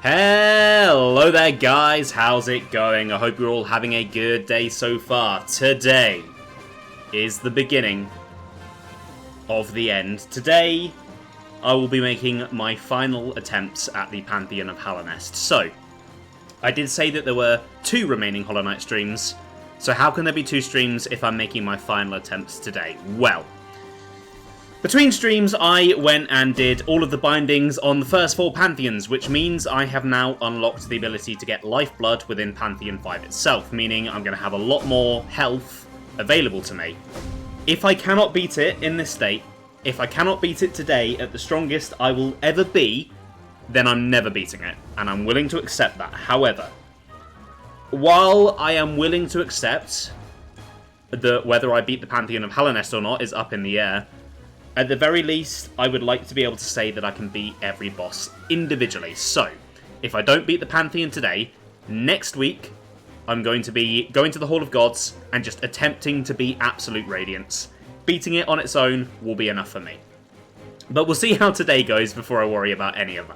Hello there guys, how's it going? I hope you're all having a good day so far. Today is the beginning of the end. Today I will be making my final attempts at the Pantheon of Hallownest. So, I did say that there were 2 remaining Hollow Knight streams, so how can there be 2 streams if I'm making my final attempts today? Well, between streams, I went and did all of the bindings on the first 4 Pantheons, which means I have now unlocked the ability to get Lifeblood within Pantheon 5 itself, meaning I'm going to have a lot more health available to me. If I cannot beat it in this state, if I cannot beat it today at the strongest I will ever be, then I'm never beating it, and I'm willing to accept that. However, while I am willing to accept that whether I beat the Pantheon of Hallownest or not is up in the air, at the very least, I would like to be able to say that I can beat every boss individually. So, if I don't beat the Pantheon today, next week, I'm going to be going to the Hall of Gods and just attempting to beat Absolute Radiance. Beating it on its own will be enough for me. But we'll see how today goes before I worry about any of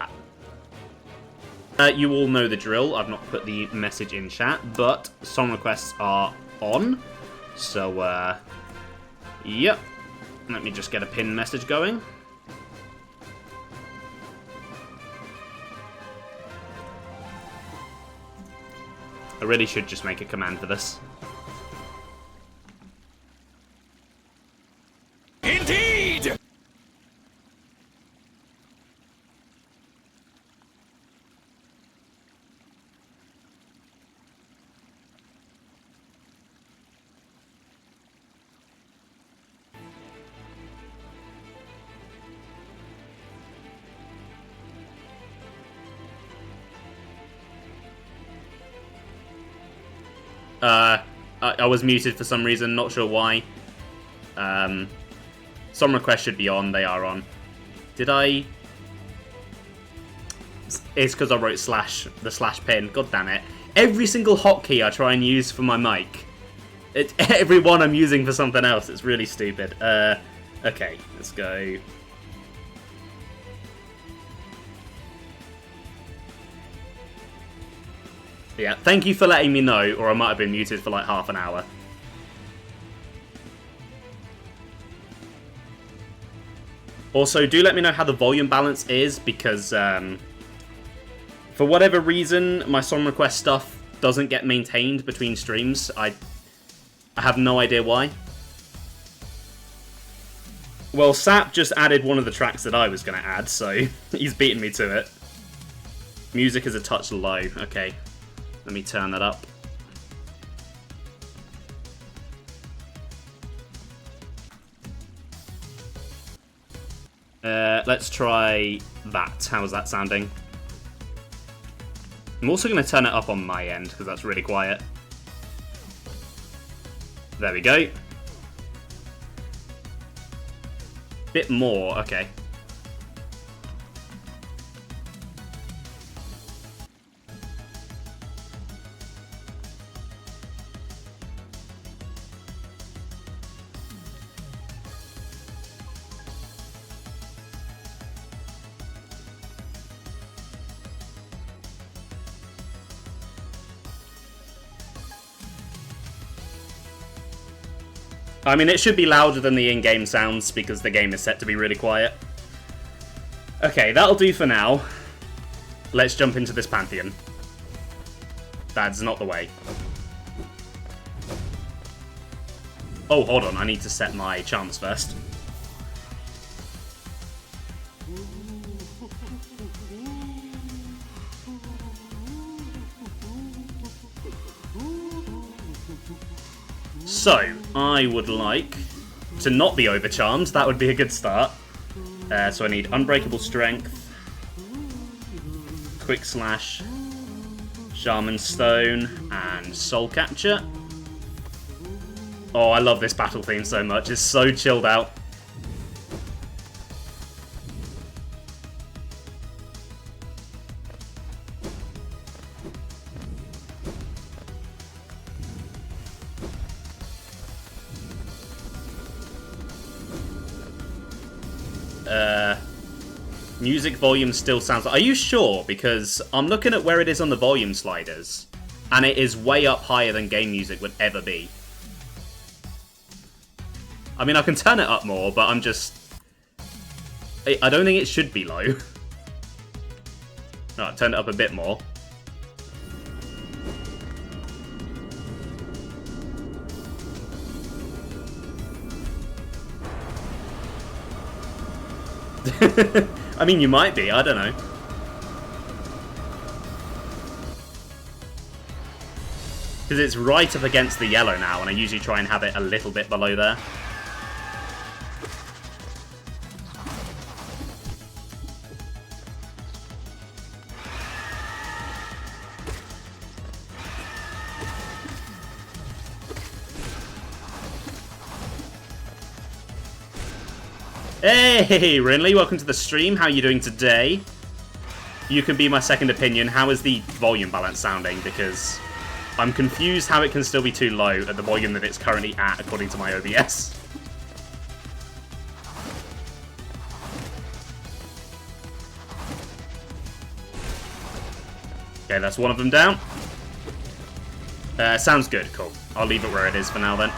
that. You all know the drill. I've not put the message in chat, but song requests are on. So, yep. Let me just get a pin message going. I really should just make a command for this. Indeed! I was muted for some reason, not sure why. Some requests should be on, they are on. Did I... It's because I wrote the slash pin, god damn it. Every single hotkey I try and use for my mic, every one I'm using for something else, it's really stupid. Okay, let's go. Yeah, thank you for letting me know, or I might have been muted for like half an hour. Also, do let me know how the volume balance is, because for whatever reason, my song request stuff doesn't get maintained between streams. I have no idea why. Well, Sap just added one of the tracks that I was going to add, so he's beaten me to it. Music is a touch low, okay. Let me turn that up. Let's try that. How's that sounding? I'm also going to turn it up on my end, because that's really quiet. There we go. Bit more, okay. I mean, it should be louder than the in-game sounds because the game is set to be really quiet. Okay, that'll do for now. Let's jump into this Pantheon. That's not the way. Oh, hold on. I need to set my charms first. So, I would like to not be overcharmed. That would be a good start. So I need Unbreakable Strength, Quick Slash, Shaman Stone, and Soul Capture. Oh, I love this battle theme so much. It's so chilled out. Music volume still sounds... Are you sure? Because I'm looking at where it is on the volume sliders, and it is way up higher than game music would ever be. I mean, I can turn it up more, but I'm just... I don't think it should be low. Alright, turn it up a bit more. I mean, you might be, I don't know. Because it's right up against the yellow now, and I usually try and have it a little bit below there. Hey, Rinley, welcome to the stream. How are you doing today? You can be my second opinion. How is the volume balance sounding? Because I'm confused how it can still be too low at the volume that it's currently at, according to my OBS. Okay, that's one of them down. Sounds good, cool. I'll leave it where it is for now then.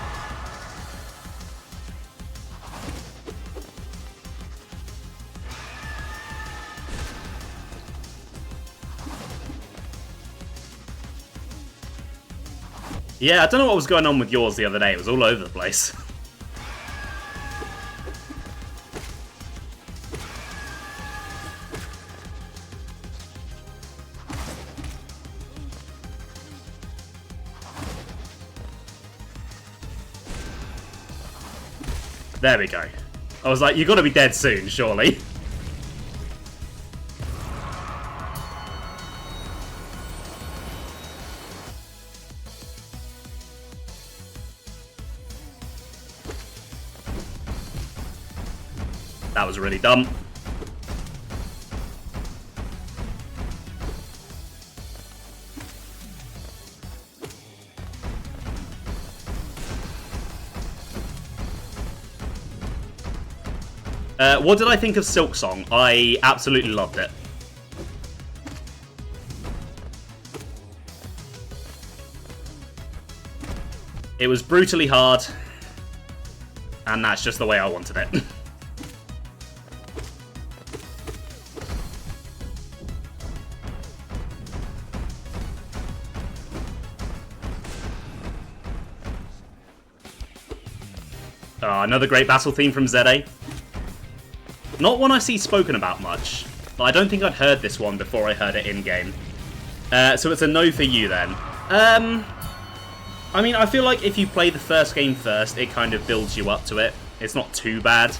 Yeah, I don't know what was going on with yours the other day. It was all over the place. There we go. I was like, you gotta be dead soon, surely. That was really dumb. What did I think of Silk Song? I absolutely loved it. It was brutally hard, and that's just the way I wanted it. Another great battle theme from ZA. Not one I see spoken about much, but I don't think I'd heard this one before I heard it in-game. So it's a no for you then. I mean, I feel like if you play the first game first, it kind of builds you up to it. It's not too bad.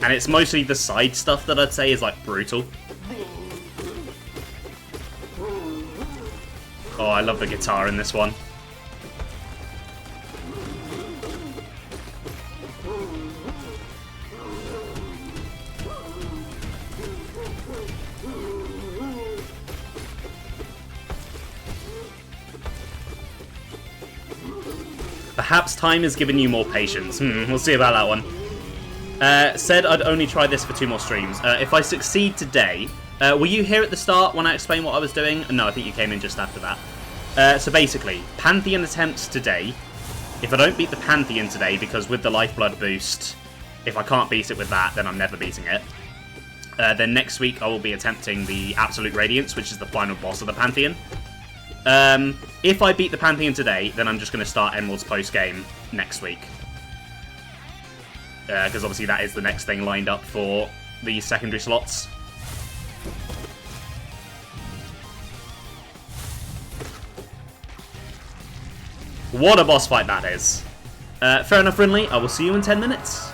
And it's mostly the side stuff that I'd say is, like, brutal. Oh, I love the guitar in this one. Perhaps time has given you more patience. We'll see about that one. Said I'd only try this for 2 more streams. If I succeed today... were you here at the start when I explained what I was doing? No, I think you came in just after that. So basically, Pantheon attempts today. If I don't beat the Pantheon today, because with the Lifeblood boost, if I can't beat it with that, then I'm never beating it. Then next week I will be attempting the Absolute Radiance, which is the final boss of the Pantheon. If I beat the Pantheon today, then I'm just going to start Emerald's post-game next week. Because obviously that is the next thing lined up for the secondary slots. What a boss fight that is. Fair enough, Rinley. I will see you in 10 minutes.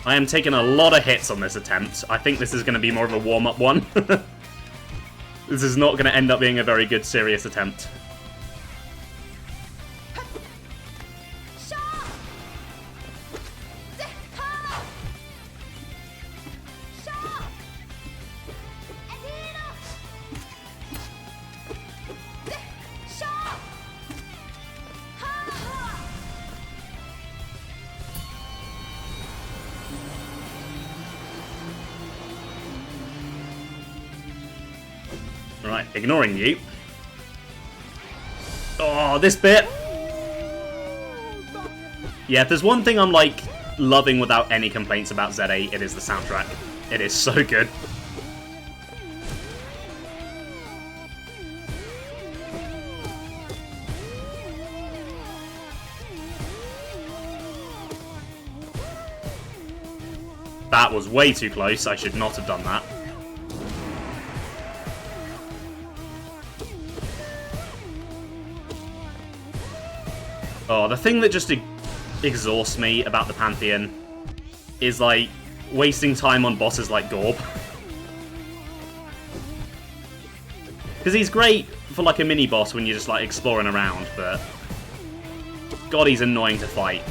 I am taking a lot of hits on this attempt. I think this is going to be more of a warm-up one. This is not going to end up being a very good, serious attempt. Right, ignoring you. Oh, this bit. Yeah, if there's one thing I'm, like, loving without any complaints about Z8, it is the soundtrack. It is so good. That was way too close. I should not have done that. Oh, the thing that just exhausts me about the Pantheon is, like, wasting time on bosses like Gorb. Because he's great for, like, a mini-boss when you're just, like, exploring around, but... God, he's annoying to fight.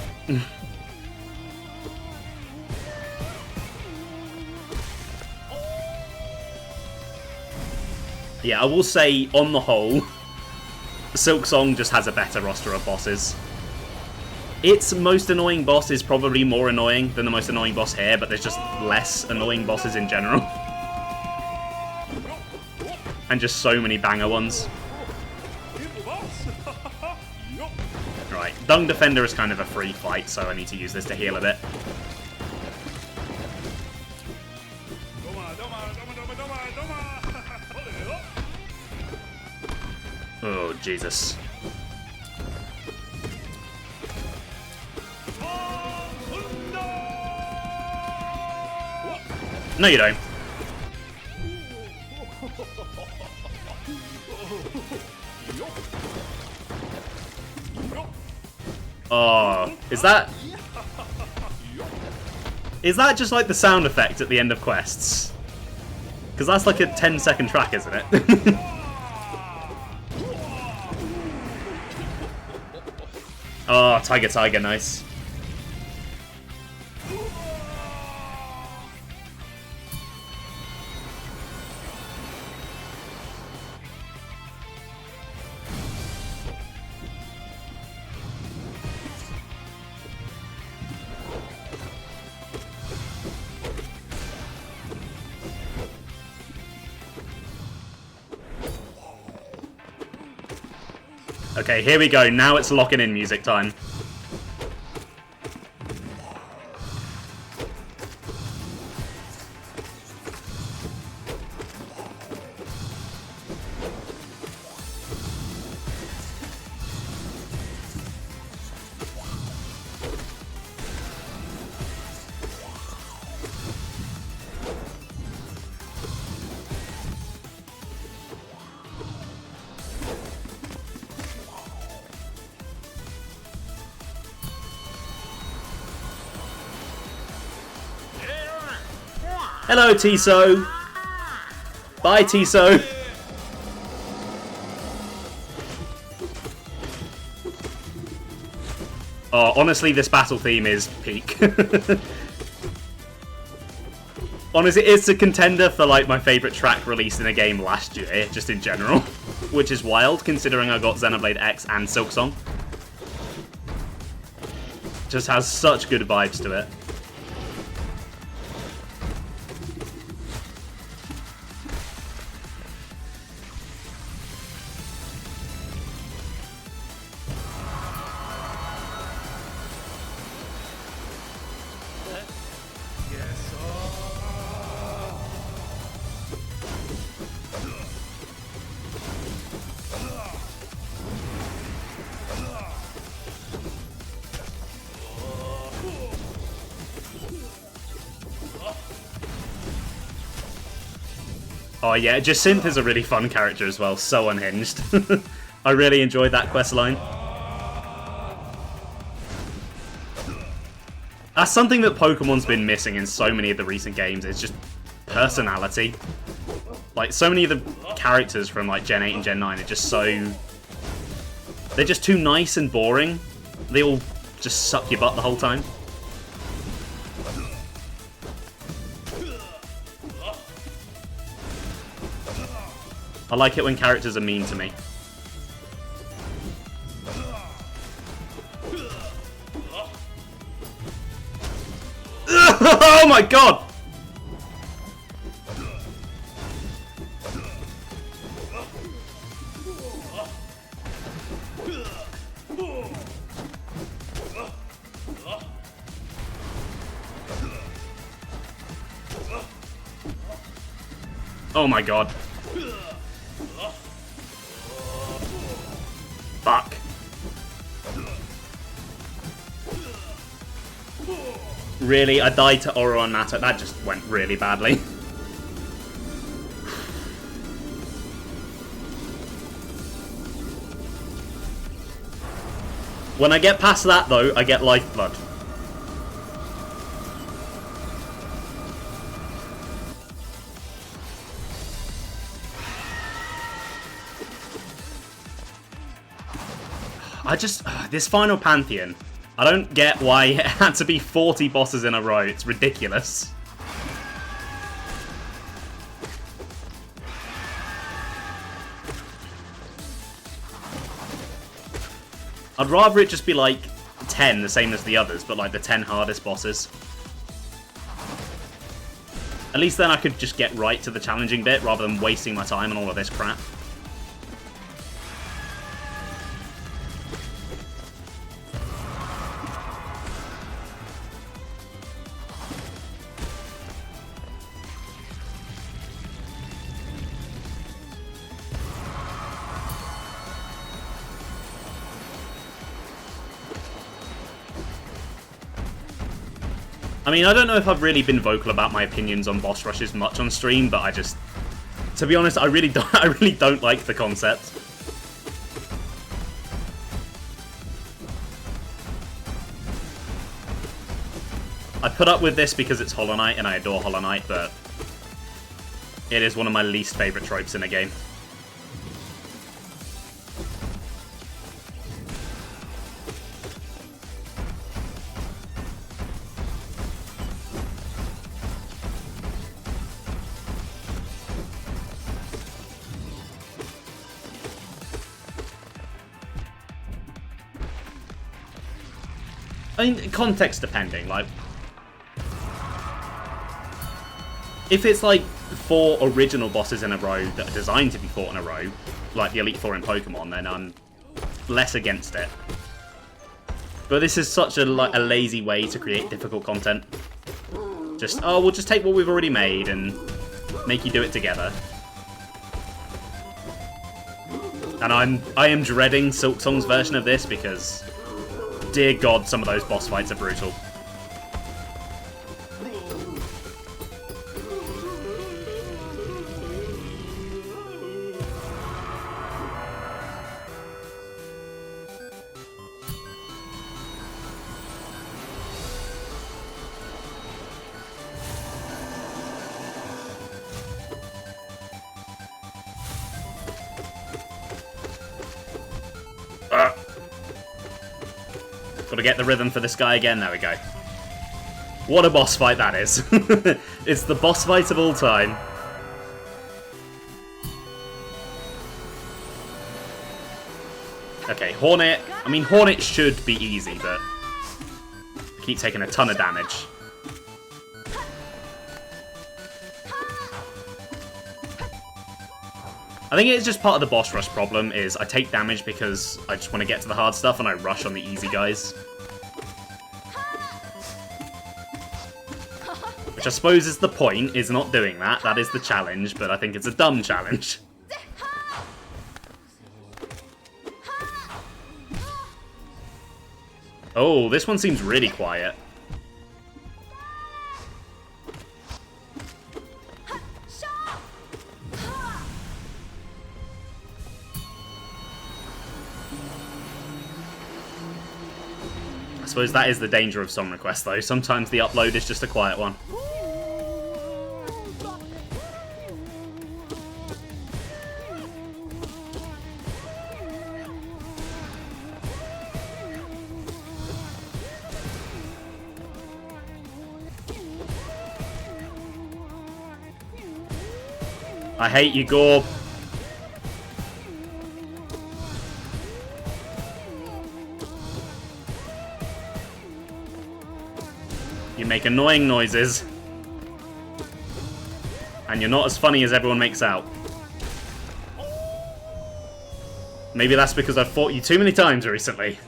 Yeah, I will say, on the whole, Silksong just has a better roster of bosses. Its most annoying boss is probably more annoying than the most annoying boss here, but there's just less annoying bosses in general. And just so many banger ones. Right, Dung Defender is kind of a free fight, so I need to use this to heal a bit. Oh, Jesus. No, you don't. Oh, is that just like the sound effect at the end of quests? Because that's like a 10-second track, isn't it? Oh, Tiger Tiger, nice. Okay, here we go. Now it's locking in music time. Hello, Tiso. Bye, Tiso. Oh, honestly, this battle theme is peak. Honestly, it's a contender for, like, my favourite track released in a game last year, just in general. Which is wild, considering I got Xenoblade X and Silksong. Just has such good vibes to it. Oh yeah, Jacinth is a really fun character as well, so unhinged. I really enjoyed that questline. That's something that Pokemon's been missing in so many of the recent games, it's just personality. Like, so many of the characters from like Gen 8 and Gen 9 are just so... They're just too nice and boring. They all just suck your butt the whole time. I like it when characters are mean to me. Oh my god! Oh my god. Fuck. Really? I died to Oro and Nato. That just went really badly. When I get past that, though, I get Lifeblood. This final Pantheon, I don't get why it had to be 40 bosses in a row. It's ridiculous. I'd rather it just be like 10, the same as the others, but like the 10 hardest bosses. At least then I could just get right to the challenging bit rather than wasting my time on all of this crap. I mean, I don't know if I've really been vocal about my opinions on boss rushes much on stream, but I just... To be honest, I really don't like the concept. I put up with this because it's Hollow Knight, and I adore Hollow Knight, but... It is one of my least favourite tropes in a game. I mean, context depending, like... If it's like 4 original bosses in a row that are designed to be fought in a row, like the Elite Four in Pokemon, then I'm less against it. But this is such a lazy way to create difficult content. Just, oh, we'll just take what we've already made and make you do it together. And I am dreading Silksong's version of this because... Dear God, some of those boss fights are brutal. Gotta get the rhythm for this guy again. There we go. What a boss fight that is. It's the boss fight of all time. Okay, Hornet. I mean, Hornet should be easy, but I keep taking a ton of damage. I think it's just part of the boss rush problem is I take damage because I just want to get to the hard stuff and I rush on the easy guys. Which I suppose is the point, is not doing that. That is the challenge, but I think it's a dumb challenge. Oh, this one seems really quiet. I suppose that is the danger of song requests, though. Sometimes the upload is just a quiet one. I hate you, Gorb. You make annoying noises. And you're not as funny as everyone makes out. Maybe that's because I've fought you too many times recently.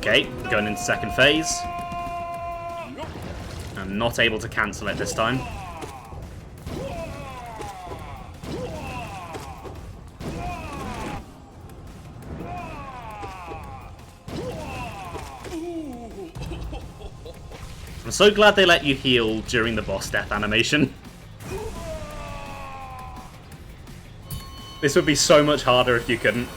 Okay, going into second phase. I'm not able to cancel it this time. I'm so glad they let you heal during the boss death animation. This would be so much harder if you couldn't.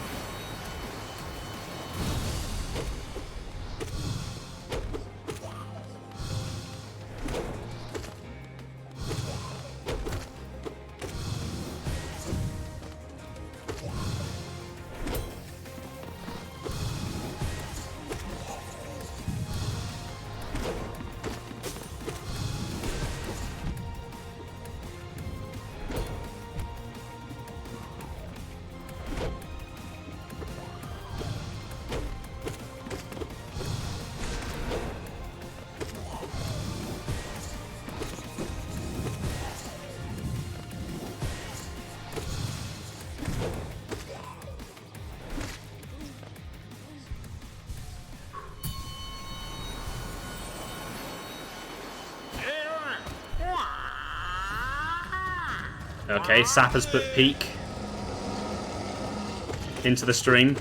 Okay, Sap has put Peak into the stream.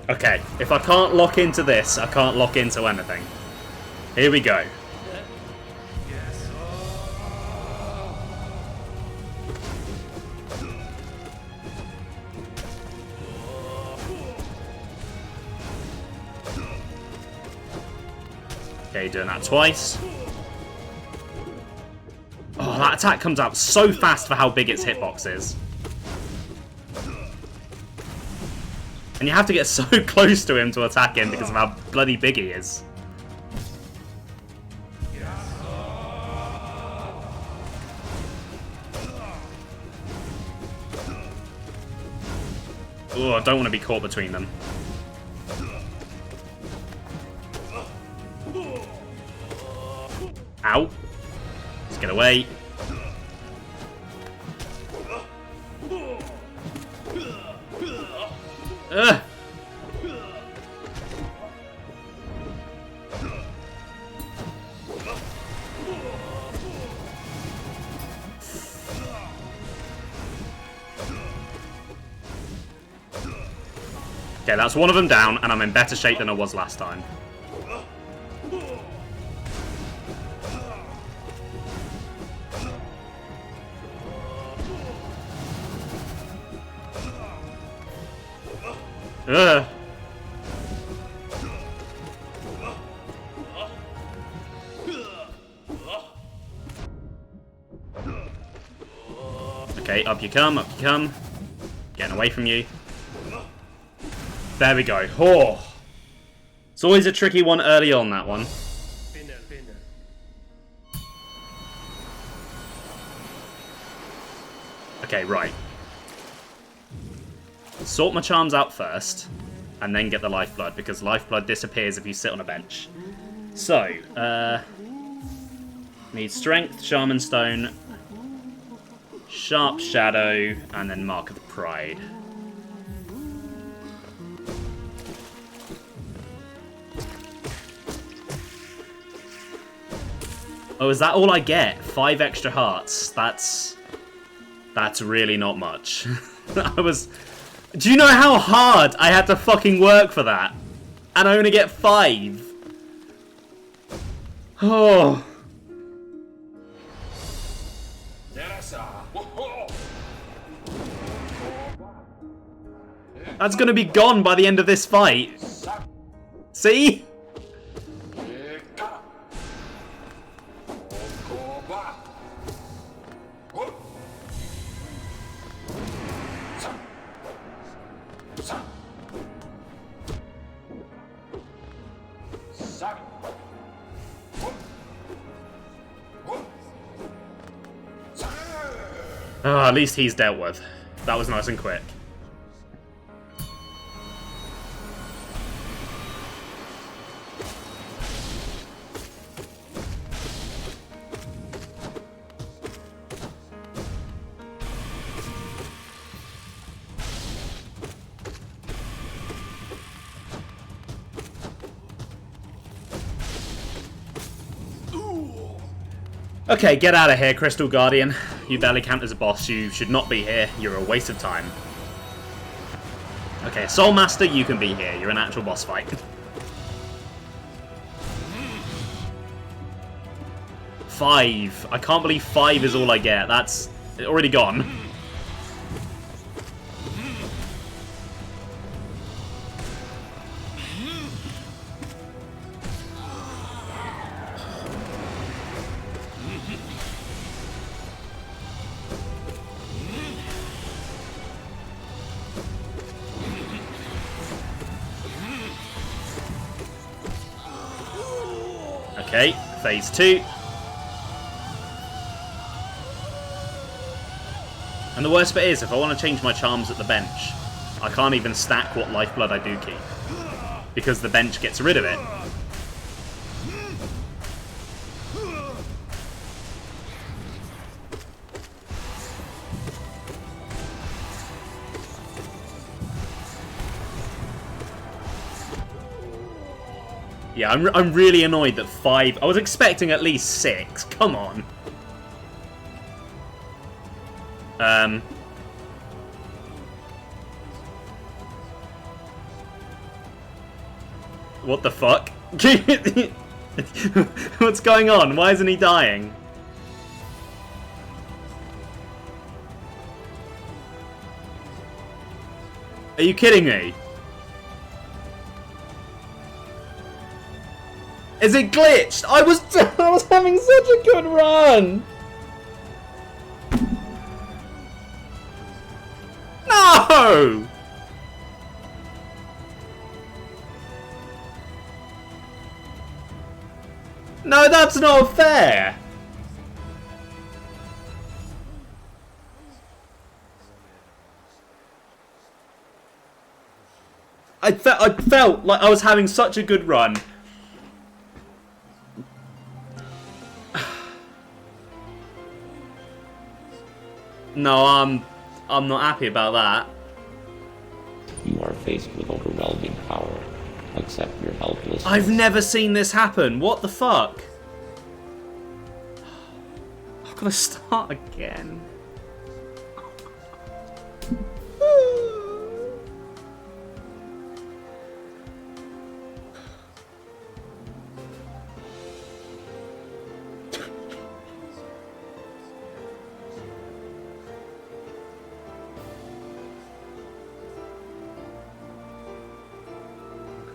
Okay, if I can't lock into this, I can't lock into anything. Here we go. Okay, doing that twice. Oh, that attack comes out so fast for how big its hitbox is. And you have to get so close to him to attack him because of how bloody big he is. Oh, I don't want to be caught between them. Ow. Let's get away. Ugh. Okay, that's one of them down, and I'm in better shape than I was last time. Ugh. Okay, up you come, up you come. Getting away from you. There we go. Oh. It's always a tricky one early on, that one. Okay, right. Sort my charms out first, and then get the lifeblood, because lifeblood disappears if you sit on a bench. So, need strength, shaman stone, sharp shadow, and then mark of the pride. Oh, is that all I get? 5 extra hearts. That's really not much. Do you know how hard I had to fucking work for that? And I only get 5. Oh. That's gonna be gone by the end of this fight. See? Oh, at least he's dealt with. That was nice and quick. Okay, get out of here, Crystal Guardian. You barely count as a boss. You should not be here. You're a waste of time. Okay, Soul Master, you can be here. You're an actual boss fight. 5. I can't believe 5 is all I get. That's already gone. Okay, phase 2. And the worst bit is, if I want to change my charms at the bench, I can't even stack what lifeblood I do keep, because the bench gets rid of it. Yeah, I'm really annoyed that 5... I was expecting at least 6. Come on. What the fuck? What's going on? Why isn't he dying? Are you kidding me? Is it glitched? I was having such a good run. No! No, that's not fair. I felt like I was having such a good run. No, I'm not happy about that. You are faced with overwhelming power. Accept your helplessness. I've never seen this happen. What the fuck? I've got to start again.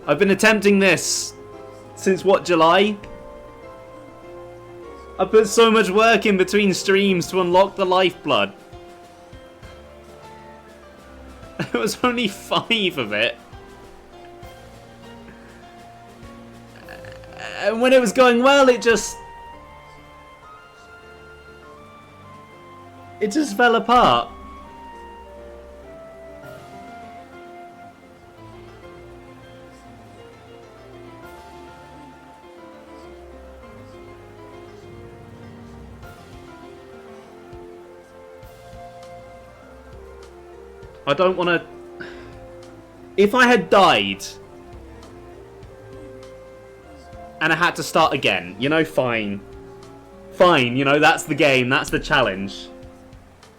I've been attempting this since, what, July? I put so much work in between streams to unlock the lifeblood. It was only 5 of it. And when it was going well, it just fell apart. I don't want to... If I had died and I had to start again, you know, fine. Fine, you know, that's the game, that's the challenge.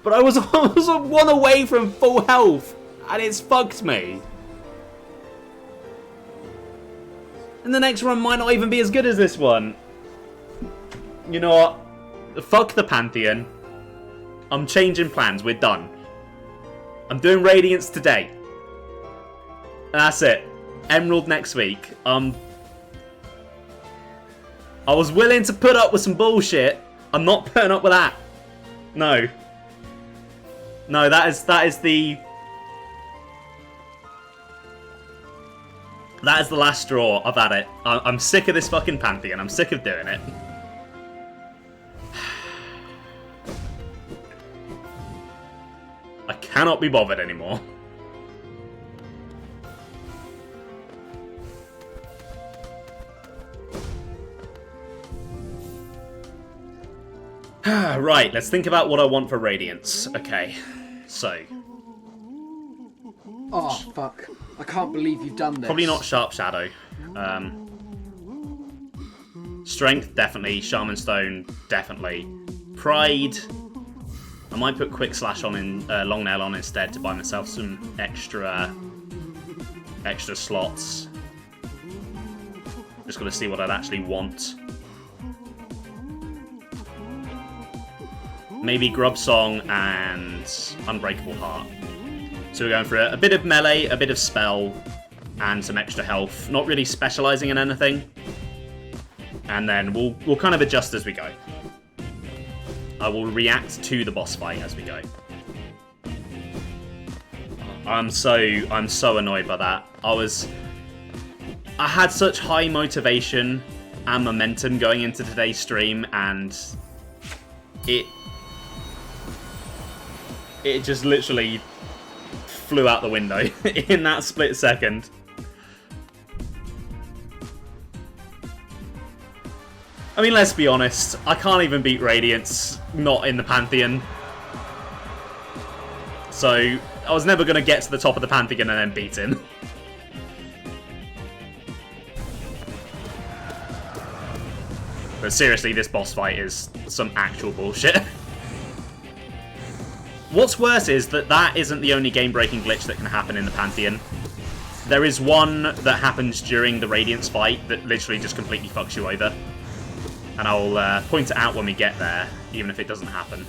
But I was 1 away from full health, and it's fucked me. And the next run might not even be as good as this one. You know what? Fuck the Pantheon. I'm changing plans, we're done. I'm doing Radiance today. And that's it. Emerald next week. I was willing to put up with some bullshit. I'm not putting up with that. No. No, that is the last straw. I've had it. I'm sick of this fucking Pantheon. I'm sick of doing it. I cannot be bothered anymore. Right, let's think about what I want for Radiance. Okay, so... Oh, fuck. I can't believe you've done this. Probably not Sharp Shadow. Strength, definitely. Shaman Stone, definitely. Pride... I might put Quick Slash on in Long Nail on instead to buy myself some extra slots. Just got to see what I'd actually want. Maybe Grub Song and Unbreakable Heart. So we're going for a bit of melee, a bit of spell, and some extra health. Not really specialising in anything. And then we'll kind of adjust as we go. I will react to the boss fight as we go. I'm so annoyed by that. I had such high motivation and momentum going into today's stream, and it just literally flew out the window in that split second. I mean, let's be honest, I can't even beat Radiance not in the Pantheon. So, I was never going to get to the top of the Pantheon and then beat him. But seriously, this boss fight is some actual bullshit. What's worse is that isn't the only game-breaking glitch that can happen in the Pantheon. There is one that happens during the Radiance fight that literally just completely fucks you over. And I'll point it out when we get there, even if it doesn't happen.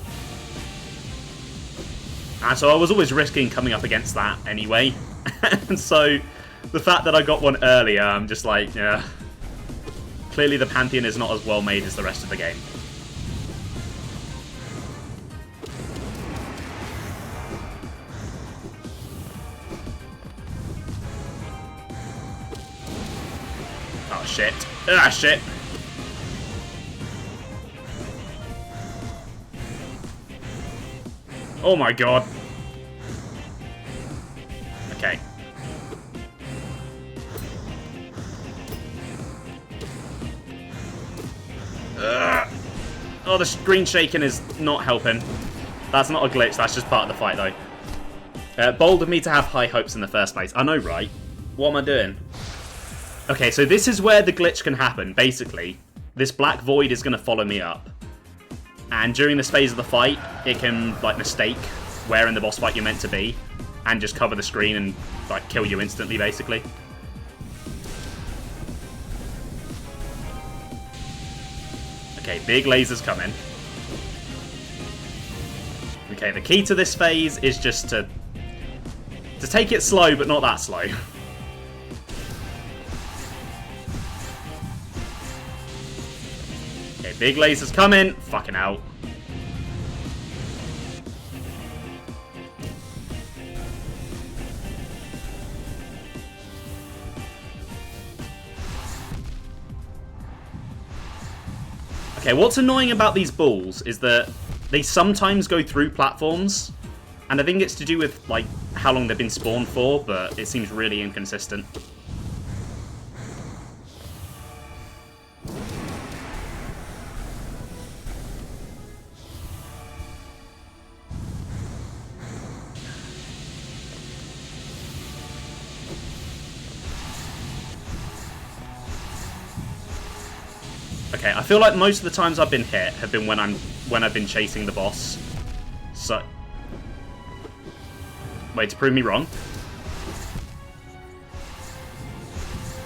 And so I was always risking coming up against that anyway. And so the fact that I got one earlier, I'm just like, yeah. Clearly the Pantheon is not as well made as the rest of the game. Oh shit. Ah shit. Oh my god. Okay. Ugh. Oh, the screen shaking is not helping. That's not a glitch, that's just part of the fight though. Bold of me to have high hopes in the first place. I know, right? What am I doing? Okay, so this is where the glitch can happen. Basically, this black void is going to follow me up. And during this phase of the fight, it can, like, mistake where in the boss fight you're meant to be, and just cover the screen and, like, kill you instantly, basically. Okay, big lasers coming. Okay, the key to this phase is just to take it slow, but not that slow. Okay, big lasers coming. Fucking out. Okay, what's annoying about these balls is that they sometimes go through platforms, and I think it's to do with, like, how long they've been spawned for, but it seems really inconsistent. Okay, I feel like most of the times I've been hit have been when I've been chasing the boss. So, wait, to prove me wrong.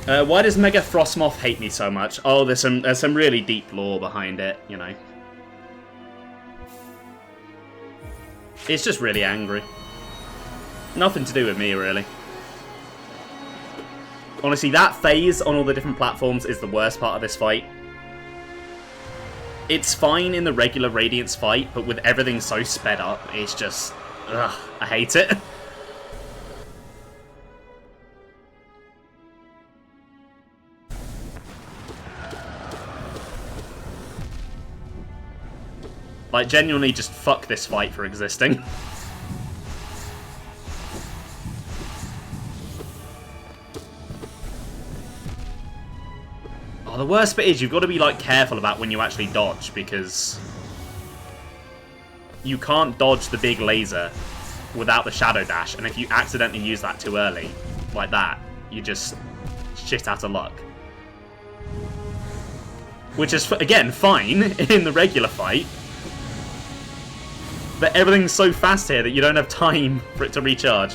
Why does Mega Frostmoth hate me so much? Oh, there's some really deep lore behind it, you know. It's just really angry. Nothing to do with me, really. Honestly, that phase on all the different platforms is the worst part of this fight. It's fine in the regular Radiance fight, but with everything so sped up, it's just... ugh, I hate it. Like, genuinely just fuck this fight for existing. the worst bit is you've got to be, like, careful about when you actually dodge, because you can't dodge the big laser without the shadow dash, and if you accidentally use that too early, like that, you just shit out of luck. Which is, again, fine in the regular fight, but everything's so fast here that you don't have time for it to recharge.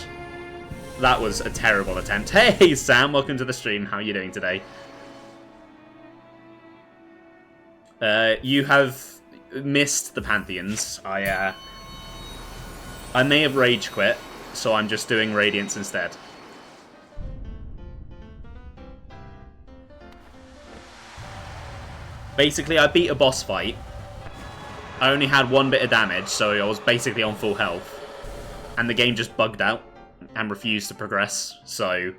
That was a terrible attempt. Hey, Sam, welcome to the stream. How are you doing today? You have missed the Pantheons. I may have rage quit, so I'm just doing Radiance instead. Basically, I beat a boss fight. I only had 1 bit of damage, so I was basically on full health. And the game just bugged out and refused to progress, so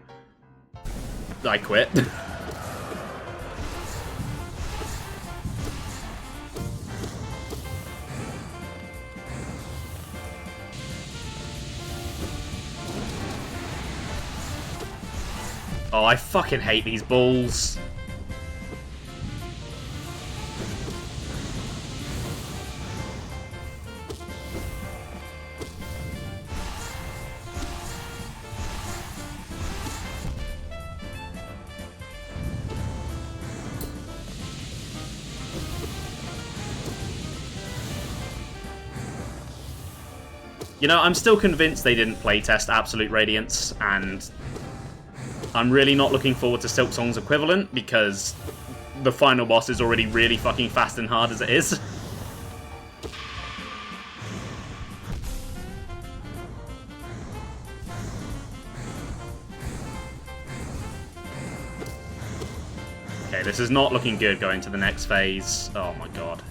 I quit. Oh, I fucking hate these balls. You know, I'm still convinced they didn't playtest Absolute Radiance, and I'm really not looking forward to Silksong's equivalent, because the final boss is already really fucking fast and hard as it is. Okay, this is not looking good going to the next phase. Oh my god.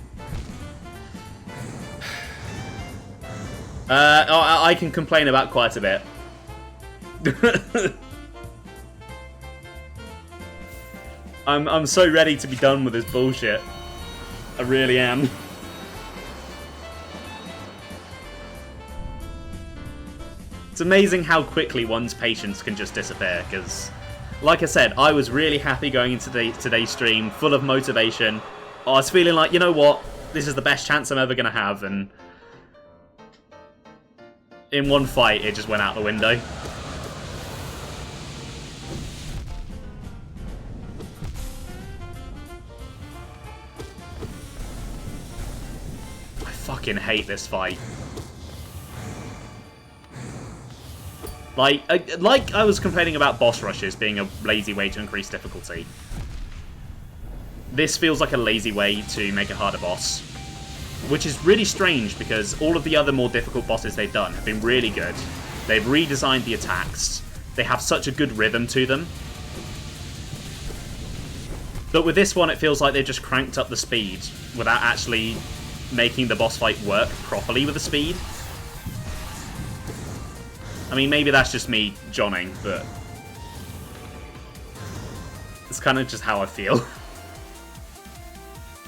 I can complain about quite a bit. I'm so ready to be done with this bullshit. I really am. It's amazing how quickly one's patience can just disappear, because, like I said, I was really happy going into today's stream, full of motivation. I was feeling like, you know what, this is the best chance I'm ever going to have, and in one fight, it just went out the window. I fucking hate this fight. Like I was complaining about boss rushes being a lazy way to increase difficulty. This feels like a lazy way to make a harder boss. Which is really strange, because all of the other more difficult bosses they've done have been really good. They've redesigned the attacks. They have such a good rhythm to them. But with this one, it feels like they've just cranked up the speed without actually making the boss fight work properly with the speed. I mean, maybe that's just me joning, but it's kind of just how I feel.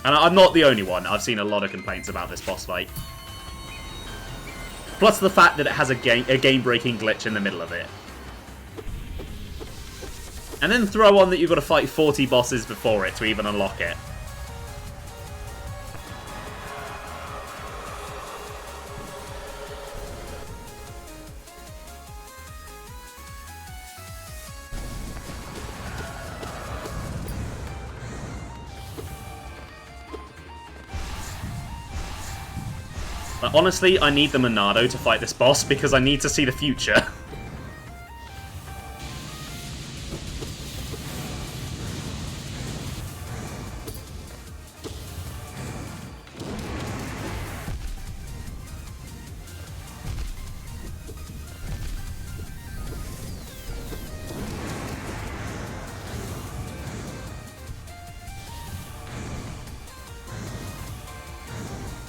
And I'm not the only one. I've seen a lot of complaints about this boss fight. Plus the fact that it has a game-breaking glitch in the middle of it. And then throw on that you've got to fight 40 bosses before it to even unlock it. But honestly, I need the Monado to fight this boss because I need to see the future.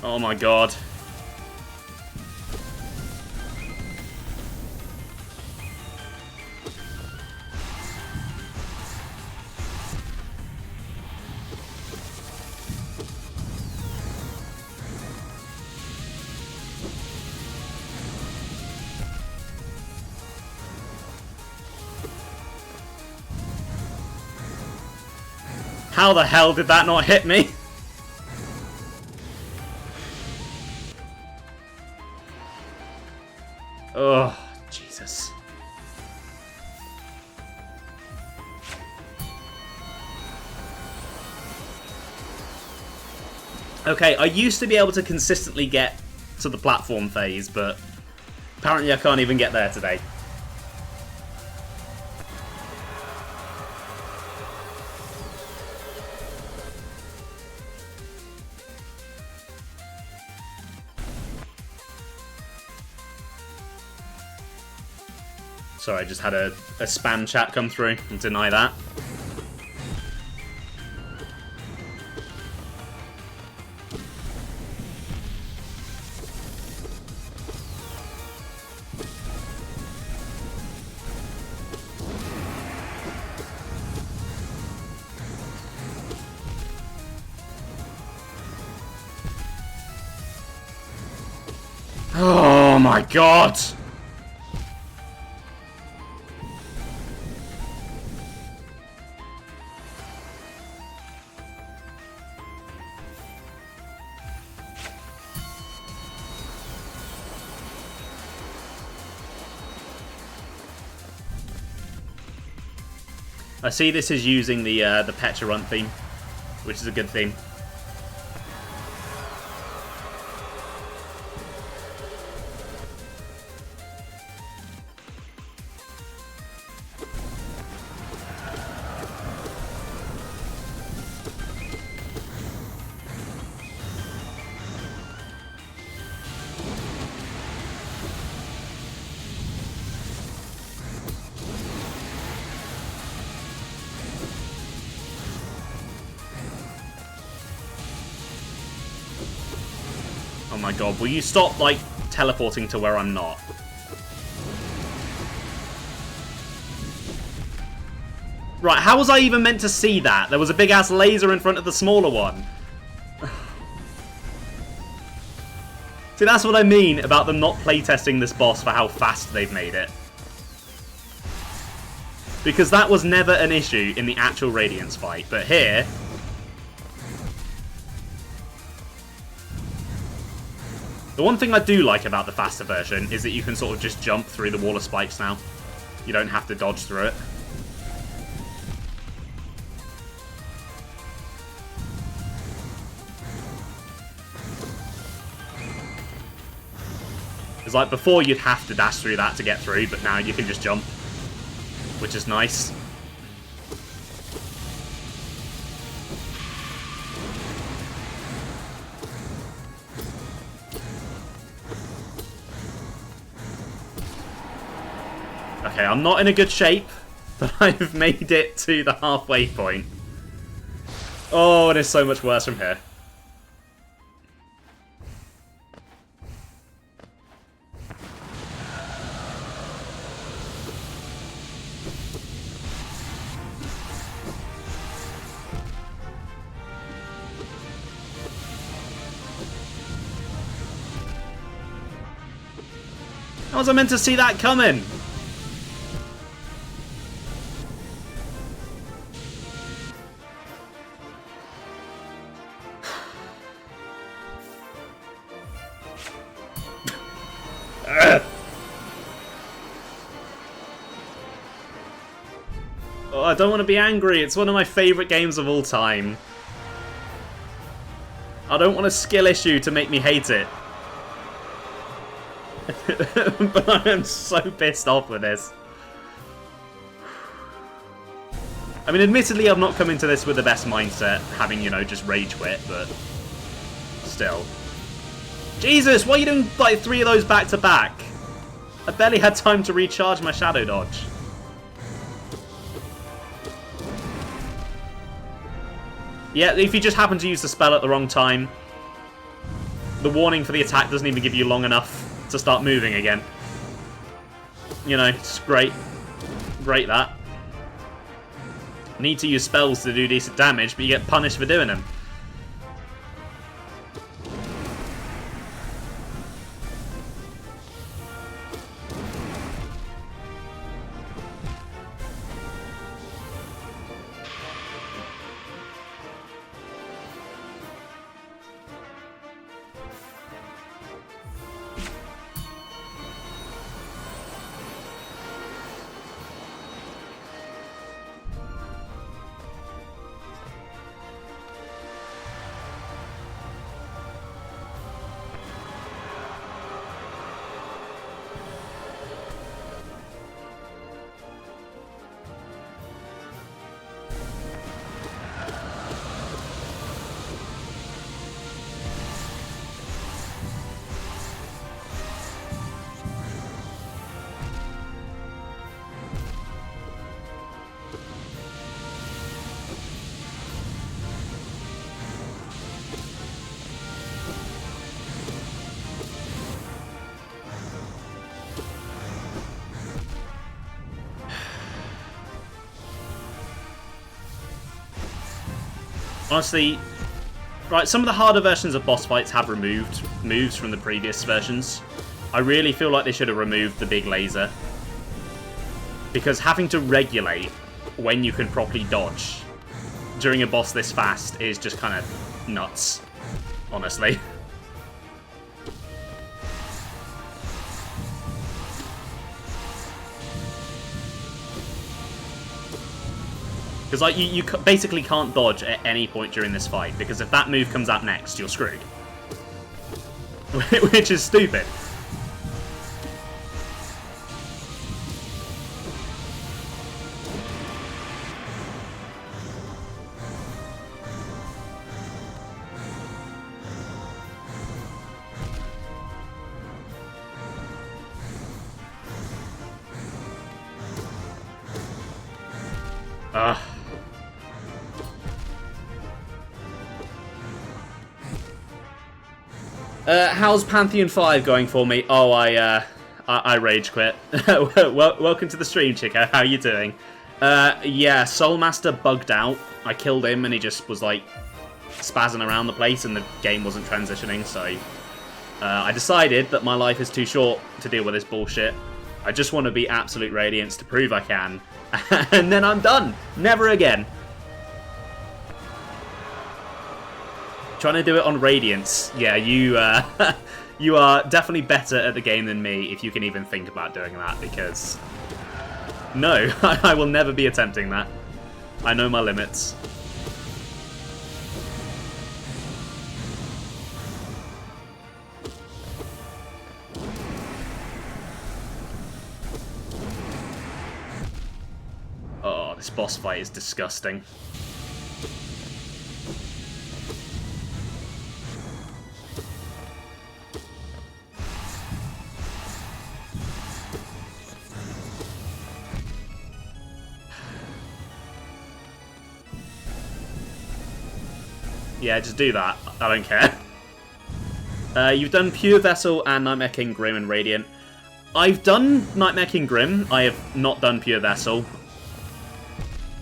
Oh my god. How the hell did that not hit me? Oh, Jesus. Okay, I used to be able to consistently get to the platform phase, but apparently I can't even get there today. Sorry, I just had a spam chat come through. I'll deny that. Oh my god! I see this is using the Petra Run theme, which is a good theme. Oh my god, will you stop, like, teleporting to where I'm not? Right, how was I even meant to see that? There was a big-ass laser in front of the smaller one. See, that's what I mean about them not playtesting this boss for how fast they've made it. Because that was never an issue in the actual Radiance fight, but here... The one thing I do like about the faster version is that you can sort of just jump through the wall of spikes now. You don't have to dodge through it. It's like before you'd have to dash through that to get through, but now you can just jump, which is nice. Okay, I'm not in a good shape, but I've made it to the halfway point. Oh, it is so much worse from here. How was I meant to see that coming? Oh, I don't want to be angry. It's one of my favourite games of all time. I don't want a skill issue to make me hate it. But I am so pissed off with this. I mean, admittedly, I've not come into this with the best mindset, having, you know, just rage quit, but still. Jesus, why are you doing, like, 3 of those back to back? I barely had time to recharge my shadow dodge. Yeah, if you just happen to use the spell at the wrong time, the warning for the attack doesn't even give you long enough to start moving again. You know, it's great. Great, that. Need to use spells to do decent damage, but you get punished for doing them. Honestly, right, some of the harder versions of boss fights have removed moves from the previous versions. I really feel like they should have removed the big laser. Because having to regulate when you can properly dodge during a boss this fast is just kind of nuts, honestly. Because like you basically can't dodge at any point during this fight, because if that move comes out next, you're screwed. Which is stupid. How's Pantheon 5 going for me? Oh, I rage quit. Welcome to the stream, Chica. How you doing? Yeah, Soulmaster bugged out. I killed him and he just was like spazzing around the place and the game wasn't transitioning, so I decided that my life is too short to deal with this bullshit. I just want to be absolute Radiance to prove I can, and then I'm done. Never again. Trying to do it on Radiance. Yeah, you you are definitely better at the game than me if you can even think about doing that, because no, I will never be attempting that. I know my limits. Oh, this boss fight is disgusting. Yeah, just do that. I don't care. You've done Pure Vessel and Nightmare King Grim and Radiant. I've done Nightmare King Grim. I have not done Pure Vessel.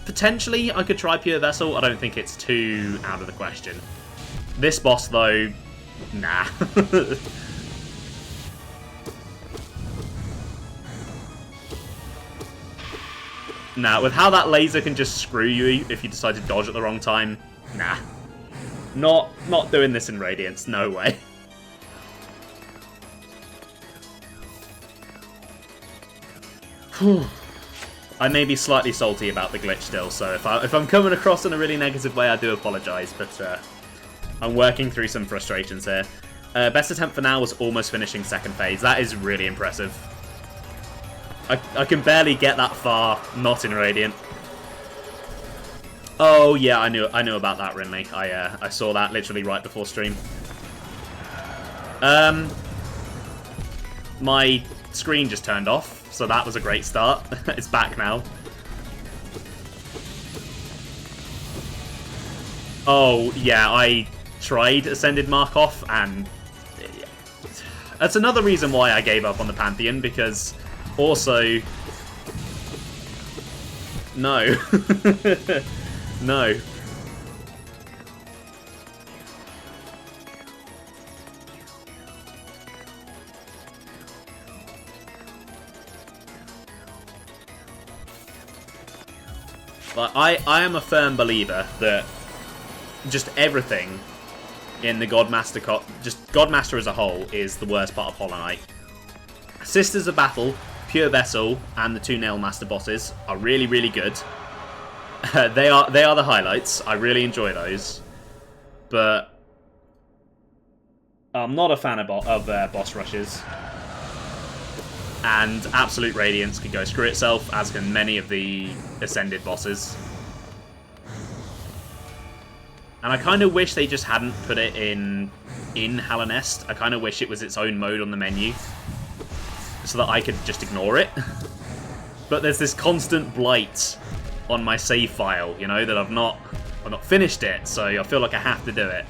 Potentially, I could try Pure Vessel. I don't think it's too out of the question. This boss, though, nah. Nah, with how that laser can just screw you if you decide to dodge at the wrong time, nah. Not doing this in Radiance, no way. I may be slightly salty about the glitch still, so if I'm coming across in a really negative way, I do apologise, but I'm working through some frustrations here. Best attempt for now was almost finishing second phase. That is really impressive. I can barely get that far, not in Radiant. Oh yeah, I knew about that, Rinley. I saw that literally right before stream. My screen just turned off, so that was a great start. It's back now. Oh yeah, I tried Ascended Markov, and that's another reason why I gave up on the Pantheon, because also no. No. But I am a firm believer that just everything in the Godmaster, just Godmaster as a whole, is the worst part of Hollow Knight. Sisters of Battle, Pure Vessel, and the two Nail Master bosses are really, really good. They are the highlights. I really enjoy those, but I'm not a fan of boss rushes. And Absolute Radiance can go screw itself, as can many of the Ascended bosses. And I kind of wish they just hadn't put it in Hallownest. I kind of wish it was its own mode on the menu, so that I could just ignore it. But there's this constant blight on my save file, you know, that I've not finished it, so I feel like I have to do it.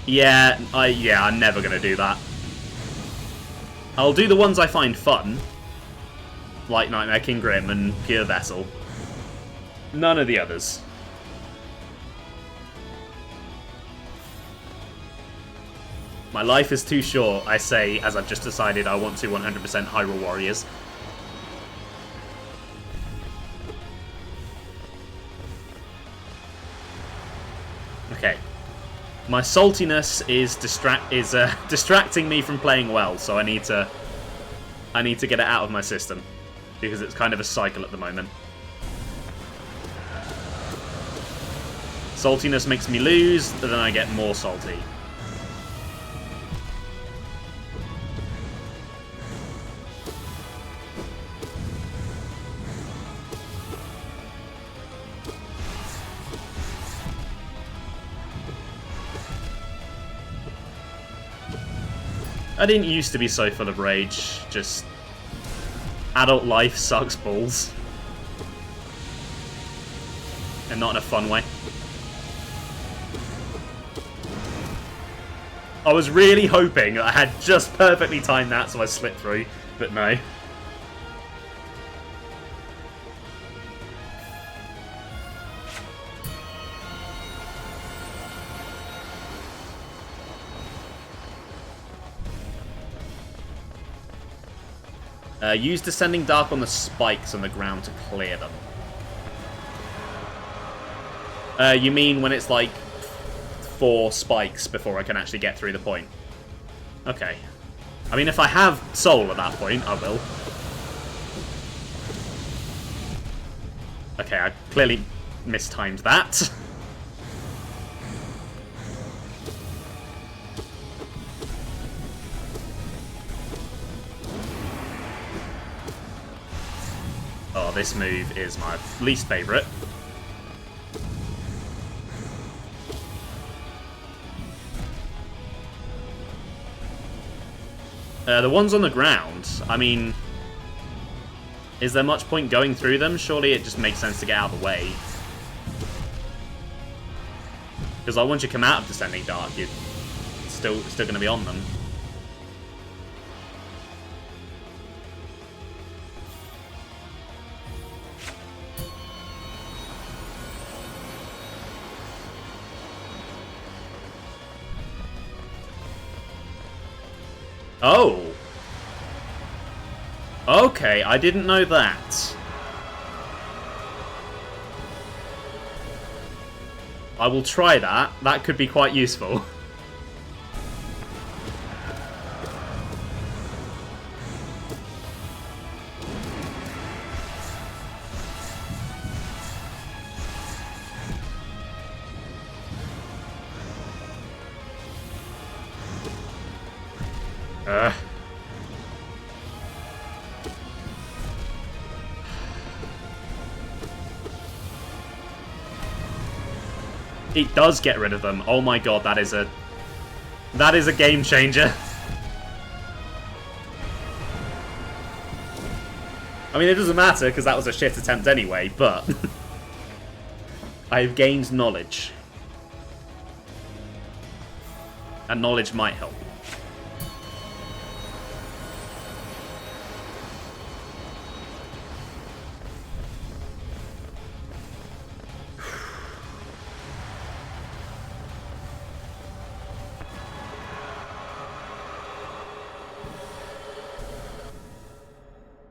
Yeah, I'm never gonna do that. I'll do the ones I find fun, like Nightmare King Grim and Pure Vessel. None of the others. My life is too short, I say, as I've just decided I want to 100% Hyrule Warriors. Okay. My saltiness is distracting me from playing well, so I need to get it out of my system, because it's kind of a cycle at the moment. Saltiness makes me lose, but then I get more salty. I didn't used to be so full of rage, just adult life sucks balls. And not in a fun way. I was really hoping I had just perfectly timed that so I slipped through, but no. Use Descending Dark on the spikes on the ground to clear them. You mean when it's like 4 spikes before I can actually get through the point? Okay. I mean, if I have soul at that point, I will. Okay, I clearly mistimed that. Oh, this move is my least favourite. The ones on the ground, I mean, is there much point going through them? Surely it just makes sense to get out of the way. Because like, once you come out of Descending Dark, you're still going to be on them. Oh! Okay, I didn't know that. I will try that. That could be quite useful. It does get rid of them. Oh my god, that is a game changer. I mean, it doesn't matter because that was a shit attempt anyway, but I've gained knowledge. And knowledge might help.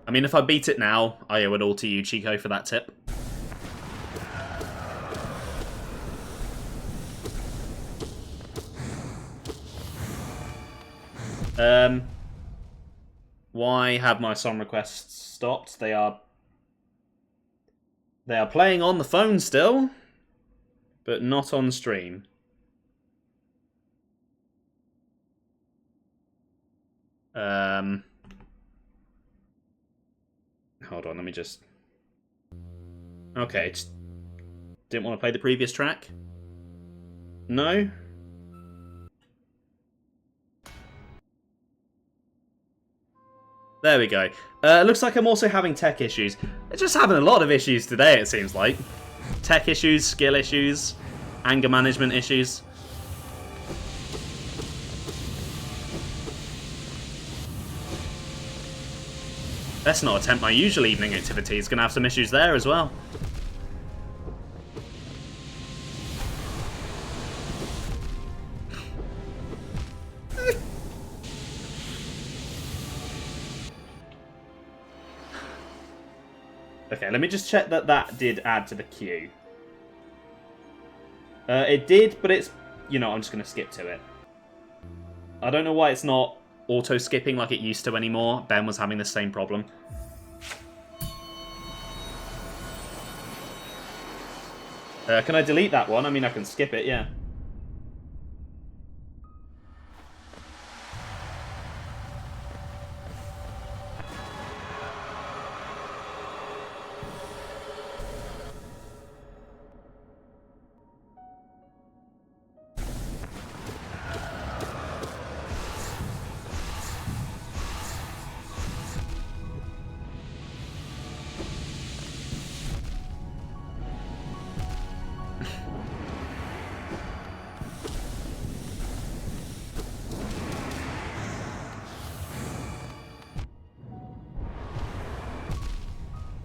I mean, if I beat it now, I owe it all to you, Chico, for that tip. Why have my song requests stopped? They are playing on the phone still, but not on stream. Hold on, let me just... Okay, just didn't want to play the previous track? No? There we go. Looks like I'm also having tech issues. Just having a lot of issues today, it seems like. Tech issues, skill issues, anger management issues. Let's not attempt my usual evening activity. It's going to have some issues there as well. Okay, let me just check that that did add to the queue. It did, but it's... You know, I'm just going to skip to it. I don't know why it's not auto-skipping like it used to anymore. Ben was having the same problem. Can I delete that one? I mean, I can skip it, yeah.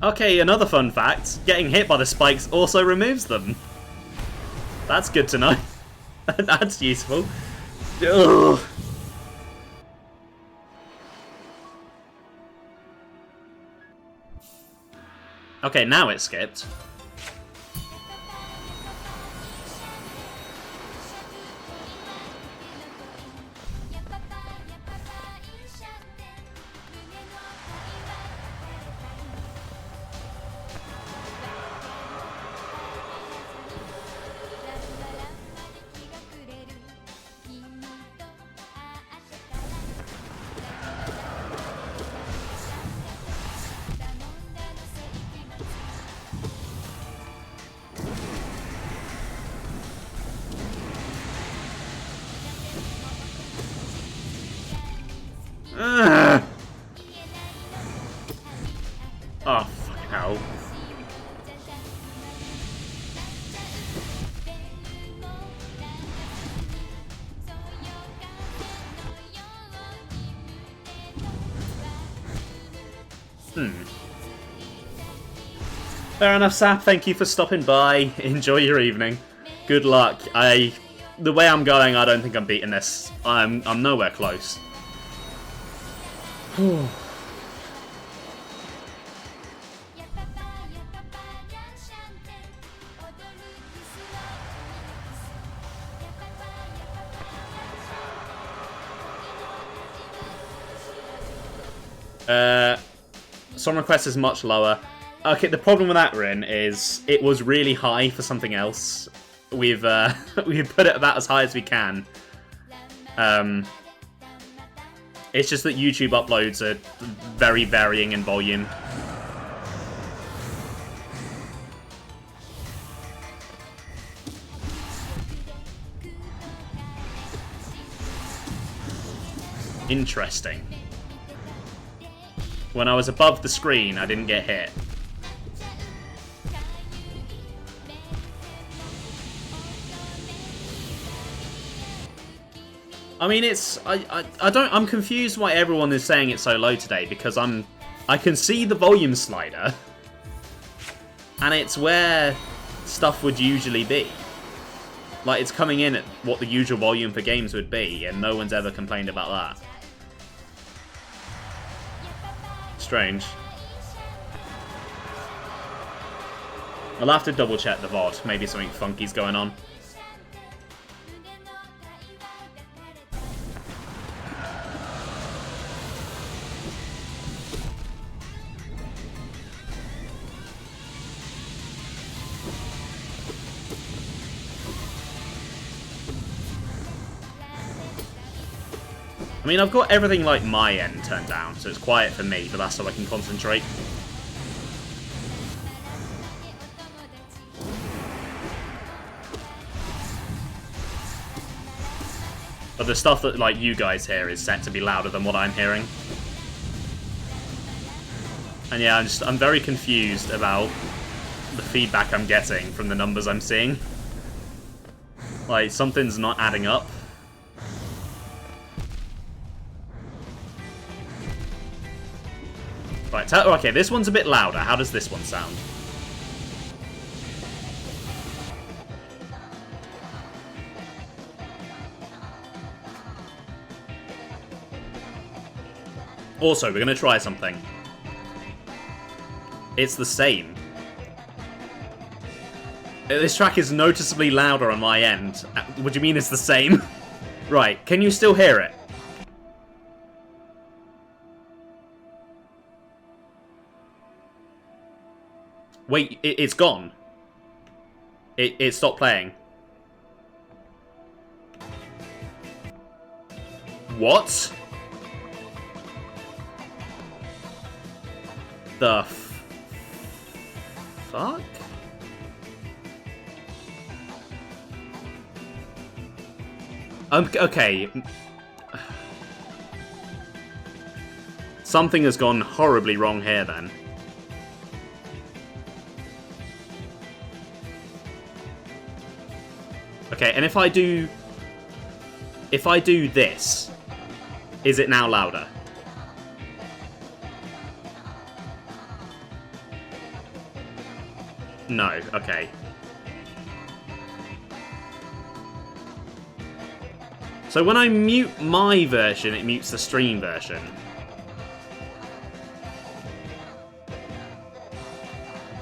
Okay, another fun fact. Getting hit by the spikes also removes them. That's good to know. That's useful. Ugh. Okay, now it's skipped. Ugh. Oh, fucking hell. Fair enough, Sap. Thank you for stopping by. Enjoy your evening. Good luck. The way I'm going, I don't think I'm beating this. I'm nowhere close. Song request is much lower. Okay, the problem with that, Rin, is it was really high for something else. We've put it about as high as we can. It's just that YouTube uploads are very varying in volume. Interesting. When I was above the screen, I didn't get hit. I mean, I'm confused why everyone is saying it's so low today, because I can see the volume slider, and it's where stuff would usually be. Like, it's coming in at what the usual volume for games would be, and no one's ever complained about that. Strange. I'll have to double check the VOD. Maybe something funky's going on. I mean, I've got everything like my end turned down, so it's quiet for me, but that's so I can concentrate. But the stuff that, like, you guys hear is set to be louder than what I'm hearing. And yeah, I'm very confused about the feedback I'm getting from the numbers I'm seeing. Like, something's not adding up. Right, okay, this one's a bit louder. How does this one sound? Also, we're going to try something. It's the same. This track is noticeably louder on my end. What do you mean it's the same? Right, can you still hear it? Wait, it's gone. It stopped playing. What? The fuck? Okay. Something has gone horribly wrong here then. Okay, and if I do this, is it now louder? No, okay. So when I mute my version, it mutes the stream version.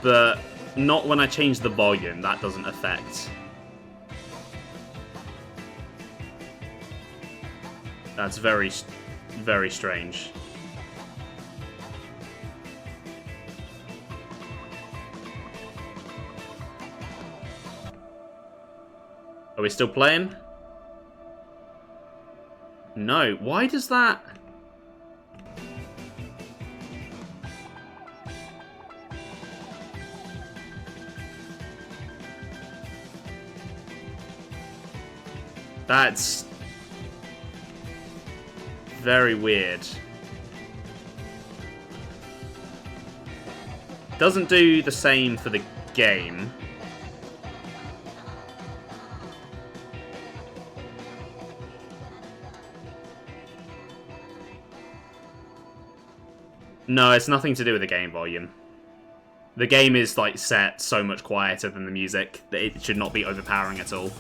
But not when I change the volume, that doesn't affect. That's very, very strange. Are we still playing? No. Why does that... That's... very weird. Doesn't do the same for the game. No, it's nothing to do with the game volume. The game is, like, set so much quieter than the music that it should not be overpowering at all.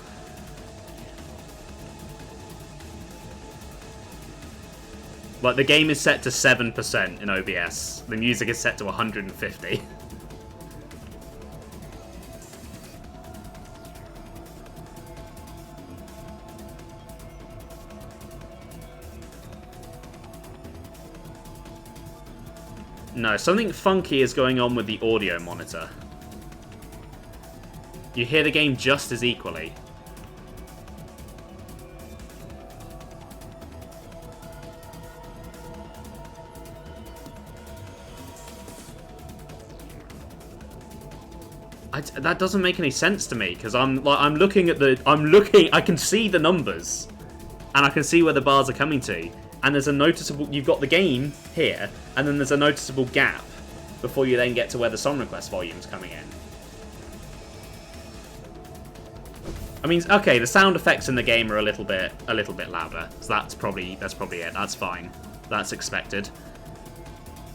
Like, the game is set to 7% in OBS. The music is set to 150. No, something funky is going on with the audio monitor. You hear the game just as equally. That doesn't make any sense to me, because I'm looking at I can see the numbers, and I can see where the bars are coming to, and there's a noticeable, you've got the game here, and then there's a noticeable gap before you then get to where the song request volume's coming in. I mean, okay, the sound effects in the game are a little bit louder, so that's probably it. That's fine. That's expected.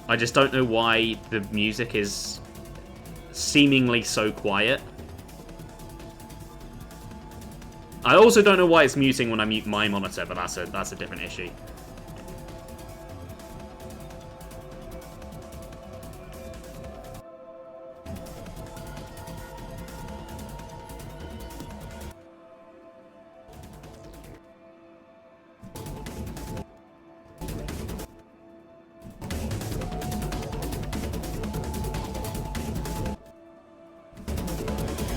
I just don't know why the music is seemingly so quiet. I also don't know why it's muting when I mute my monitor, but that's a different issue.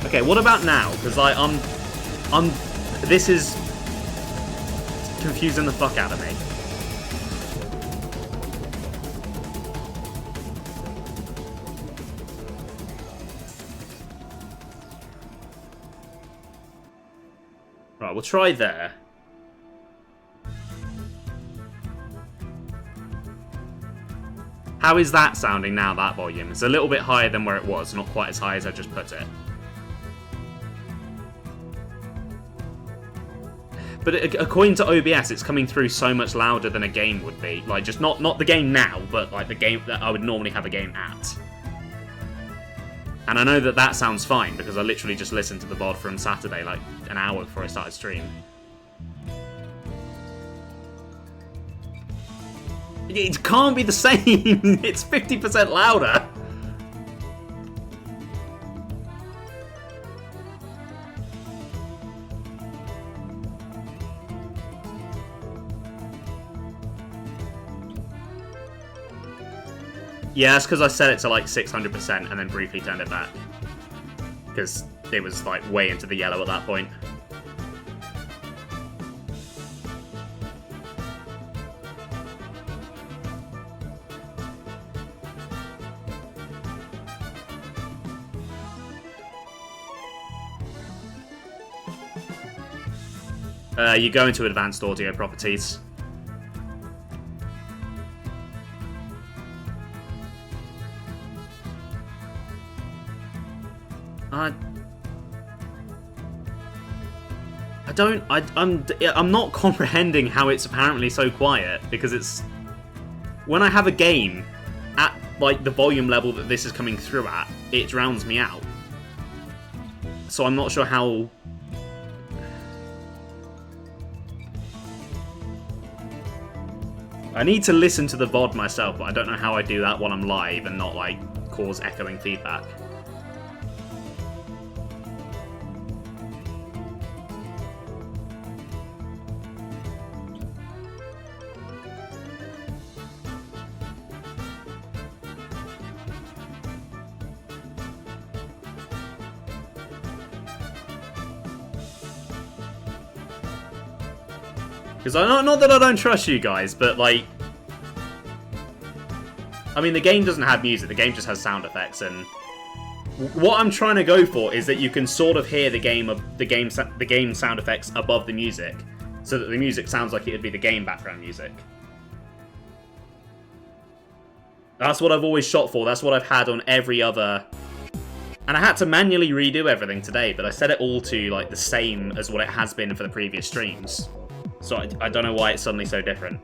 Okay, what about now? Because this is confusing the fuck out of me. Right, we'll try there. How is that sounding now, that volume? It's a little bit higher than where it was, not quite as high as I just put it. But according to OBS, it's coming through so much louder than a game would be. Like, just not the game now, but like the game that I would normally have a game at. And I know that that sounds fine, because I literally just listened to the VOD from Saturday, like, an hour before I started stream. It can't be the same! It's 50% louder! Yeah, that's because I set it to like 600% and then briefly turned it back. Because it was like way into the yellow at that point. You go into advanced audio properties. I'm not comprehending how it's apparently so quiet, because it's... When I have a game at, like, the volume level that this is coming through at, it drowns me out. So I'm not sure how... I need to listen to the VOD myself, but I don't know how I do that while I'm live and not, like, cause echoing feedback. Because not that I don't trust you guys, but like... I mean, the game doesn't have music, the game just has sound effects, and... What I'm trying to go for is that you can sort of hear the game sound effects above the music, so that the music sounds like it would be the game background music. That's what I've always shot for, that's what I've had on every other... And I had to manually redo everything today, but I set it all to like the same as what it has been for the previous streams. So I don't know why it's suddenly so different.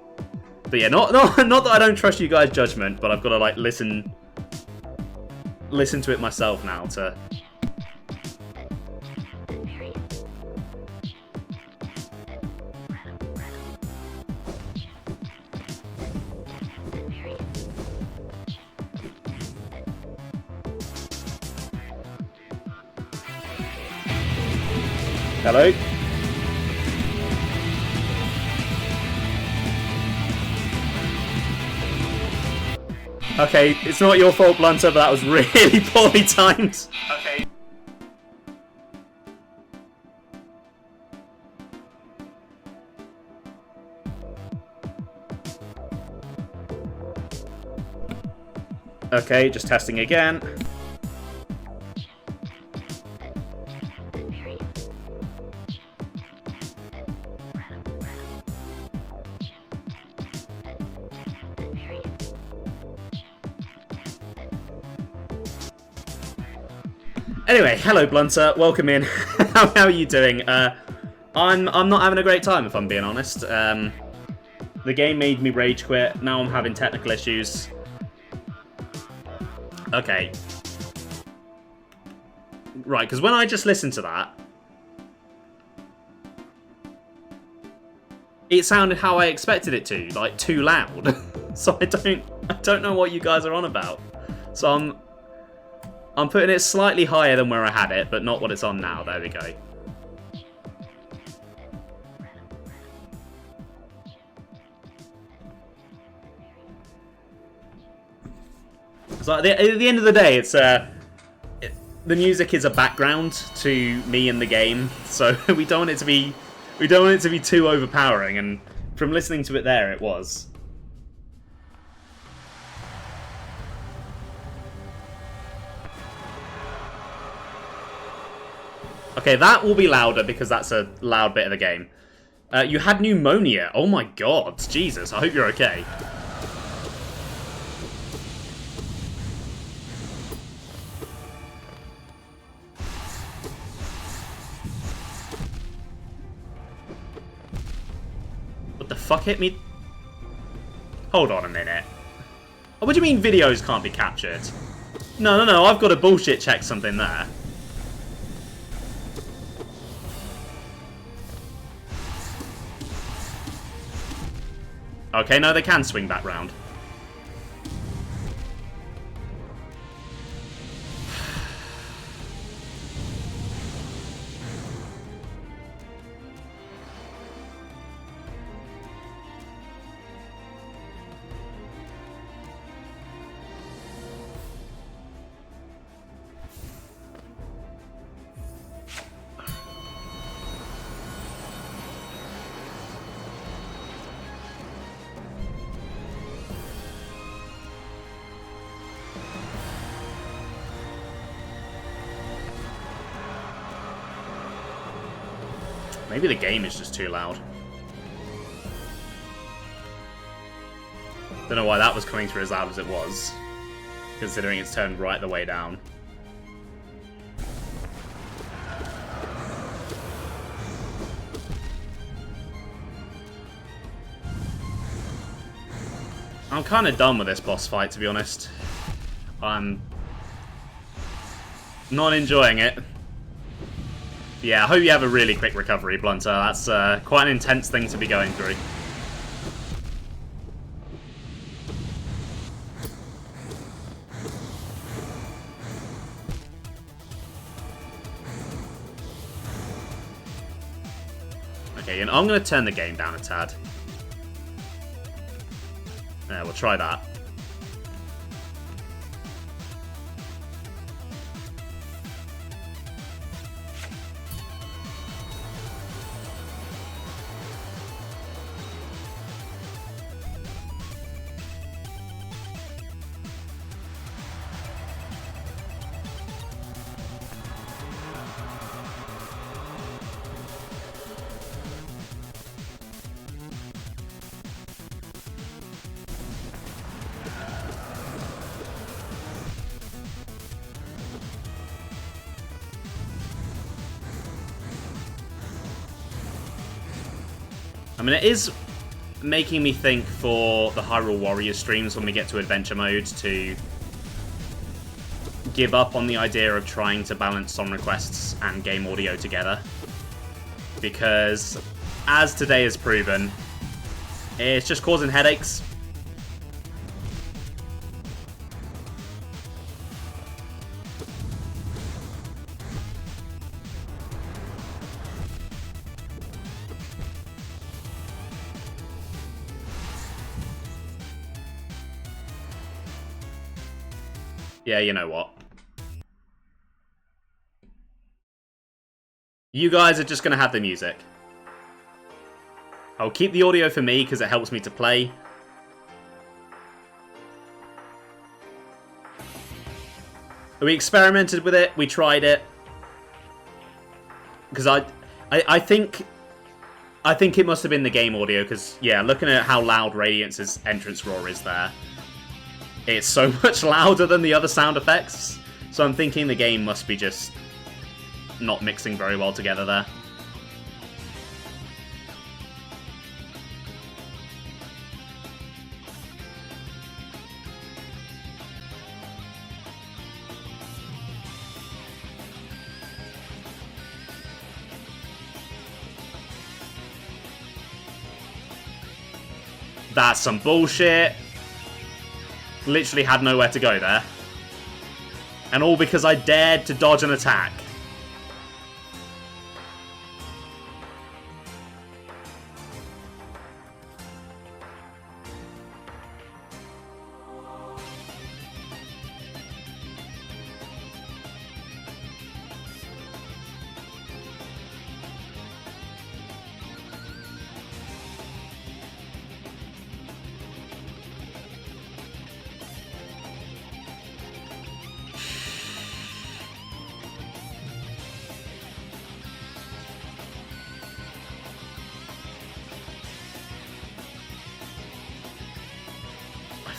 But yeah, not that I don't trust you guys' judgment, but I've got to like listen to it myself now to... Hello? Okay, it's not your fault, Blunter, but that was really poorly timed. Okay. Okay, just testing again. Anyway, hello Blunter, welcome in. How are you doing? I'm not having a great time, if I'm being honest. The game made me rage quit. Now I'm having technical issues. Okay. Right, because when I just listened to that, it sounded how I expected it to, like too loud. So I don't know what you guys are on about. So I'm putting it slightly higher than where I had it, but not what it's on now. There we go. So at the end of the day, it's the music is a background to me and the game, so we don't want it to be too overpowering. And from listening to it there, it was. Okay, that will be louder because that's a loud bit of the game. You had pneumonia. Oh my god. Jesus, I hope you're okay. fuck hit me? Hold on a minute. Oh, what do you mean videos can't be captured? No, I've got to bullshit check something there. Okay, no, they can swing back round. Maybe the game is just too loud. Don't know why that was coming through as loud as it was, considering it's turned right the way down. I'm kind of done with this boss fight, to be honest. I'm not enjoying it. Yeah, I hope you have a really quick recovery, Blunter. That's quite an intense thing to be going through. Okay, and I'm going to turn the game down a tad. Yeah, we'll try that. I mean, it is making me think for the Hyrule Warriors streams when we get to Adventure Mode to give up on the idea of trying to balance song requests and game audio together. Because, as today has proven, it's just causing headaches. Yeah, you know what? You guys are just going to have the music. I'll keep the audio for me because it helps me to play. We experimented with it. We tried it. Because I think it must have been the game audio because, yeah, looking at how loud Radiance's entrance roar is there, it's so much louder than the other sound effects. So I'm thinking the game must be just not mixing very well together there. That's some bullshit. Literally had nowhere to go there. And all because I dared to dodge an attack.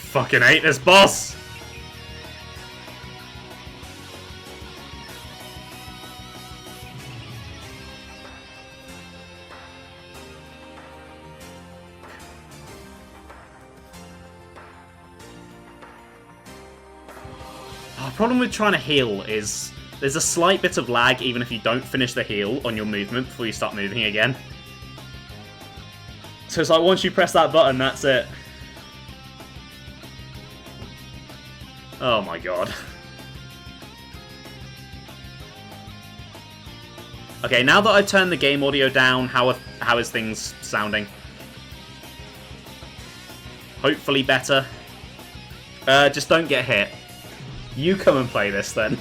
Fucking hate this boss! problem with trying to heal is there's a slight bit of lag even if you don't finish the heal on your movement before you start moving again. So it's like once you press that button, that's it. Oh my god. Okay, now that I've turned the game audio down, how is things sounding? Hopefully better. Just don't get hit. You come and play this then.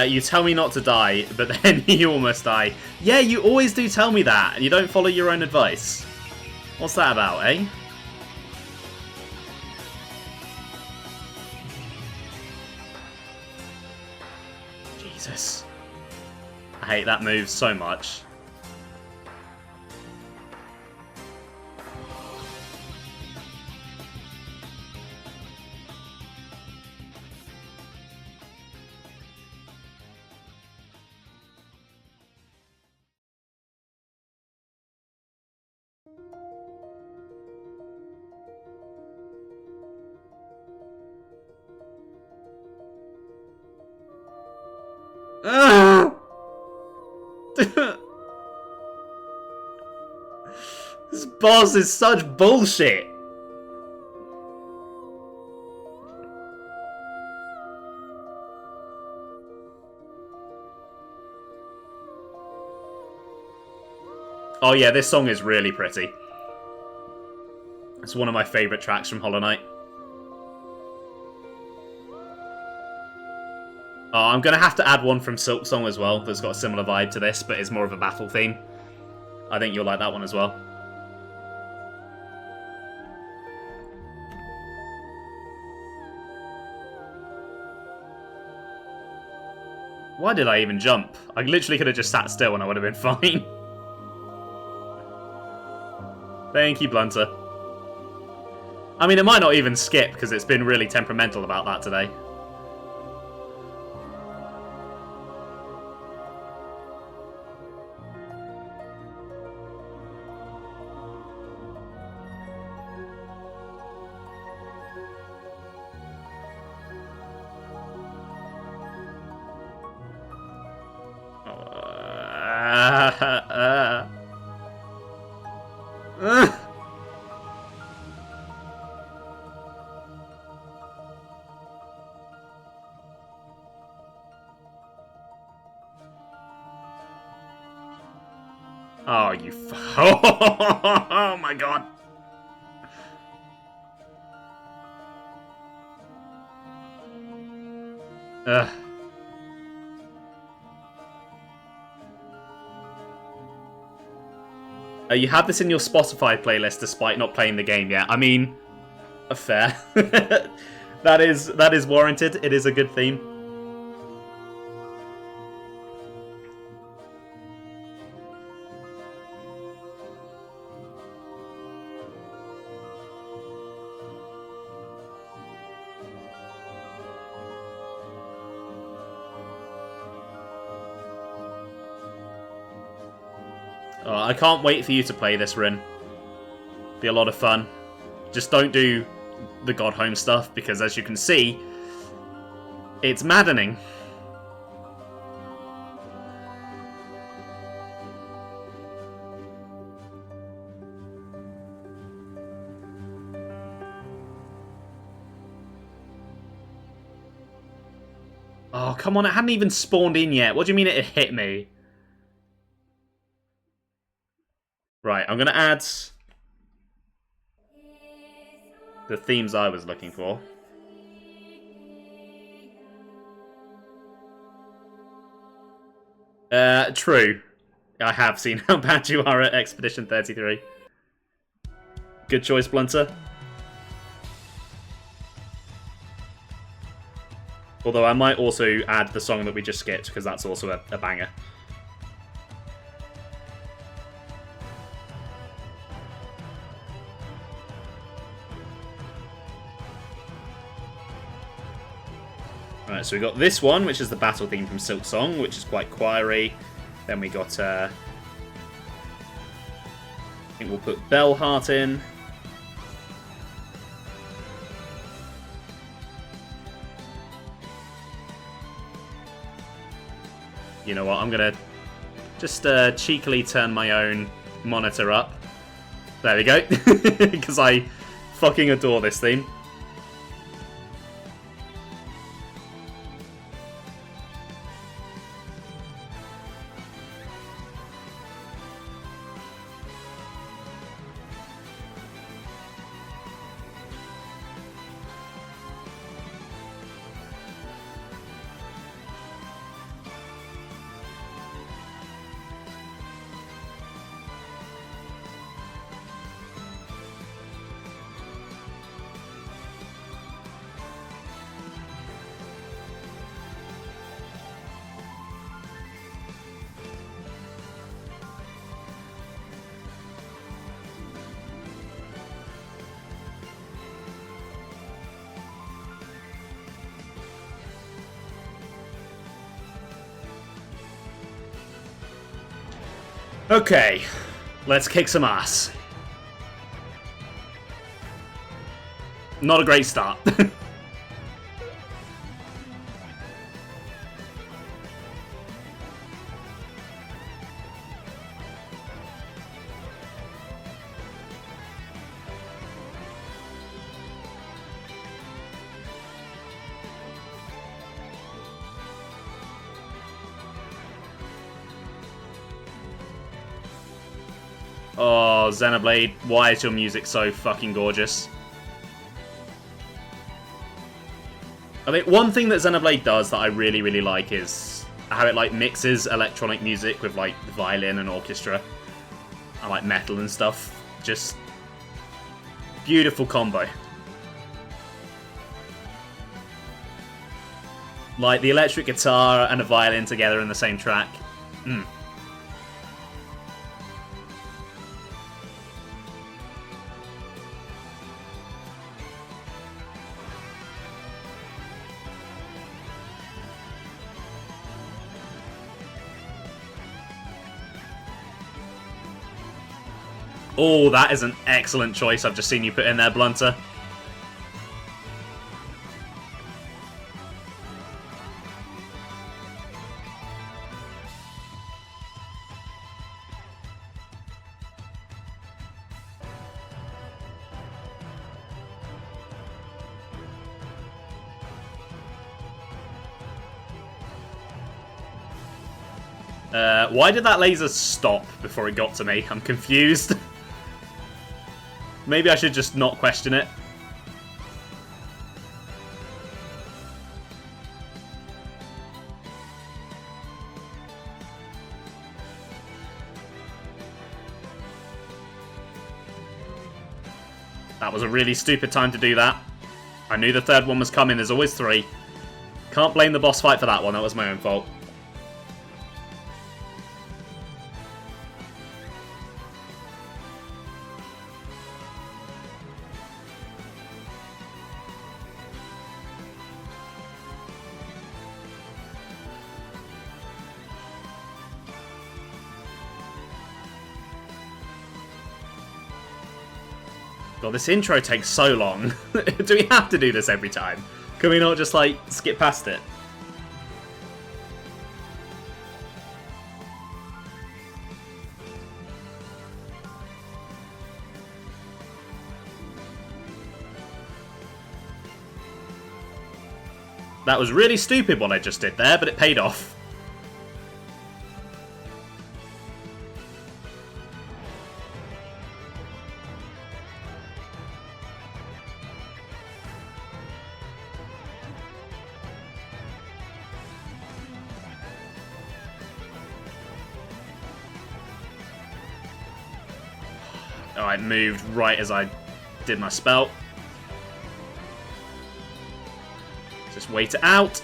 You tell me not to die, but then you almost die. Yeah, you always do tell me that, and you don't follow your own advice. What's that about, eh? Jesus. I hate that move so much. This boss is such bullshit. Oh yeah, this song is really pretty. It's one of my favourite tracks from Hollow Knight. Oh, I'm going to have to add one from Silk Song as well that's got a similar vibe to this, but is more of a battle theme. I think you'll like that one as well. Why did I even jump? I literally could have just sat still and I would have been fine. Thank you, Blunter. I mean, it might not even skip because it's been really temperamental about that today. Oh, you oh my god. Ugh. You have this in your Spotify playlist despite not playing the game yet. I mean, fair. that is warranted. It is a good theme. Oh, I can't wait for you to play this, Rin. Be a lot of fun. Just don't do the God Home stuff, because as you can see, it's maddening. Oh, come on, it hadn't even spawned in yet. What do you mean it hit me? Right, I'm going to add the themes I was looking for. True. I have seen how bad you are at Expedition 33. Good choice, Blunter. Although I might also add the song that we just skipped, because that's also a banger. Alright, so we got this one, which is the battle theme from Silk Song, which is quite choiry. Then we got, I think we'll put Bellheart in. You know what, I'm going to just cheekily turn my own monitor up. There we go, because I fucking adore this theme. Okay, let's kick some ass. Not a great start. Oh, Xenoblade, why is your music so fucking gorgeous? I think one thing that Xenoblade does that I really, really like is how it like mixes electronic music with like violin and orchestra and like metal and stuff. Just beautiful combo. Like the electric guitar and a violin together in the same track. Oh, that is an excellent choice I've just seen you put in there, Blunter. Why did that laser stop before it got to me? I'm confused. Maybe I should just not question it. That was a really stupid time to do that. I knew the third one was coming, there's always three. Can't blame the boss fight for that one, that was my own fault. God, this intro takes so long. Do we have to do this every time? Can we not just, like, skip past it? That was really stupid what I just did there, but it paid off. Oh, it moved right as I did my spell. Just wait it out.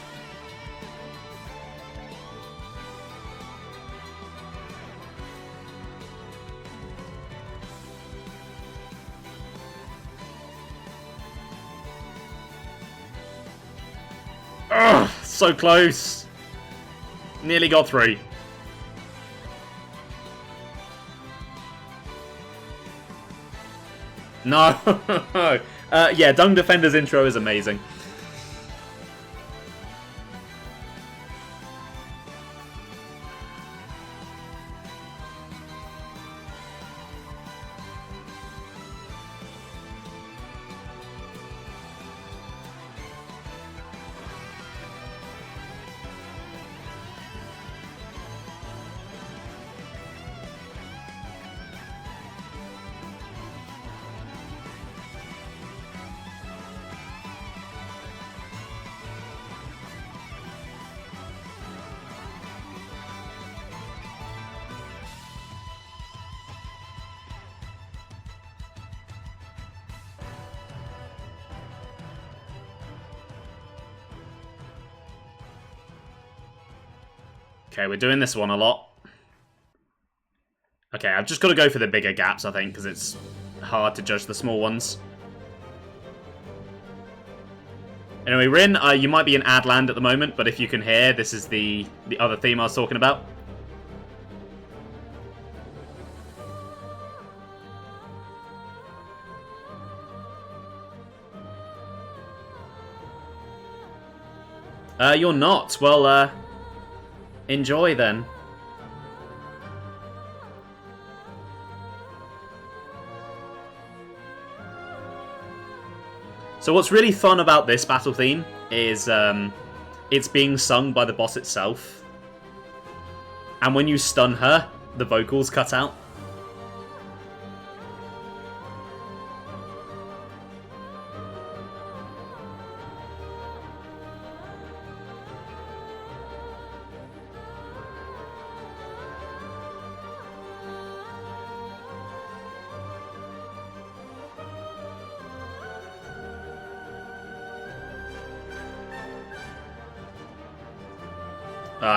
Ugh, so close. Nearly got through. No. Yeah, Dung Defender's intro is amazing. Okay, we're doing this one a lot. Okay, I've just got to go for the bigger gaps, I think, because it's hard to judge the small ones. Anyway, Rin, you might be in Adland at the moment, but if you can hear, this is the other theme I was talking about. You're not. Well, enjoy then. So what's really fun about this battle theme is it's being sung by the boss itself. And when you stun her, the vocals cut out.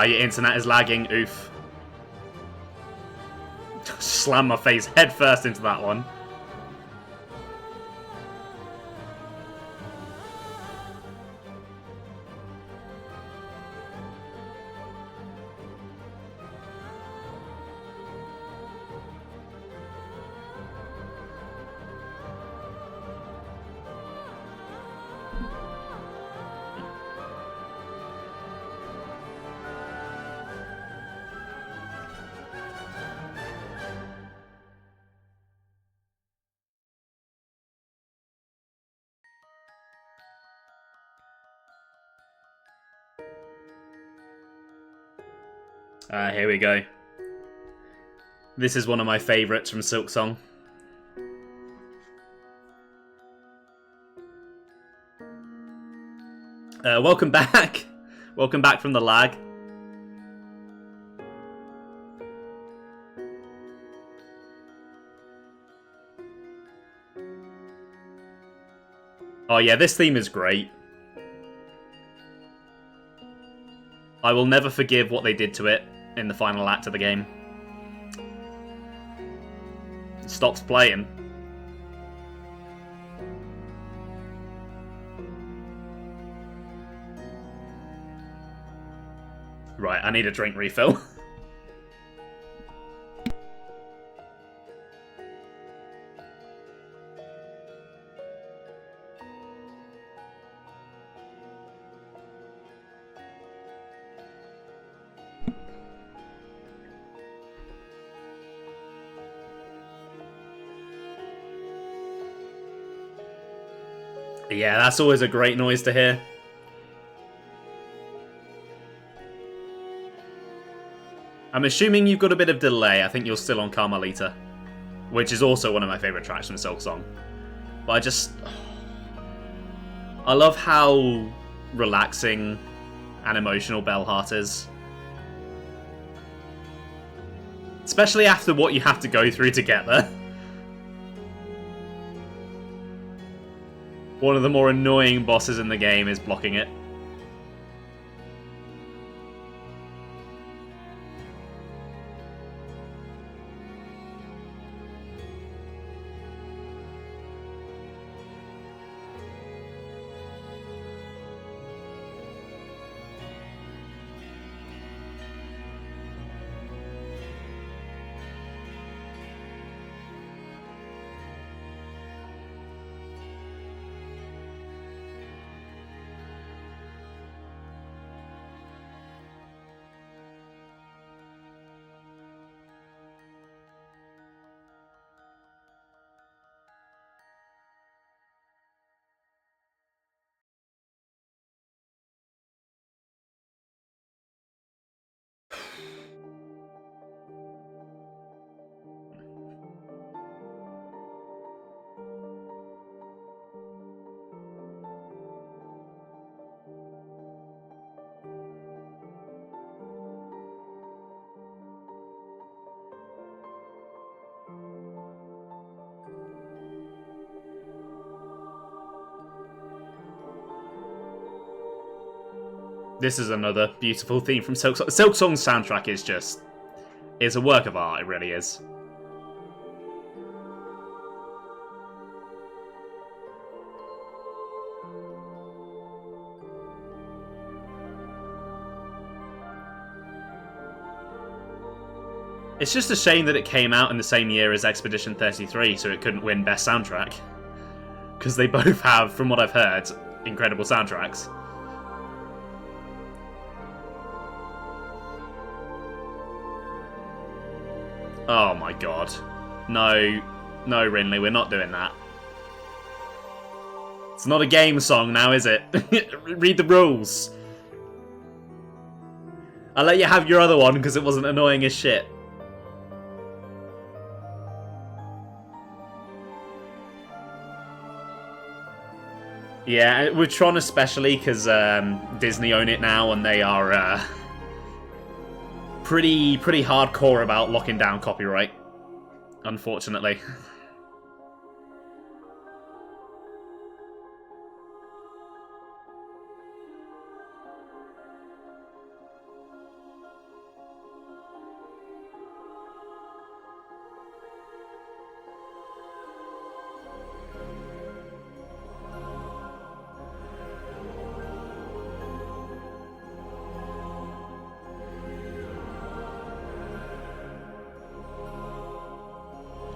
Your internet is lagging, oof. Slam my face head first into that one. Here we go. This is one of my favourites from Silksong. Welcome back. Welcome back from the lag. Oh yeah, this theme is great. I will never forgive what they did to it in the final act of the game. It stops playing. Right, I need a drink refill. Yeah, that's always a great noise to hear. I'm assuming you've got a bit of delay. I think you're still on Carmelita, which is also one of my favourite tracks from Silksong. But I love how relaxing and emotional Bellheart is. Especially after what you have to go through to get there. One of the more annoying bosses in the game is blocking it. This is another beautiful theme from Silk Song. Silk Song's soundtrack is a work of art, it really is. It's just a shame that it came out in the same year as Expedition 33, so it couldn't win Best Soundtrack. Because they both have, from what I've heard, incredible soundtracks. Oh my god. No, Rinley, we're not doing that. It's not a game song now, is it? Read the rules. I'll let you have your other one because it wasn't annoying as shit. Yeah, with Tron especially, because Disney own it now and they are pretty hardcore about locking down copyright, unfortunately.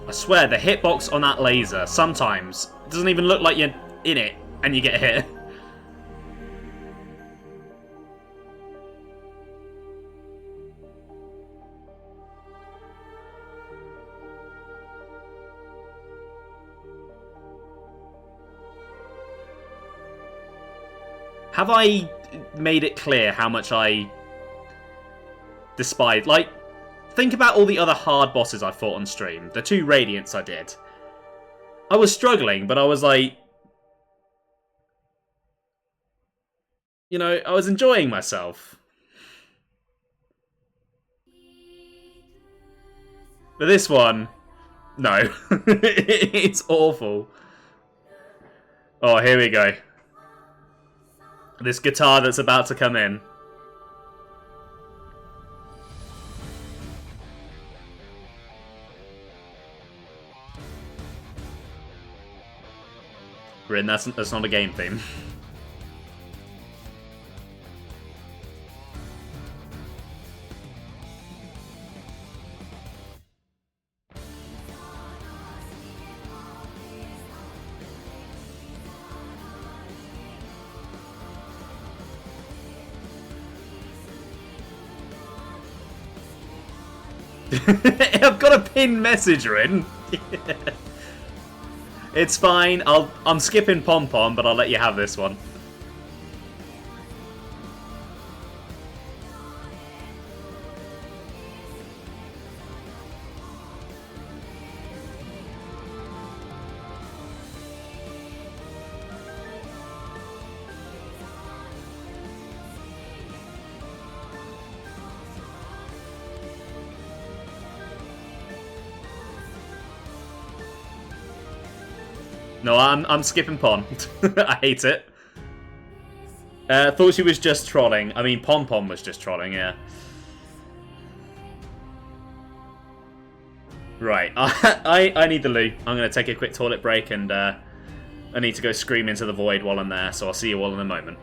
I swear, the hitbox on that laser, sometimes, it doesn't even look like you're in it, and you get hit. Have I made it clear how much I despise, like, think about all the other hard bosses I fought on stream. The 2 Radiance I did. I was struggling, but I was like... You know, I was enjoying myself. But this one... No. It's awful. Oh, here we go. This guitar that's about to come in. Rin, that's not a game theme. I've got a pinned message, Rin. It's fine. I'm skipping Pom Pom, but I'll let you have this one. No, I'm skipping Pon. I hate it. Thought she was just trolling. I mean, Pom was just trolling, yeah. Right, I need the loo. I'm going to take a quick toilet break, and I need to go scream into the void while I'm there, so I'll see you all in a moment.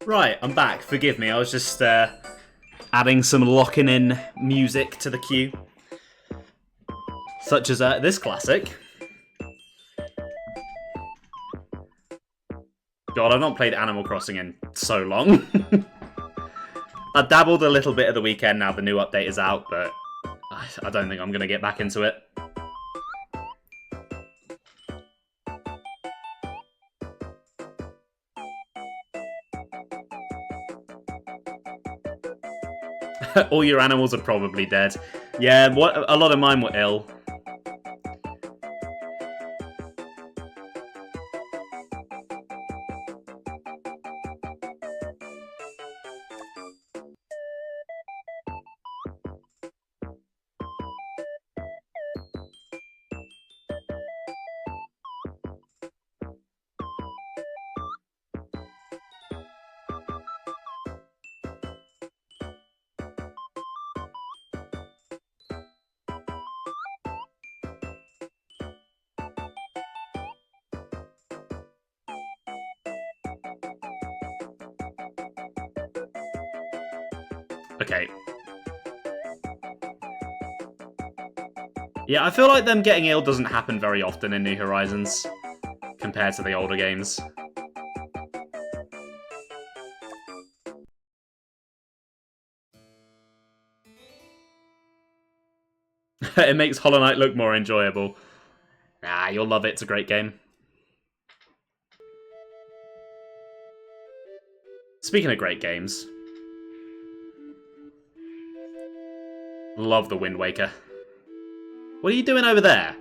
Right, I'm back. Forgive me, I was just adding some locking in music to the queue. Such as this classic. God, I've not played Animal Crossing in so long. I dabbled a little bit at the weekend now the new update is out, but I don't think I'm going to get back into it. All your animals are probably dead. Yeah, a lot of mine were ill. Okay. Yeah, I feel like them getting ill doesn't happen very often in New Horizons, compared to the older games. It makes Hollow Knight look more enjoyable. Nah, you'll love it, it's a great game. Speaking of great games, love the Wind Waker. What are you doing over there?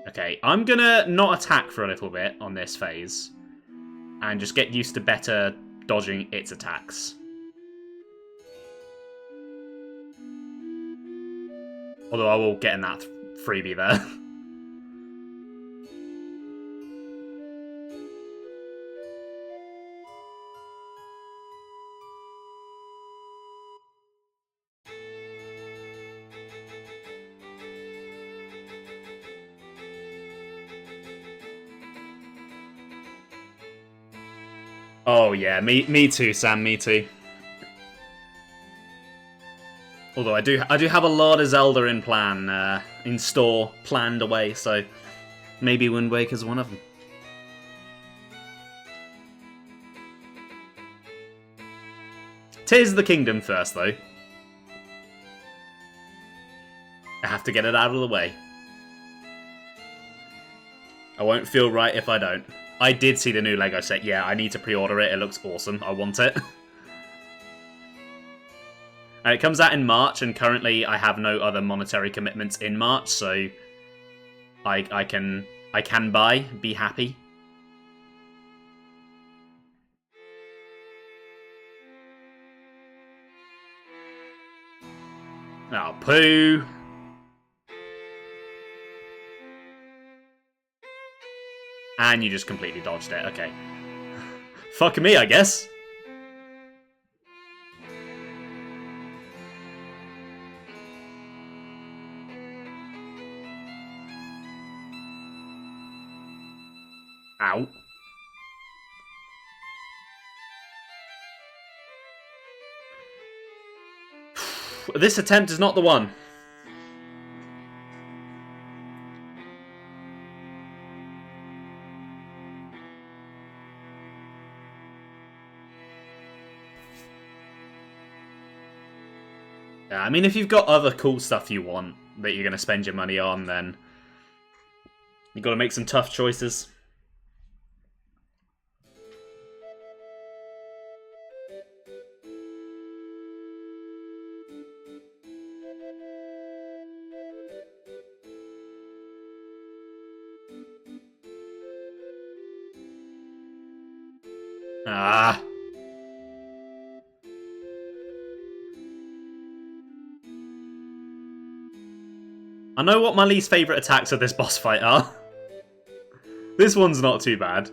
Okay, I'm gonna not attack for a little bit on this phase, and just get used to better dodging its attacks. Although I will get in that freebie there. Oh yeah, me too, Sam, me too. Although I do have a lot of Zelda in store, planned away, so maybe Wind Waker's one of them. Tears of the Kingdom first, though. I have to get it out of the way. I won't feel right if I don't. I did see the new Lego set. Yeah, I need to pre-order it. It looks awesome. I want it. And it comes out in March, and currently I have no other monetary commitments in March, so I can buy, be happy. Oh, poo. And you just completely dodged it. Okay. Fuck me, I guess. Ow. This attempt is not the one. Yeah, I mean, if you've got other cool stuff you want that you're going to spend your money on, then you've got to make some tough choices. Ah. I know what my least favourite attacks of this boss fight are. This one's not too bad.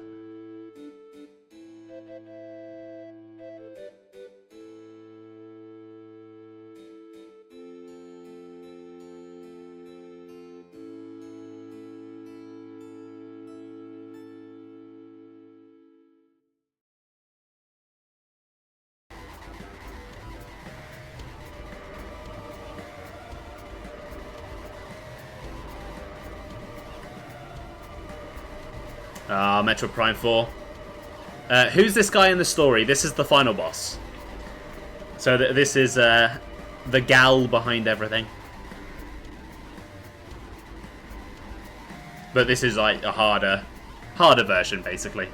Metroid Prime 4. Who's this guy in the story? This is the final boss. So this is the gal behind everything. But this is like a harder version, basically.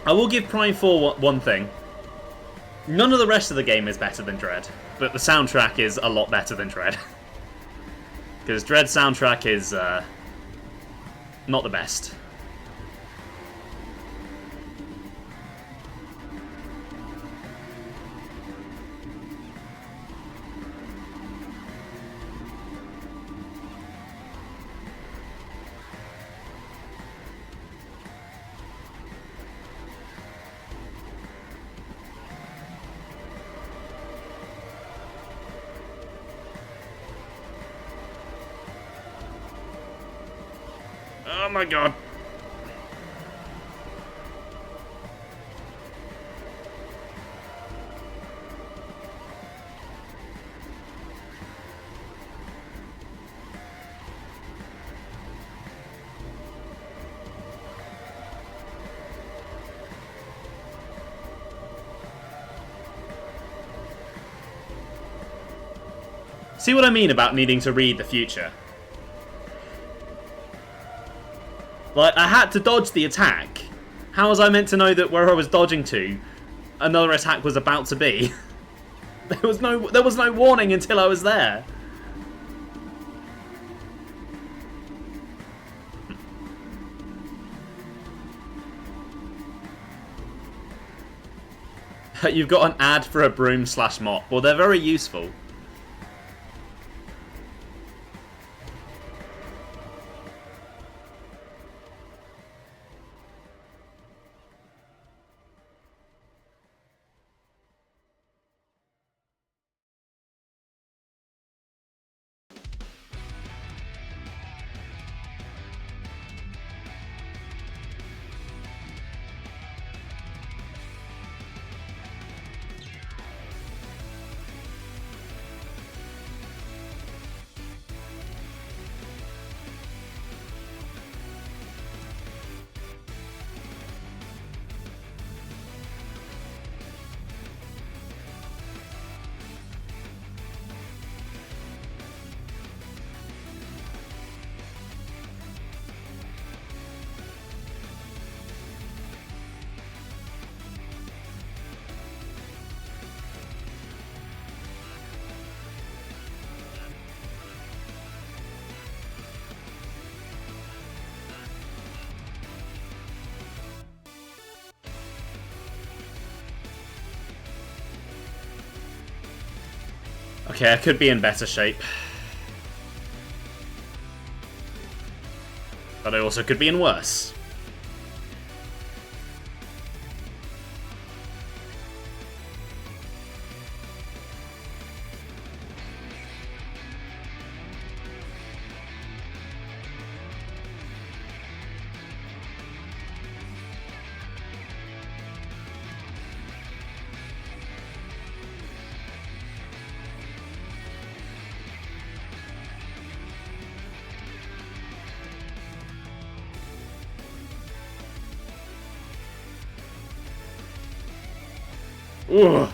I will give Prime 4 one thing. None of the rest of the game is better than Dread, but the soundtrack is a lot better than Dread. Because Dread's soundtrack is not the best. Oh my god. See what I mean about needing to read the future? Like, I had to dodge the attack. How was I meant to know that where I was dodging to, another attack was about to be? There was no warning until I was there. You've got an ad for a broom/mop. Well, they're very useful. Okay, I could be in better shape. But I also could be in worse. Ugh.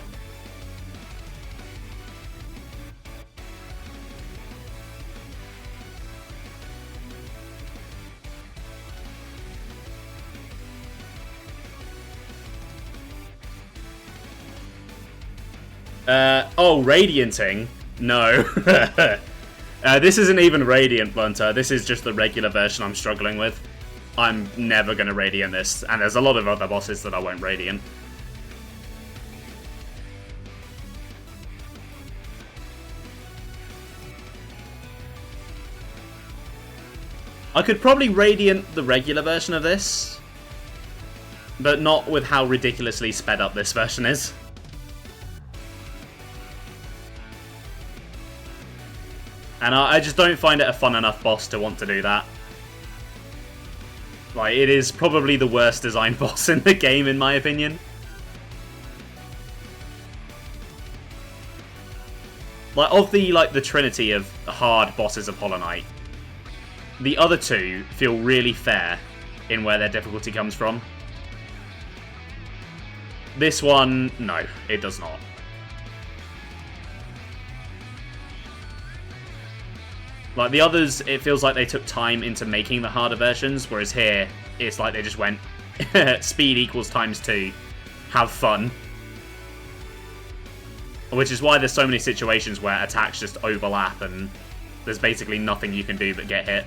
Oh, radianting? No. This isn't even Radiant Blunter. This is just the regular version I'm struggling with. I'm never going to Radiant this, and there's a lot of other bosses that I won't Radiant. I could probably Radiant the regular version of this, but not with how ridiculously sped up this version is. And I just don't find it a fun enough boss to want to do that. Like, it is probably the worst designed boss in the game, in my opinion. Like, of the trinity of hard bosses of Hollow Knight, the other two feel really fair in where their difficulty comes from. This one, no, it does not. Like, the others, it feels like they took time into making the harder versions, whereas here, it's like they just went, speed equals ×2, have fun. Which is why there's so many situations where attacks just overlap and there's basically nothing you can do but get hit.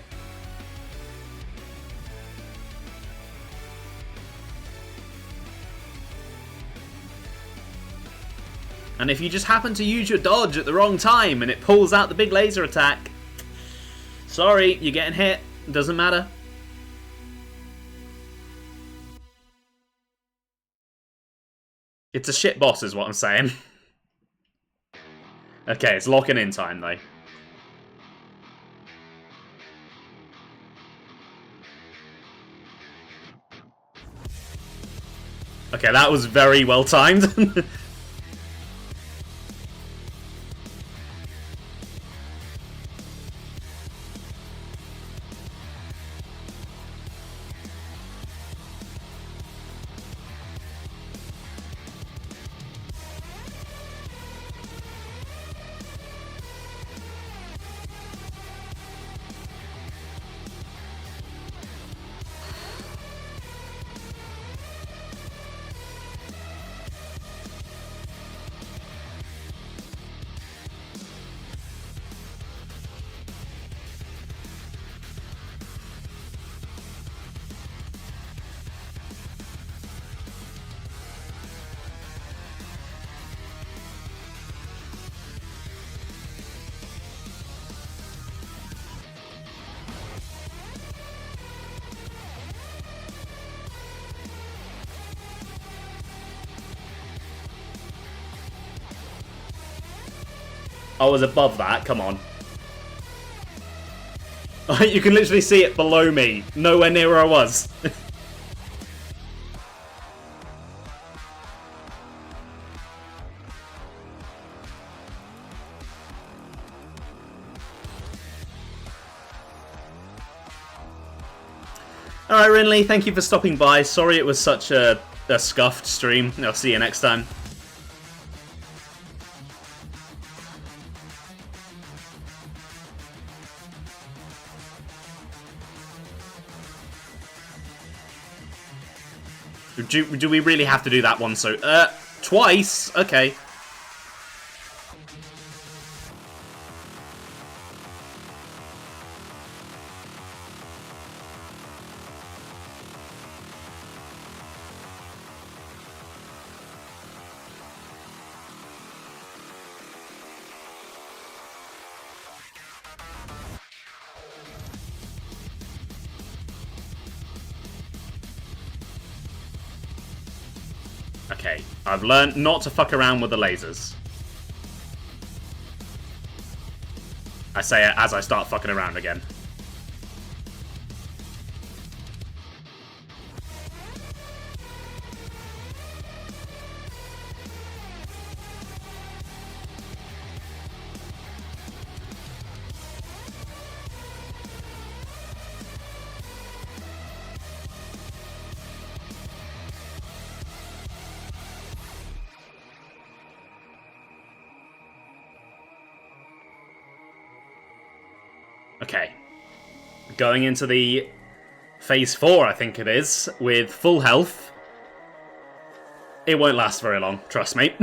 And if you just happen to use your dodge at the wrong time and it pulls out the big laser attack, sorry, you're getting hit. Doesn't matter. It's a shit boss is what I'm saying. Okay, it's locking in time though. Okay, that was very well timed. I was above that, come on. You can literally see it below me, nowhere near where I was. Alright, Rinley, thank you for stopping by. Sorry it was such a scuffed stream. I'll see you next time. Do we really have to do that one so... twice? Okay. Okay, I've learned not to fuck around with the lasers. I say it as I start fucking around again. Okay. Going into the phase 4, I think it is, with full health. It won't last very long, trust me.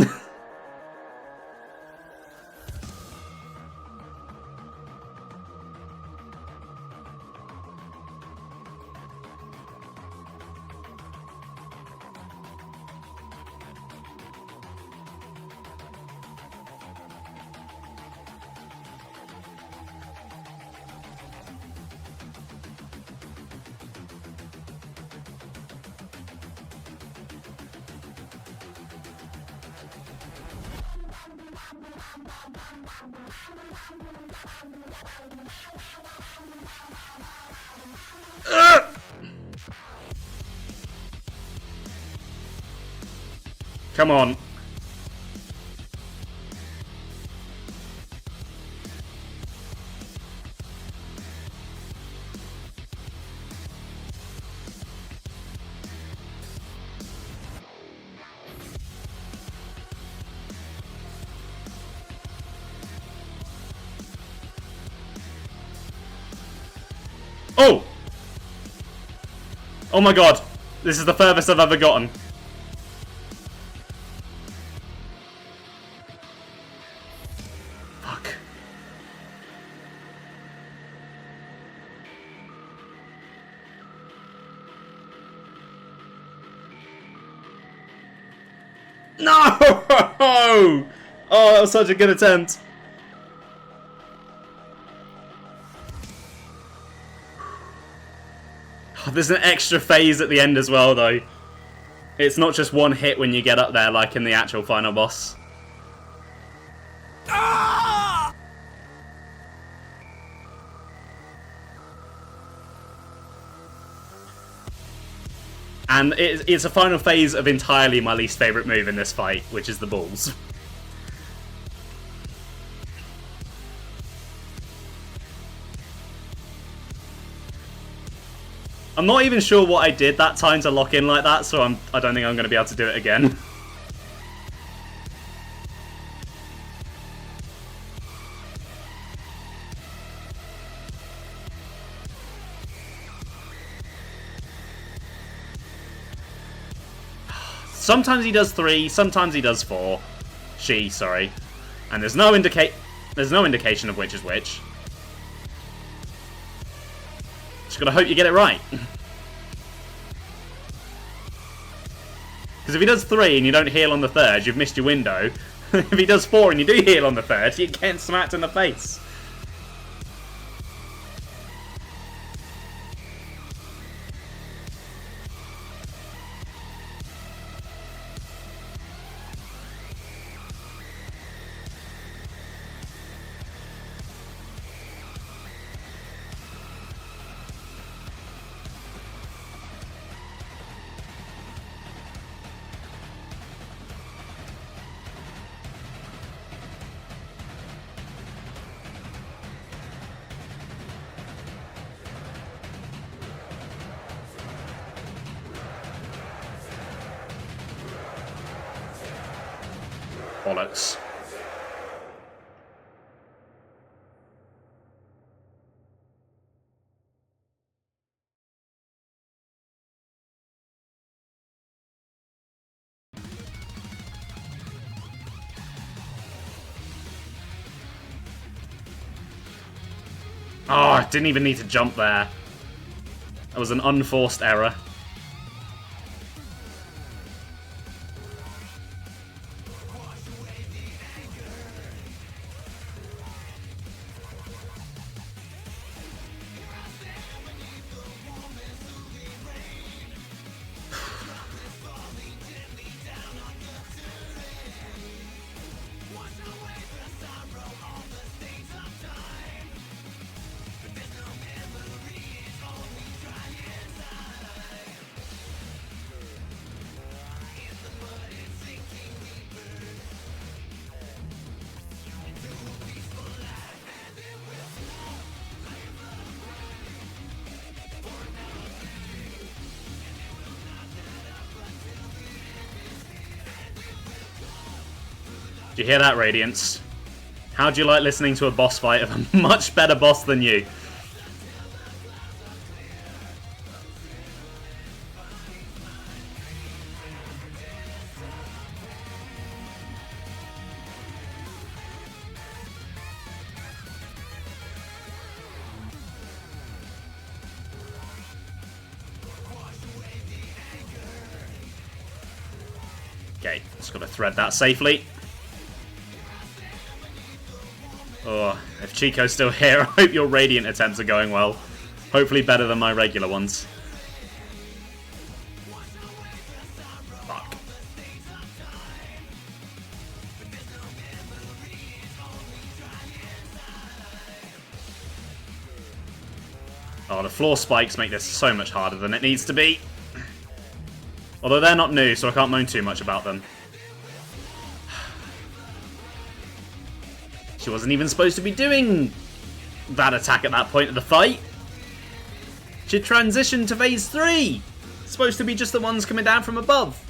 Come on. Oh! Oh my god. This is the furthest I've ever gotten. Fuck. No! Oh, that was such a good attempt. Oh, there's an extra phase at the end as well, though. It's not just one hit when you get up there, like in the actual final boss. And it's a final phase of entirely my least favourite move in this fight, which is the balls. I'm not even sure what I did that time to lock in like that, so I don't think I'm going to be able to do it again. Sometimes he does 3, sometimes he does 4. Sorry. And there's no indication of which is which. Just gotta hope you get it right. Because if he does 3 and you don't heal on the 3rd, you've missed your window. If he does 4 and you do heal on the 3rd, you're getting smacked in the face. Bollocks. Oh, I didn't even need to jump there. That was an unforced error. Do you hear that, Radiance? How do you like listening to a boss fight of a much better boss than you? Okay, just gotta thread that safely. Oh, if Chico's still here, I hope your Radiant attempts are going well. Hopefully better than my regular ones. Fuck. Oh, the floor spikes make this so much harder than it needs to be. Although they're not new, so I can't moan too much about them. She wasn't even supposed to be doing that attack at that point of the fight. She transitioned to phase 3. It's supposed to be just the ones coming down from above.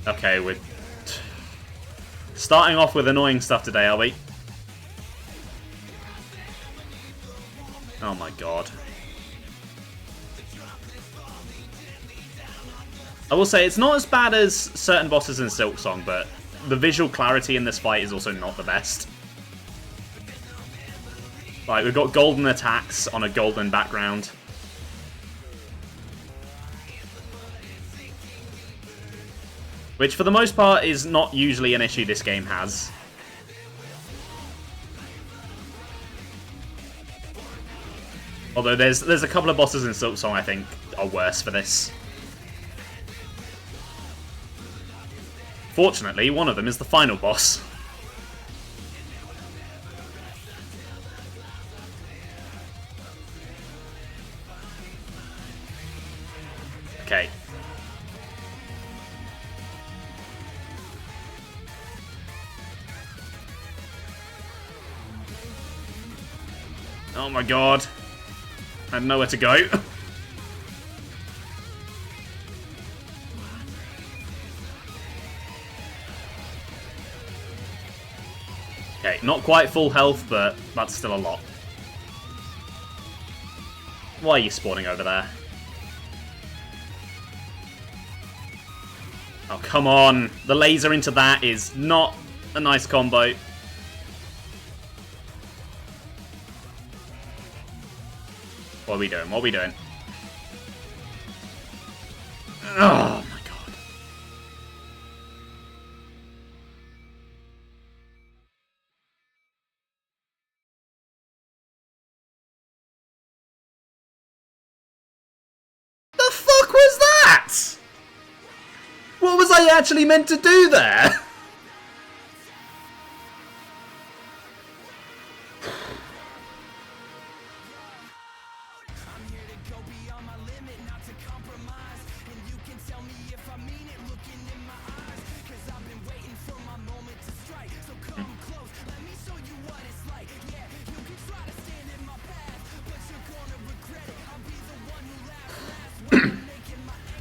Okay, we're starting off with annoying stuff today, are we? Oh my god. I will say, it's not as bad as certain bosses in Silksong, but the visual clarity in this fight is also not the best. Like, we've got golden attacks on a golden background. Which, for the most part, is not usually an issue this game has. Although there's a couple of bosses in Silksong I think are worse for this. Fortunately, one of them is the final boss. Okay. Oh my god. I had nowhere to go. Okay, not quite full health, but that's still a lot. Why are you spawning over there? Oh, come on. The laser into that is not a nice combo. What are we doing? What are we doing? Oh my god. The fuck was that? What was I actually meant to do there?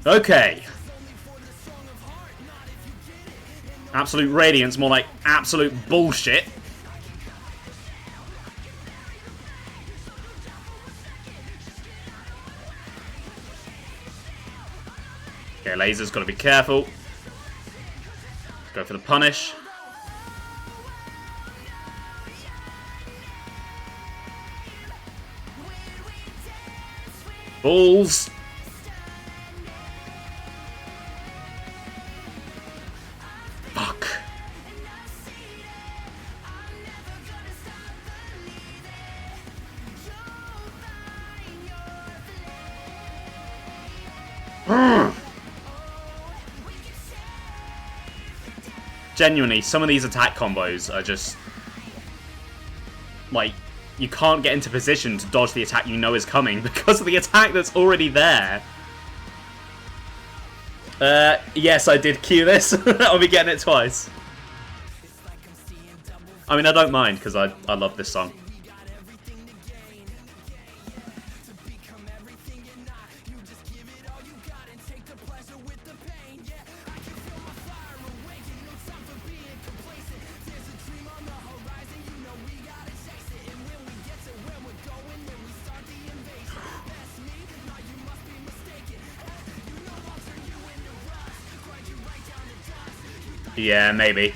Okay. Absolute Radiance, more like absolute bullshit. Okay, Laser's got to be careful. Go for the punish. Balls. Fuck. Genuinely, some of these attack combos are just... like, you can't get into position to dodge the attack you know is coming because of the attack that's already there. Yes, I did cue this. I'll be getting it twice. I mean, I don't mind, because I love this song. Yeah, maybe.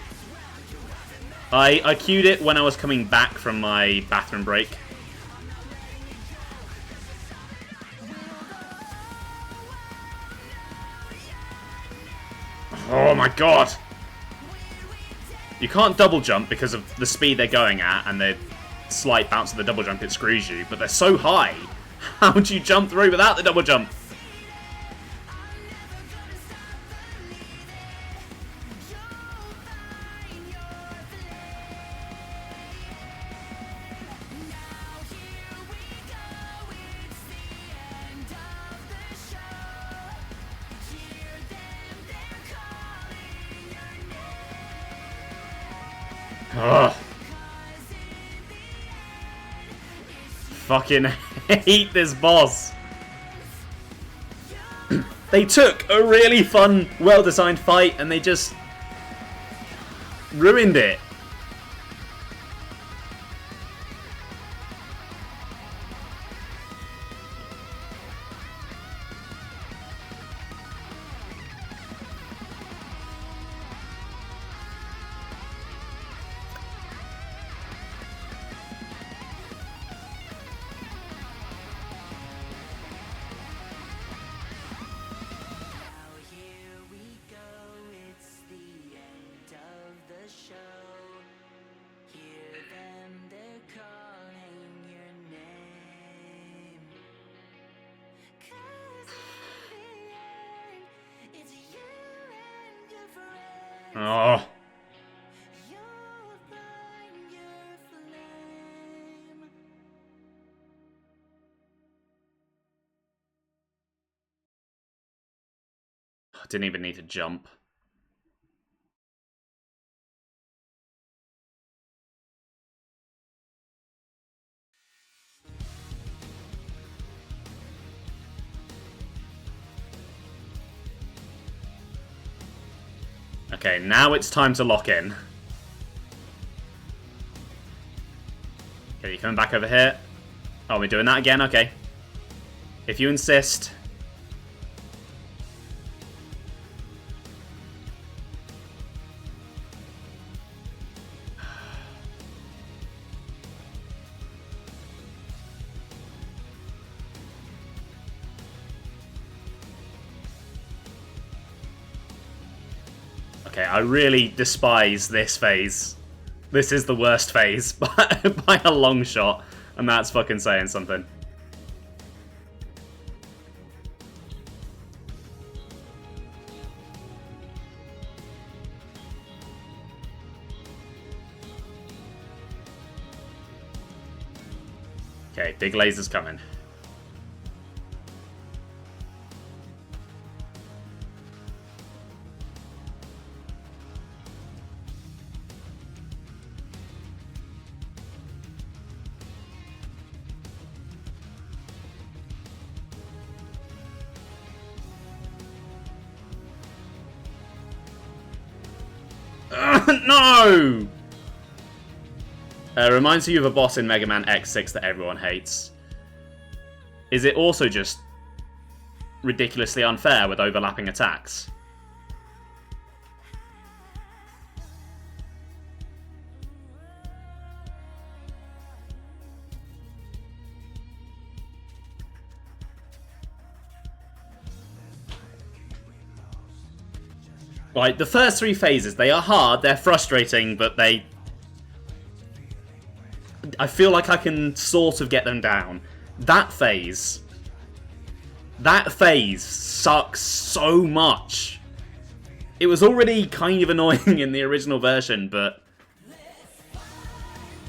I queued it when I was coming back from my bathroom break. Oh my god! You can't double jump because of the speed they're going at, and the slight bounce of the double jump, it screws you, but they're so high! How do you jump through without the double jump? Ugh. Fucking hate this boss. They took a really fun, well-designed fight and they just ruined it. Oh. I didn't even need to jump. Okay, now it's time to lock in. Okay, you coming back over here? Oh, we're doing that again? Okay. If you insist. Okay, I really despise this phase. This is the worst phase by a long shot, and that's fucking saying something. Okay, big lasers coming. No! Reminds you of a boss in Mega Man X6 that everyone hates. Is it also just ridiculously unfair with overlapping attacks? Like, the first three phases, they are hard, they're frustrating, but I feel like I can sort of get them down. That phase sucks so much. It was already kind of annoying in the original version, but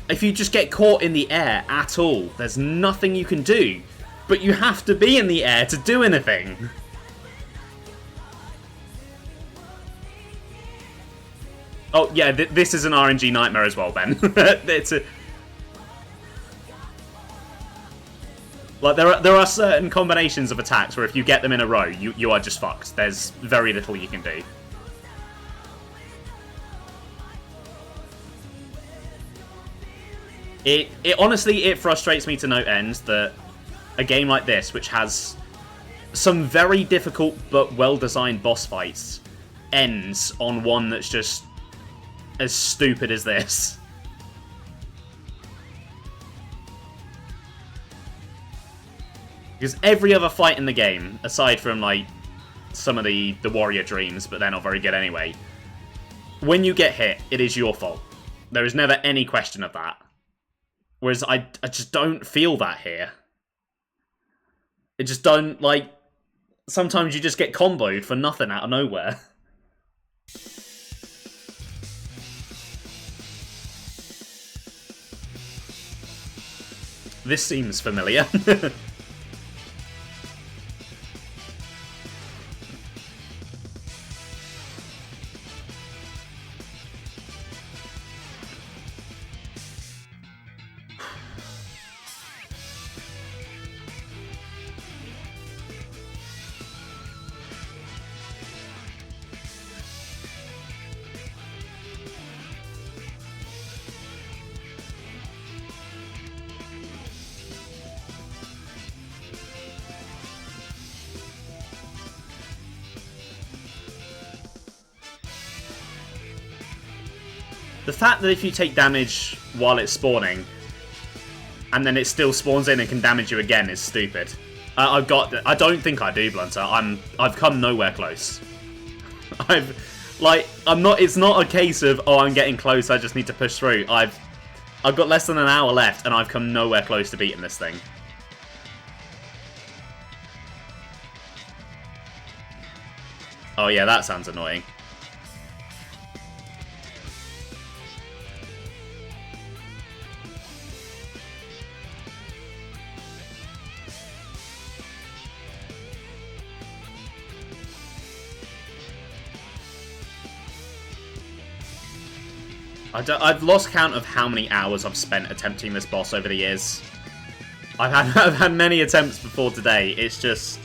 if you just get caught in the air at all, there's nothing you can do. But you have to be in the air to do anything. Oh, yeah, this is an RNG nightmare as well, Ben. It's a... Like, there are certain combinations of attacks where if you get them in a row, you are just fucked. There's very little you can do. It honestly, it frustrates me to no end that a game like this, which has some very difficult but well-designed boss fights, ends on one that's just as stupid as this. Because every other fight in the game, aside from, like, some of the warrior dreams, but they're not very good anyway, when you get hit, it is your fault. There is never any question of that. Whereas I just don't feel that here. It just don't, like... Sometimes you just get comboed for nothing out of nowhere. This seems familiar. The fact that if you take damage while it's spawning, and then it still spawns in and can damage you again is stupid. I don't think I do, Blunter. I've come nowhere close. It's not a case of, oh, I'm getting close, I just need to push through. I've got less than an hour left, and I've come nowhere close to beating this thing. Oh yeah, that sounds annoying. I've lost count of how many hours I've spent attempting this boss over the years. I've had many attempts before today. It's just...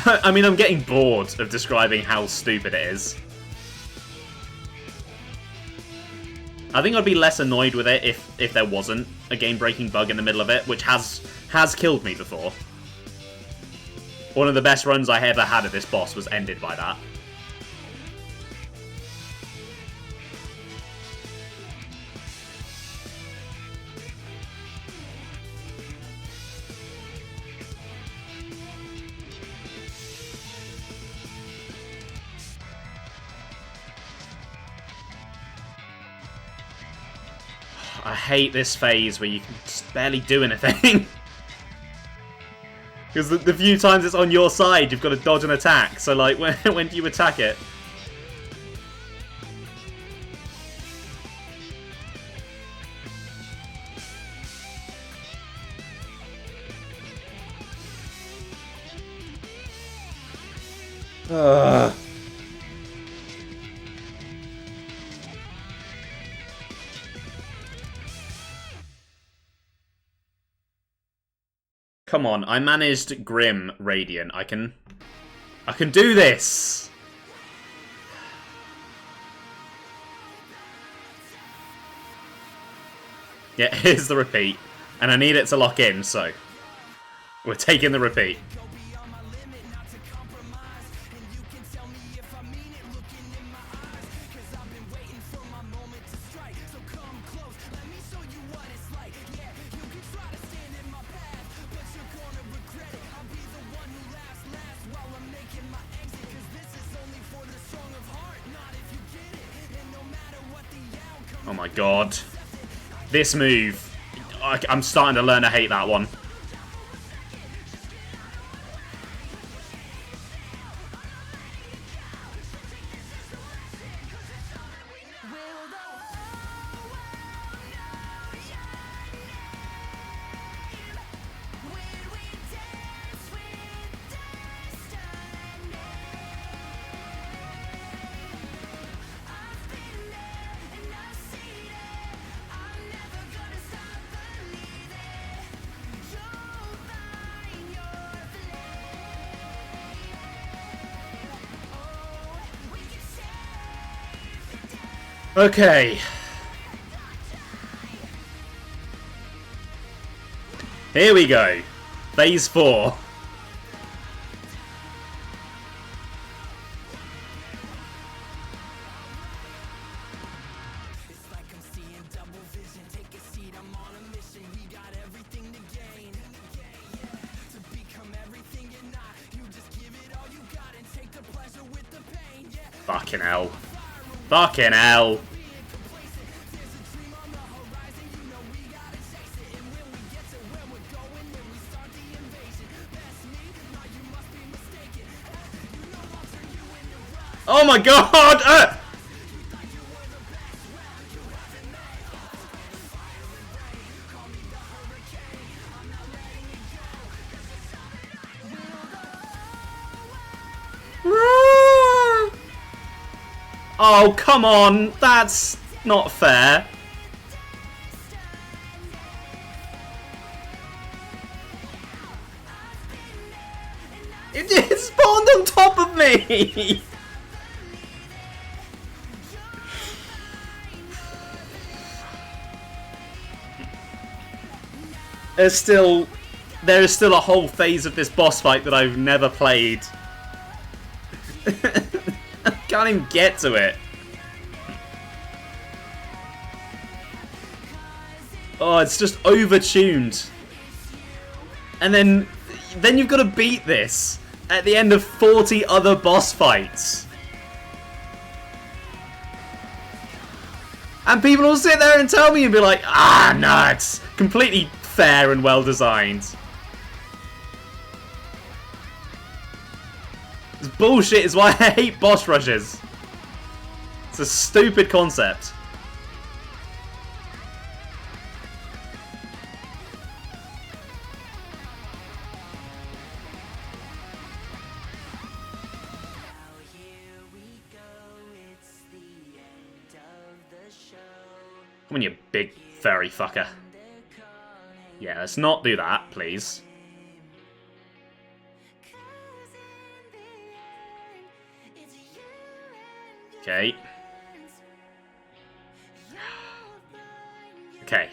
I mean, I'm getting bored of describing how stupid it is. I think I'd be less annoyed with it if there wasn't a game-breaking bug in the middle of it, which has killed me before. One of the best runs I ever had at this boss was ended by that. I hate this phase where you can just barely do anything. Because the few times it's on your side, you've got to dodge an attack. So, like, when do you attack it? Ugh. Come on, I managed Grim Radiant. I can do this! Yeah, here's the repeat. And I need it to lock in, so... we're taking the repeat. Oh my god. This move. I'm starting to learn to hate that one. Okay. Here we go. Phase 4. Fucking hell. Fucking hell. Oh my god! Oh, come on! That's not fair. It spawned on top of me! there is still a whole phase of this boss fight that I've never played. I can't even get to it. Oh, it's just overtuned. And then you've got to beat this at the end of 40 other boss fights. And people will sit there and tell me and be like, ah, no, it's completely fair and well designed. This bullshit is why I hate boss rushes. It's a stupid concept. Come on, you big furry fucker. Yeah, let's not do that, please. Okay. Okay.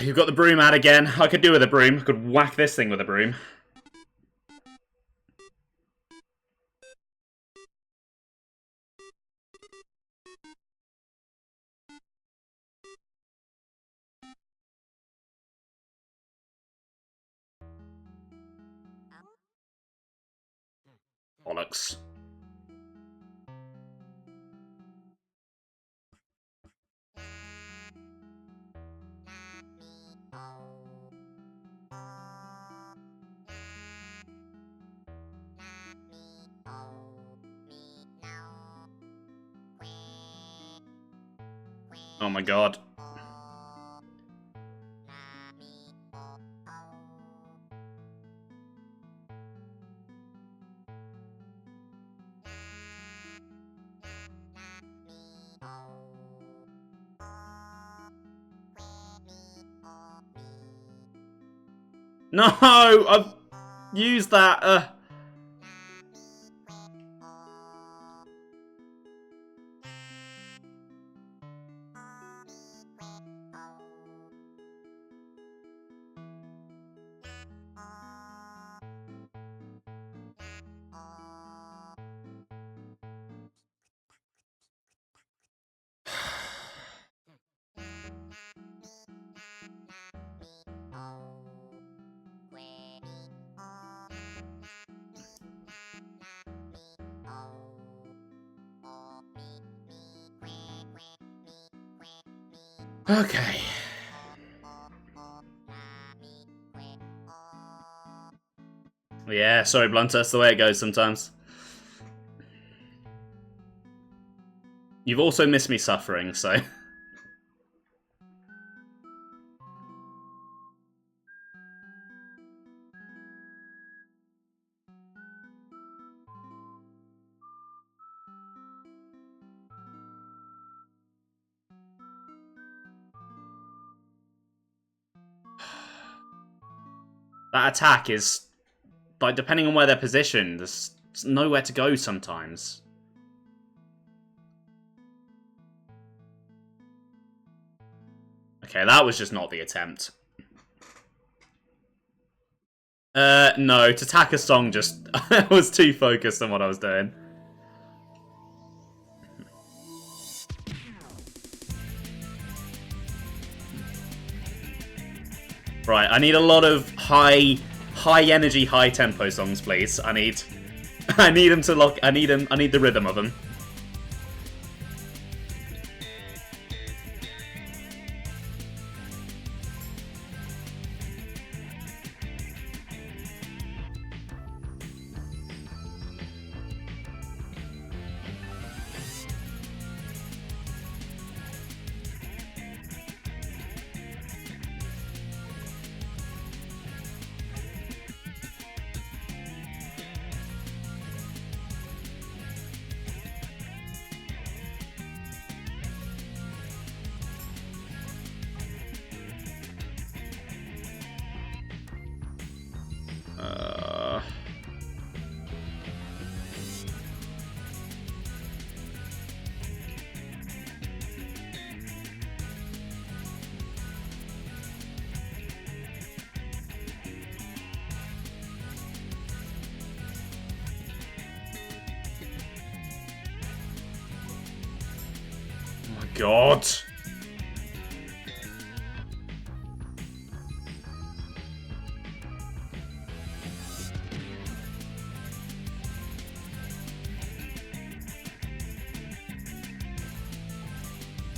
You've got the broom out again. I could do with a broom. I could whack this thing with a broom. Bollocks. Oh my god. No! I've used that. Okay. Yeah, sorry, Blunter, that's the way it goes sometimes. You've also missed me suffering, so... That attack is... like, depending on where they're positioned, there's nowhere to go sometimes. Okay, that was just not the attempt. No, Tataka's song just... I was too focused on what I was doing. Right, I need a lot of high energy, high tempo songs, please. I need them to lock. I need the rhythm of them. god.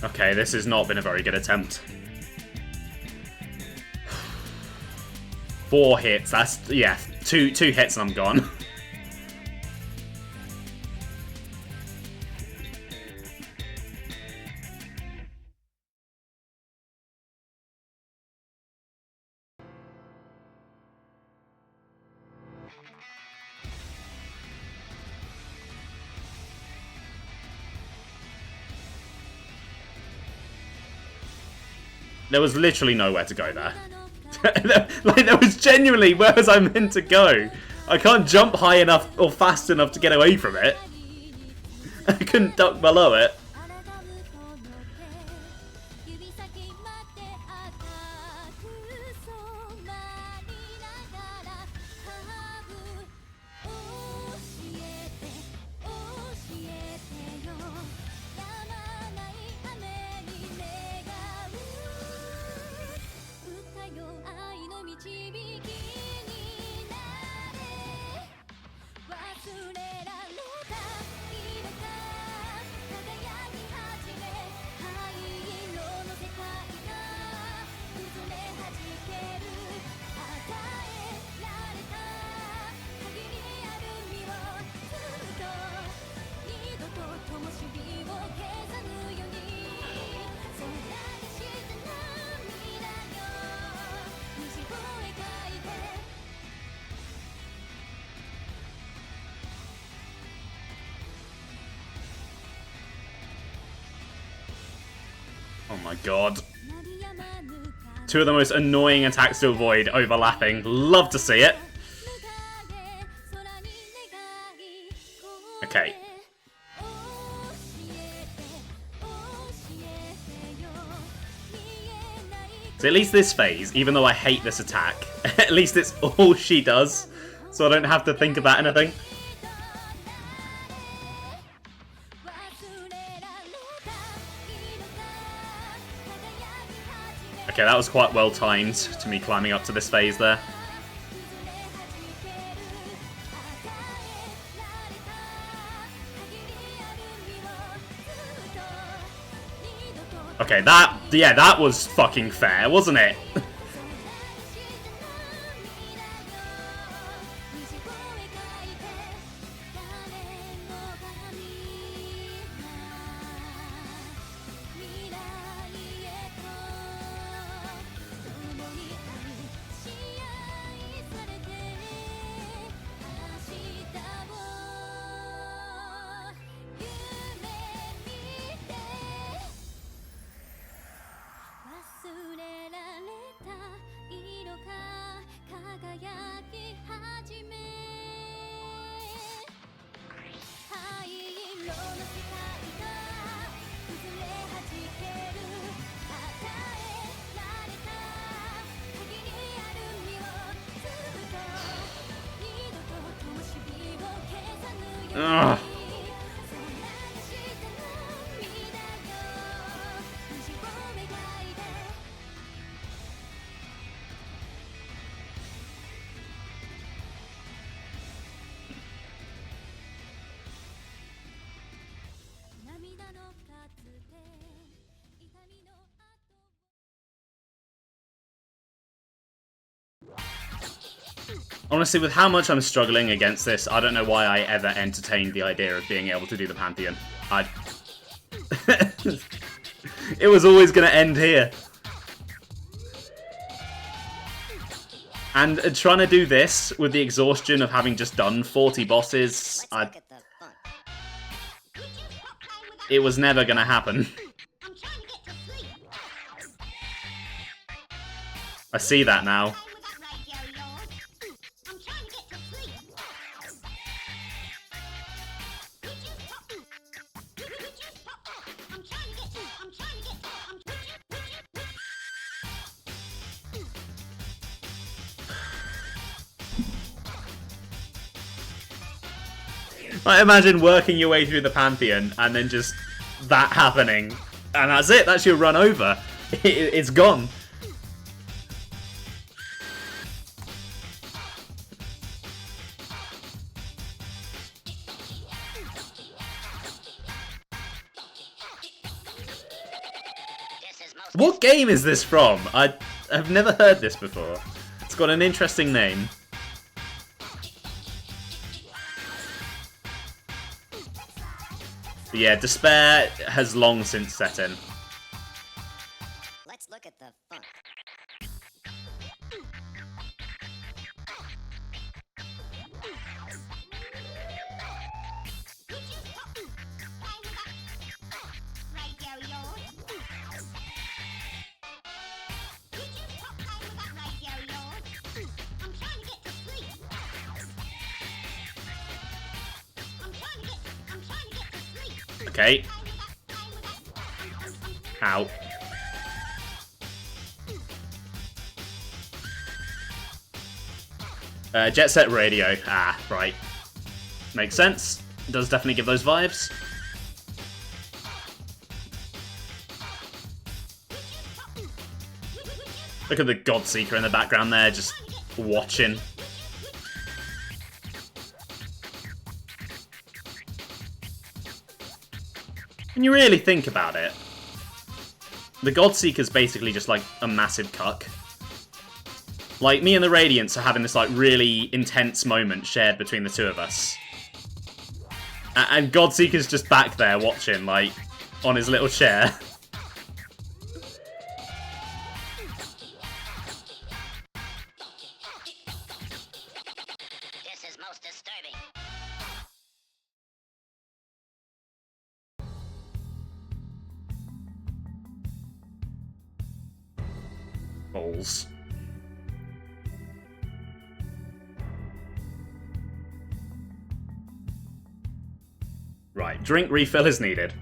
Okay, this has not been a very good attempt. 4 hits, that's, yeah, two hits and I'm gone. There was literally nowhere to go there. Like, there was genuinely, where was I meant to go? I can't jump high enough or fast enough to get away from it. I couldn't duck below it. Oh my god. 2 of the most annoying attacks to avoid overlapping. Love to see it. Okay. So at least this phase, even though I hate this attack, at least it's all she does, so I don't have to think about anything. Okay, that was quite well timed to me climbing up to this phase there. Okay, that was fucking fair, wasn't it? Ugh. Honestly, with how much I'm struggling against this, I don't know why I ever entertained the idea of being able to do the Pantheon. It was always going to end here. And trying to do this with the exhaustion of having just done 40 bosses, it was never going to happen. I see that now. I imagine working your way through the Pantheon and then just that happening And that's it. That's your run over. It's gone. What game is this from? I have never heard this before. It's got an interesting name. But yeah, despair has long since set in. Let's look at the fun. Okay. Ow. Jet Set Radio. Ah, right. Makes sense. Does definitely give those vibes. Look at the Godseeker in the background there, just watching. When you really think about it, the Godseeker's basically just like a massive cuck. Like, me and the Radiance are having this like really intense moment shared between the two of us. And Godseeker's just back there watching, like, on his little chair. This is most disturbing. Balls. Right, drink refill is needed.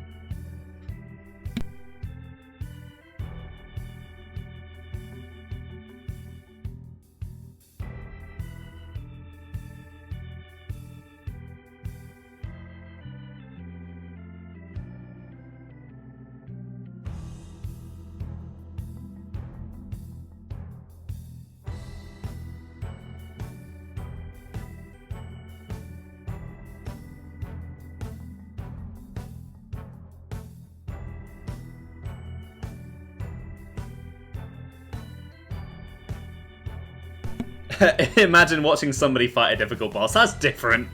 Imagine watching somebody fight a difficult boss. That's different.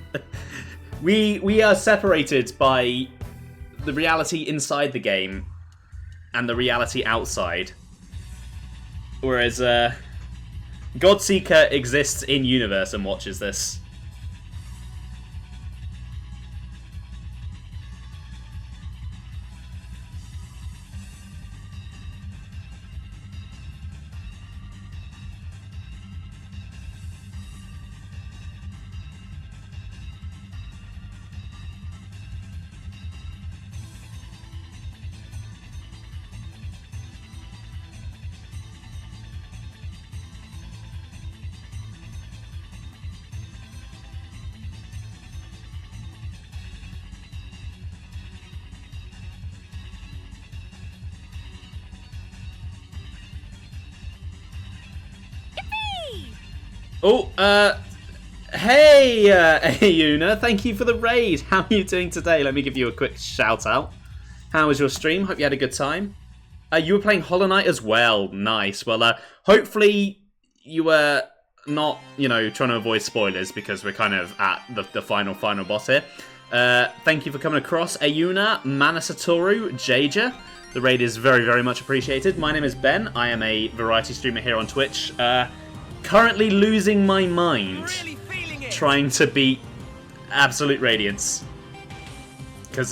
We are separated by the reality inside the game and the reality outside. Whereas Godseeker exists in universe and watches this. Oh, hey, Ayuna, thank you for the raid. How are you doing today? Let me give you a quick shout out. How was your stream? Hope you had a good time. You were playing Hollow Knight as well. Nice. Well, hopefully you were not, trying to avoid spoilers because we're kind of at the final boss here. Thank you for coming across. Ayuna, Manasatoru, Jaja. The raid is very, very much appreciated. My name is Ben. I am a variety streamer here on Twitch. Currently losing my mind trying to beat Absolute Radiance. Because,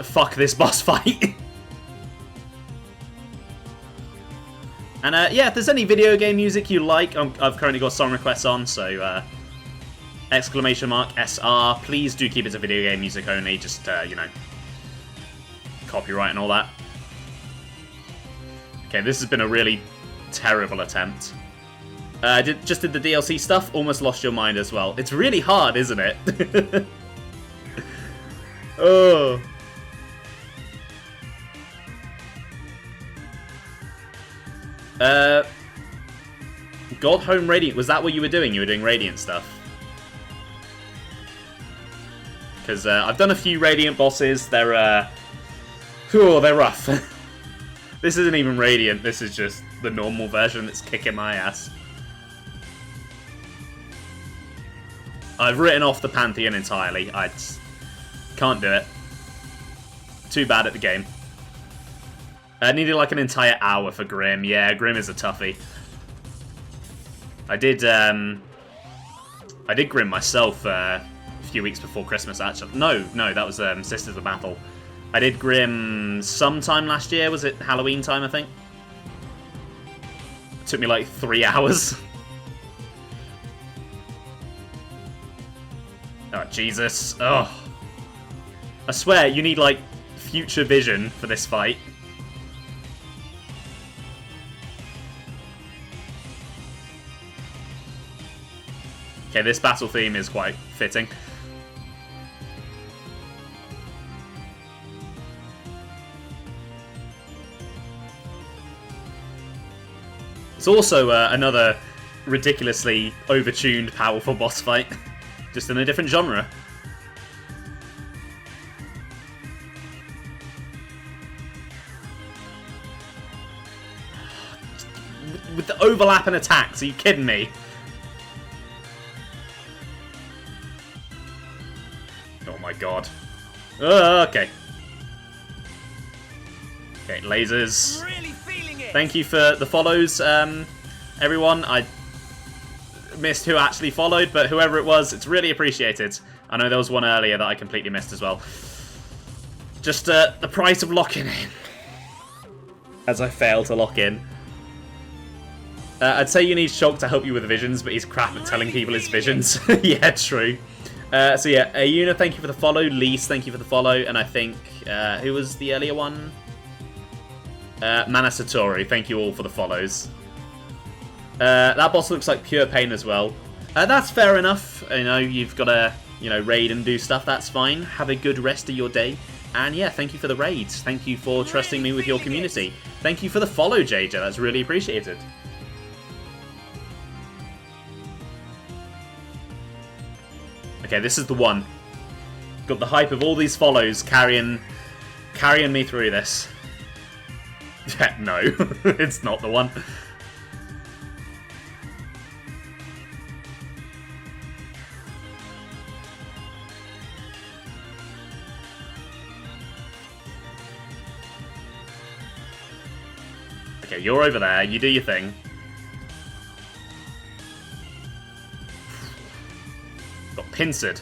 fuck this boss fight. And, yeah, if there's any video game music you like, I've currently got song requests on, so, exclamation mark SR. Please do keep it to video game music only, just, copyright and all that. Okay, this has been a really terrible attempt. Just did the DLC stuff, almost lost your mind as well. It's really hard, isn't it? Oh. God Home Radiant. Was that what you were doing? You were doing Radiant stuff? Because I've done a few Radiant bosses. They're they're rough. This isn't even Radiant. This is just the normal version that's kicking my ass. I've written off the Pantheon entirely. I can't do it. Too bad at the game. I needed like an entire hour for Grim. Yeah, Grim is a toughie. I did Grim myself a few weeks before Christmas, actually. No, that was Sisters of Battle. I did Grim sometime last year. Was it Halloween time, I think? It took me like 3 hours. Oh, Jesus. Oh. I swear, you need like future vision for this fight. Okay, this battle theme is quite fitting. It's also another ridiculously overtuned, powerful boss fight, just in a different genre. With the overlapping attacks, are you kidding me? Oh my god. Okay. Okay, lasers. Thank you for the follows, everyone. I missed who actually followed, but whoever it was, it's really appreciated. I know there was one earlier that I completely missed as well. Just the price of locking in. As I fail to lock in. I'd say you need Shulk to help you with the visions, but he's crap at telling people his visions. Yeah, true. So yeah, Ayuna, thank you for the follow. Lise, thank you for the follow. And I think, who was the earlier one? Mana Satori, thank you all for the follows. That boss looks like pure pain as well. That's fair enough. You know, you've got to, raid and do stuff. That's fine. Have a good rest of your day. And yeah, thank you for the raids. Thank you for trusting me with your community. Thank you for the follow, JJ. That's really appreciated. Okay, this is the one. Got the hype of all these follows carrying me through this. No, it's not the one. Okay, you're over there. You do your thing. Got pincered.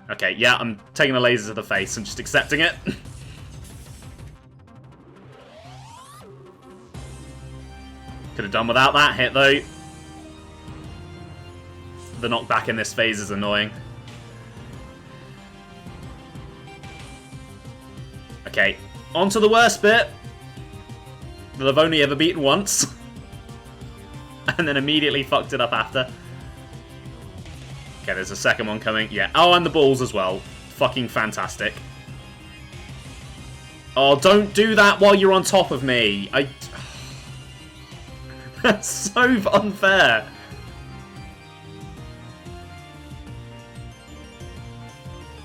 Okay, yeah, I'm taking the lasers to the face and just accepting it. Could have done without that hit, though. The knockback in this phase is annoying. Okay, on to the worst bit. That I've only ever beaten once. And then immediately fucked it up after. Okay, there's a second one coming. Yeah. Oh, and the balls as well. Fucking fantastic. Oh, don't do that while you're on top of me. That's so unfair.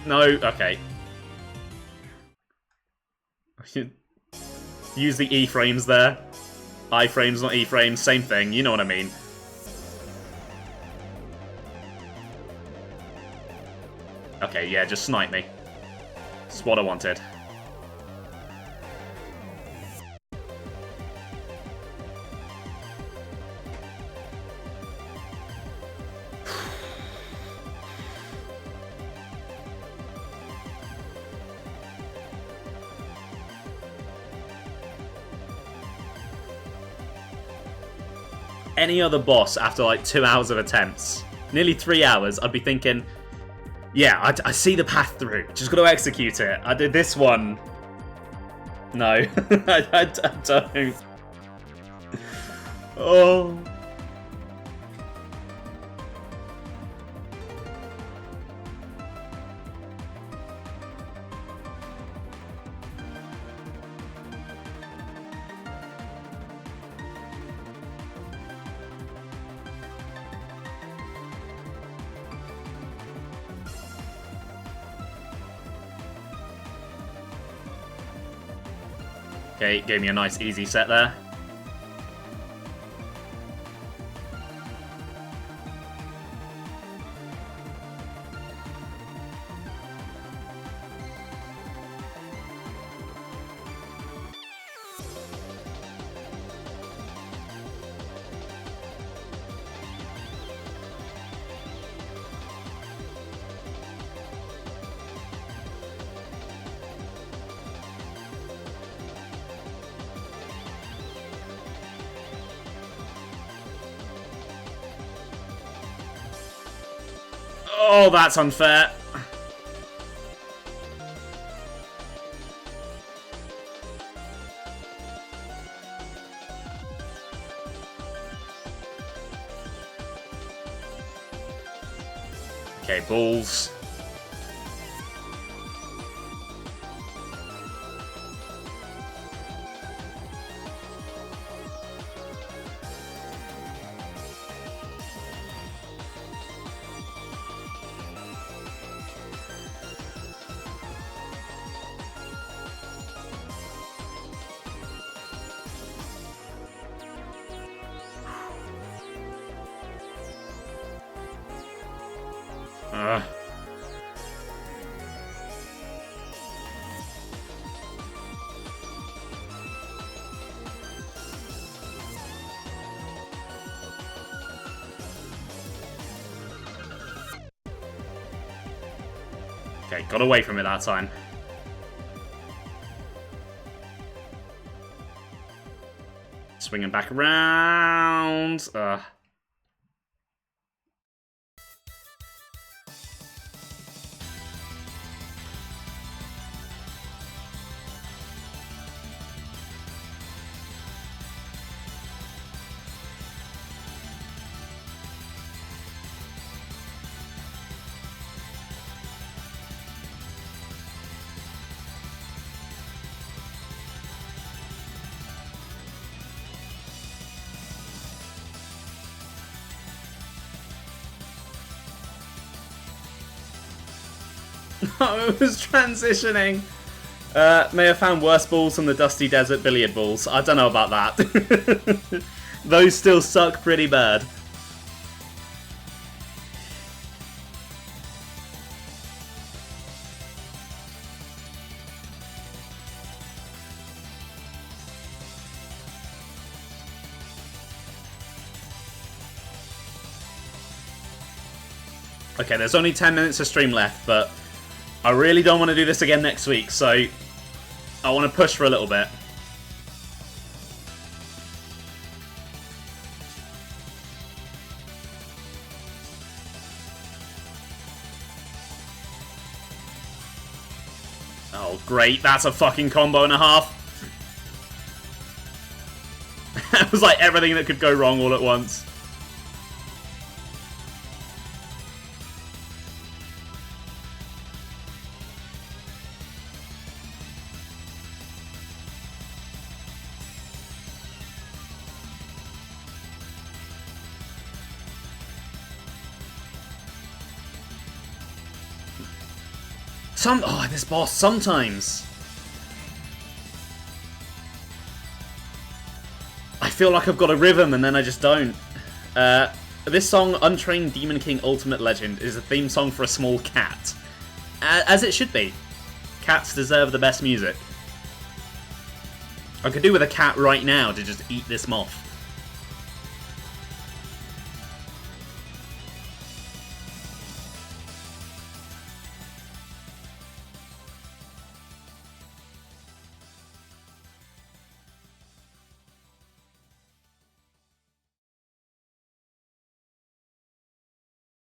No, okay. Use the E-frames there. I-frames, not E-frames. Same thing. You know what I mean. Okay, yeah, just snipe me. That's what I wanted. Any other boss after like 2 hours of attempts, nearly 3 hours, I'd be thinking, yeah, I see the path through. Just got to execute it. I did this one. No, I don't. Oh. Okay, gave me a nice easy set there. Oh, that's unfair. Okay, balls. Okay, got away from it that time. Swinging back around. I was transitioning. May have found worse balls than the Dusty Desert billiard balls. I don't know about that. Those still suck pretty bad. Okay, there's only 10 minutes of stream left, but I really don't want to do this again next week, so I want to push for a little bit. Oh, great. That's a fucking combo and a half. It was like everything that could go wrong all at once. Oh, this boss, sometimes I feel like I've got a rhythm and then I just don't. This song, Untrained Demon King Ultimate Legend, is a theme song for a small cat. As it should be. Cats deserve the best music. I could do with a cat right now to just eat this moth.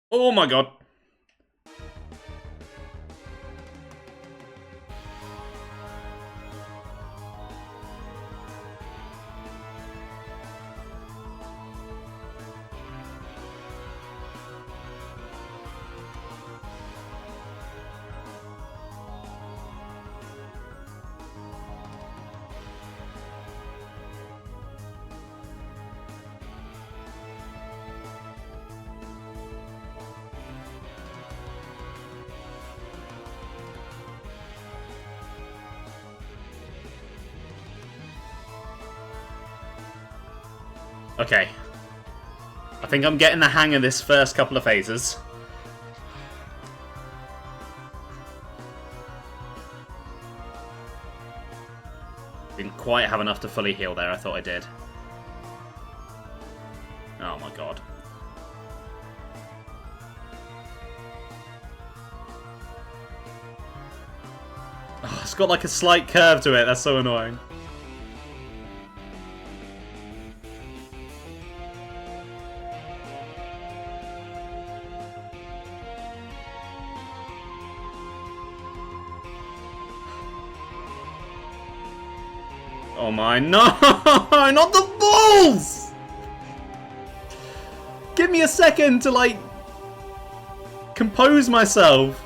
Oh my god. Okay. I think I'm getting the hang of this first couple of phases. Didn't quite have enough to fully heal there. I thought I did. Oh my god. Oh, it's got like a slight curve to it. That's so annoying. Oh my, no! Not the balls! Give me a second to, like, compose myself.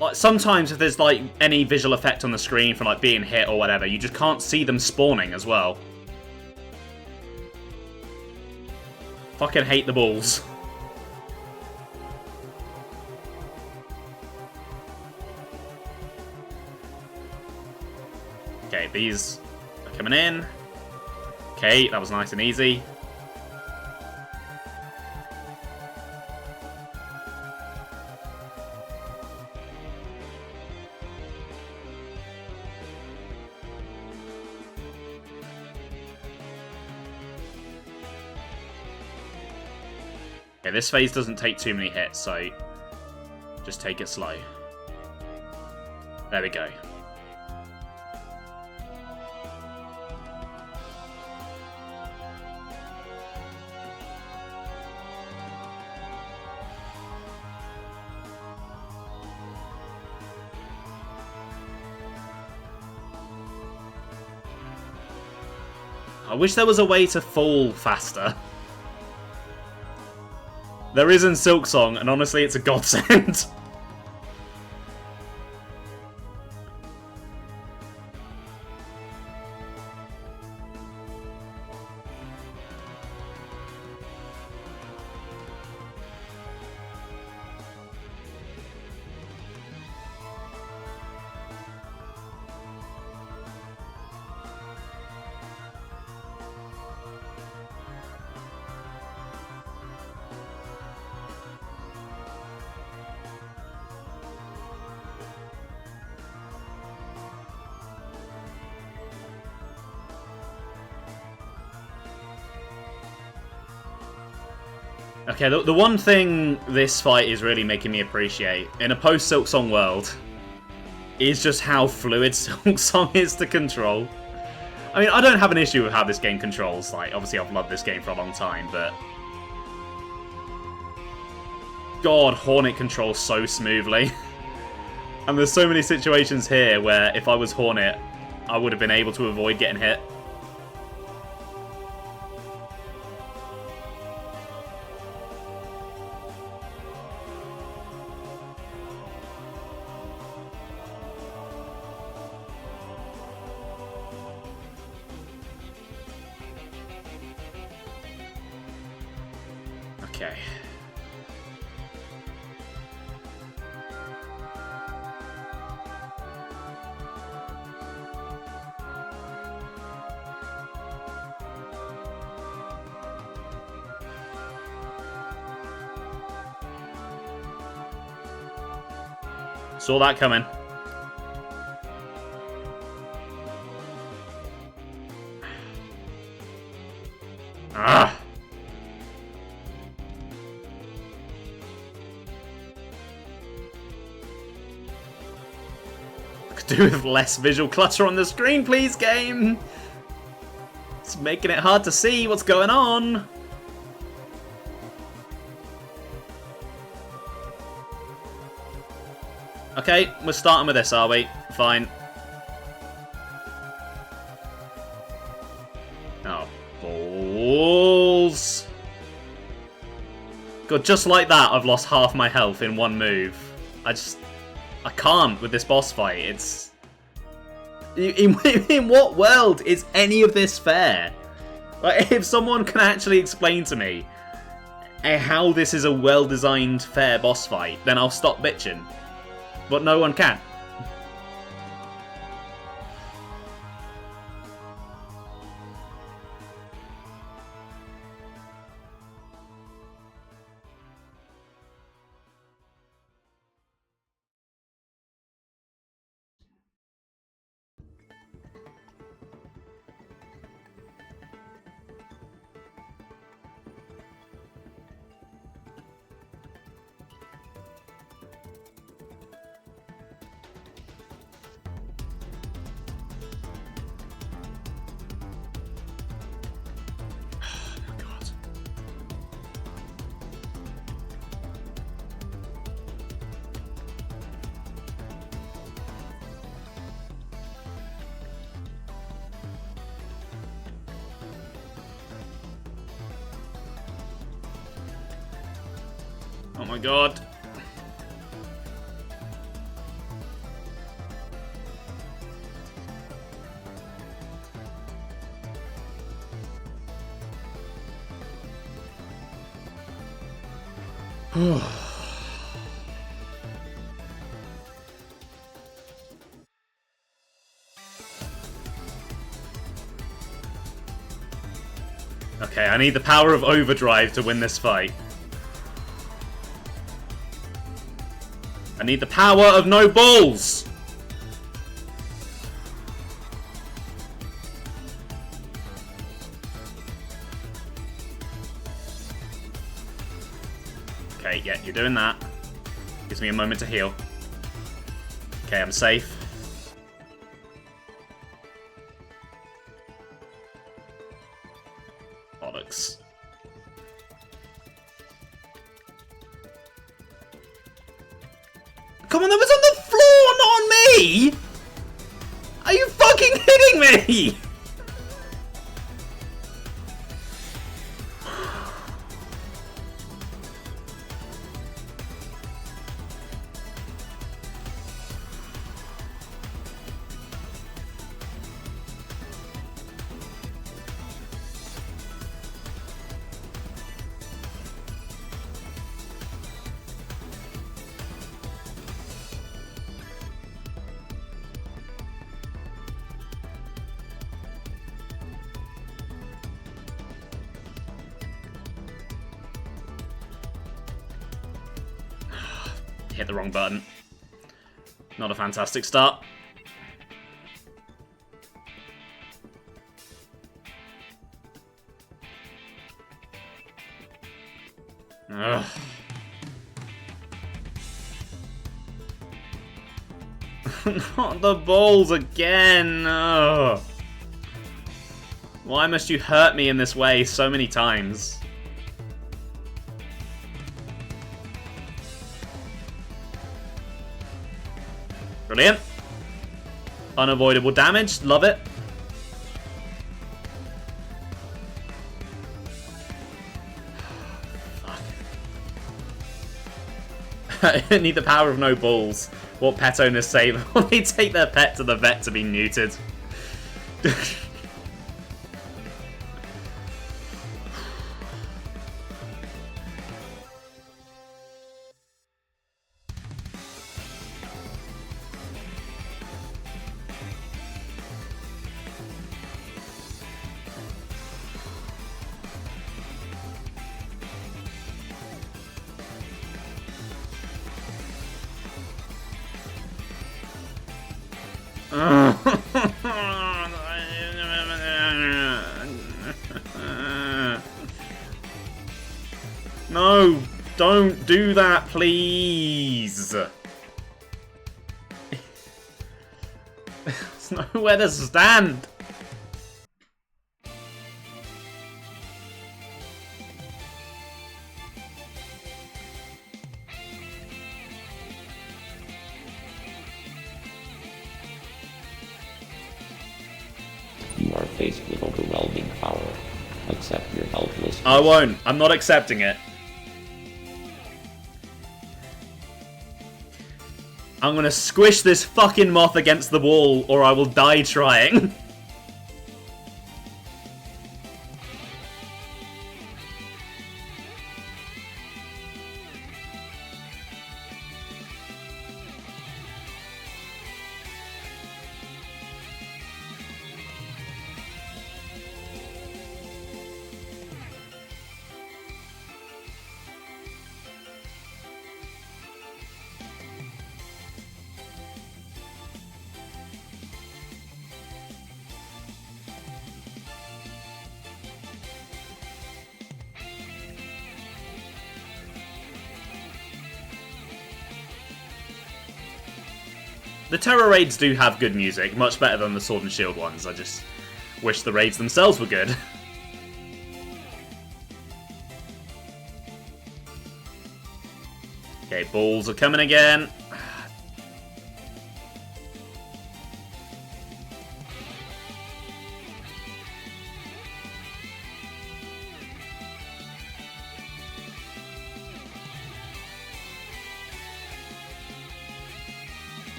Like, sometimes if there's, like, any visual effect on the screen from, like, being hit or whatever, you just can't see them spawning as well. Fucking hate the balls. Okay, these are coming in. Okay, that was nice and easy. Okay, this phase doesn't take too many hits, so just take it slow. There we go. I wish there was a way to fall faster. There is in Silksong, and honestly, it's a godsend. Okay, the one thing this fight is really making me appreciate, in a post-Silksong world, is just how fluid Silksong is to control. I mean, I don't have an issue with how this game controls. Like, obviously I've loved this game for a long time, but... God, Hornet controls so smoothly. And there's so many situations here where if I was Hornet, I would have been able to avoid getting hit. Okay. Saw that coming. Ah! Could do with less visual clutter on the screen, please, game! It's making it hard to see what's going on. Okay, we're starting with this, are we? Fine. Oh, balls. God, just like that, I've lost half my health in one move. I can't with this boss fight. It's... In what world is any of this fair? Like, if someone can actually explain to me how this is a well-designed, fair boss fight, then I'll stop bitching. But no one can. Oh my god. Okay, I need the power of overdrive to win this fight. I need the power of no balls! Okay, yeah, you're doing that. Gives me a moment to heal. Okay, I'm safe. Bollocks. Come on, that was on the floor, not on me! Are you fucking kidding me? Hit the wrong button. Not a fantastic start. Ugh. Not the balls again! Ugh. Why must you hurt me in this way so many times? Brilliant. Unavoidable damage. Love it. Fuck. I need the power of no balls. What pet owners say when they take their pet to the vet to be neutered. No, don't do that, please. There's nowhere to stand. faced with overwhelming power. Accept your helplessness. I won't. I'm not accepting it. I'm gonna squish this fucking moth against the wall, or I will die trying. The Terror raids do have good music, much better than the Sword and Shield ones. I just wish the raids themselves were good. Okay, balls are coming again.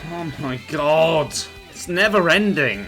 Oh my god! It's never ending!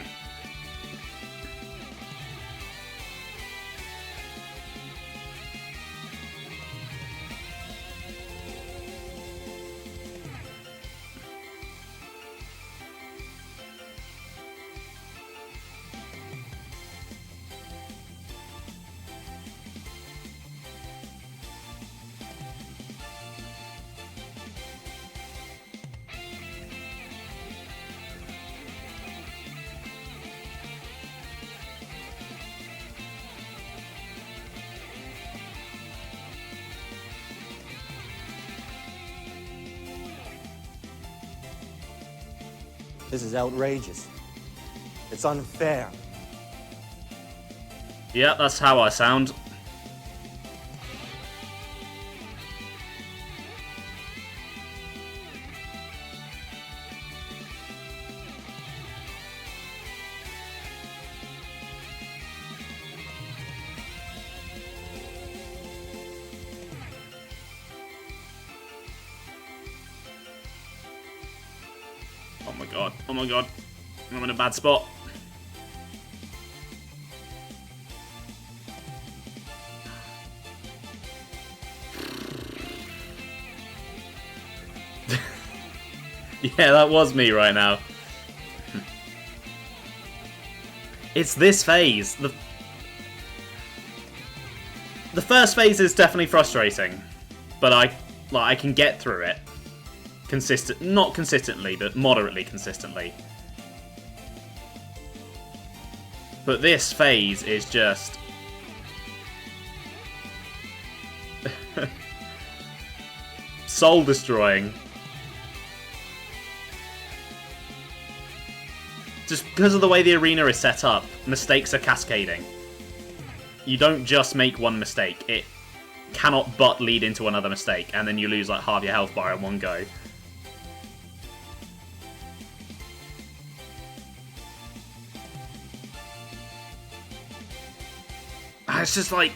This is outrageous. It's unfair. Yeah, that's how I sound. Oh my god, oh my god. I'm in a bad spot. Yeah, that was me right now. It's this phase. The first phase is definitely frustrating, but I can get through it. Not consistently, but moderately consistently. But this phase is just soul destroying. Just because of the way the arena is set up, mistakes are cascading. You don't just make one mistake. It cannot but lead into another mistake, and then you lose like half your health bar in one go. It's just like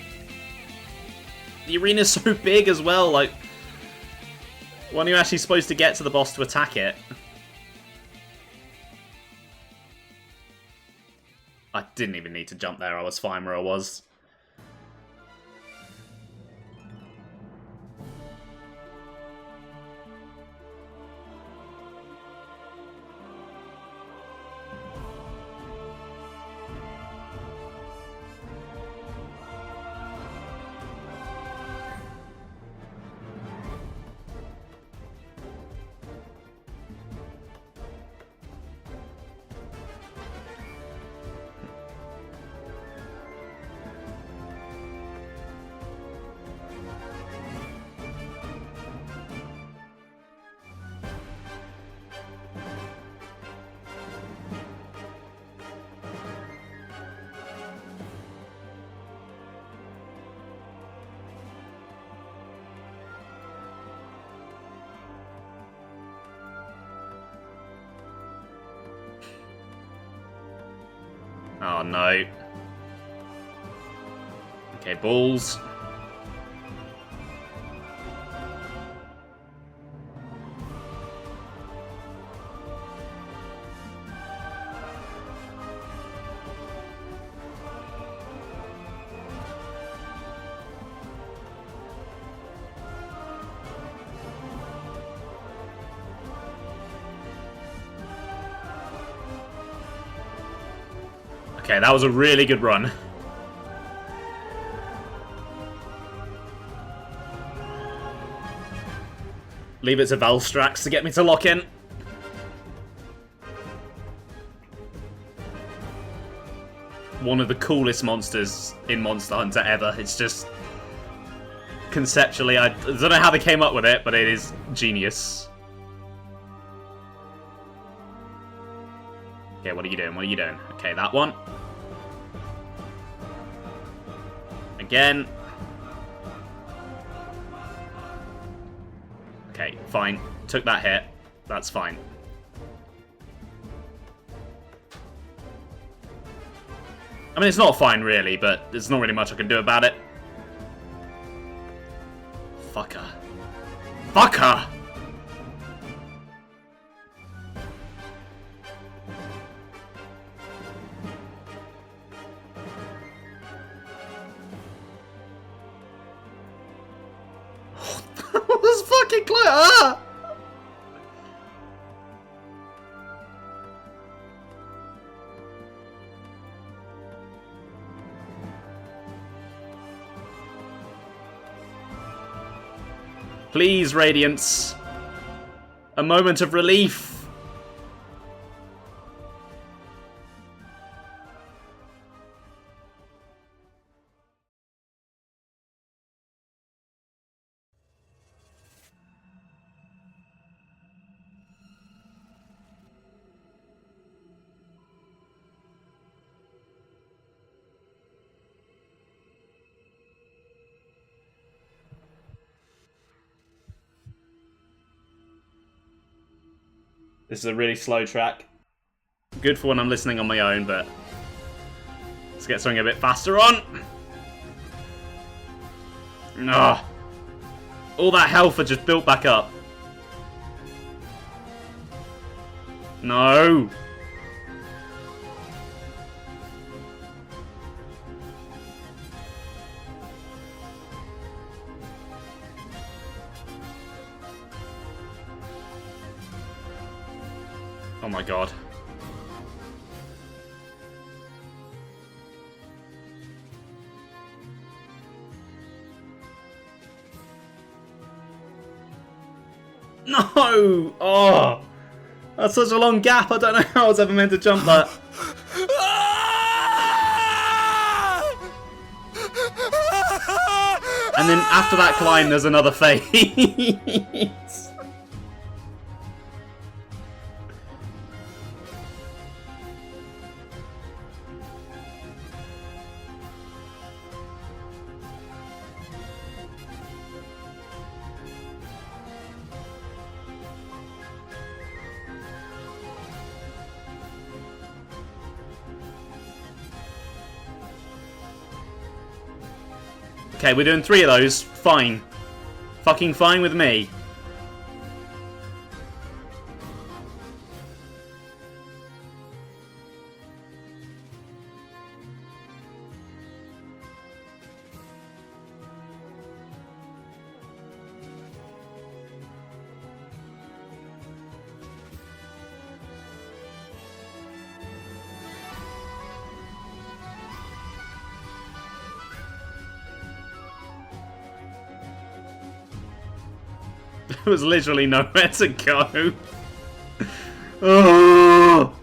the arena's so big as well, like when you're actually supposed to get to the boss to attack it. I didn't even need to jump there, I was fine where I was. Oh no. Okay, balls. Okay, that was a really good run. Leave it to Valstrax to get me to lock in. One of the coolest monsters in Monster Hunter ever. It's just... conceptually, I don't know how they came up with it, but it is genius. Okay, what are you doing? What are you doing? Okay, that one. Again. Okay, fine. Took that hit. That's fine. I mean, it's not fine, really, but there's not really much I can do about it. Fucker. Fucker! That was fucking close! Ah! Please, Radiance. A moment of relief. This is a really slow track. Good for when I'm listening on my own, but let's get something a bit faster on. Ugh. All that health had just built back up. No. Oh my god. No! Oh! That's such a long gap, I don't know how I was ever meant to jump that. And then after that climb, there's another phase. Okay, we're doing 3 of those. Fine. Fucking fine with me. There was literally nowhere to go. Oh.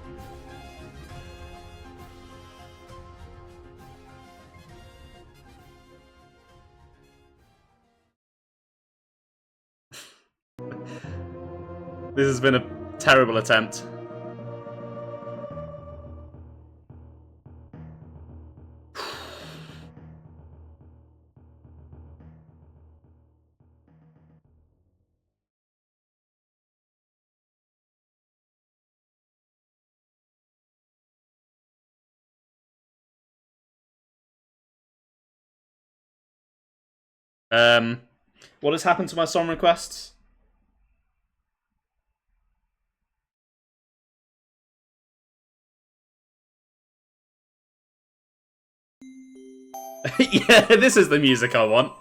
This has been a terrible attempt. What has happened to my song requests? Yeah, this is the music I want.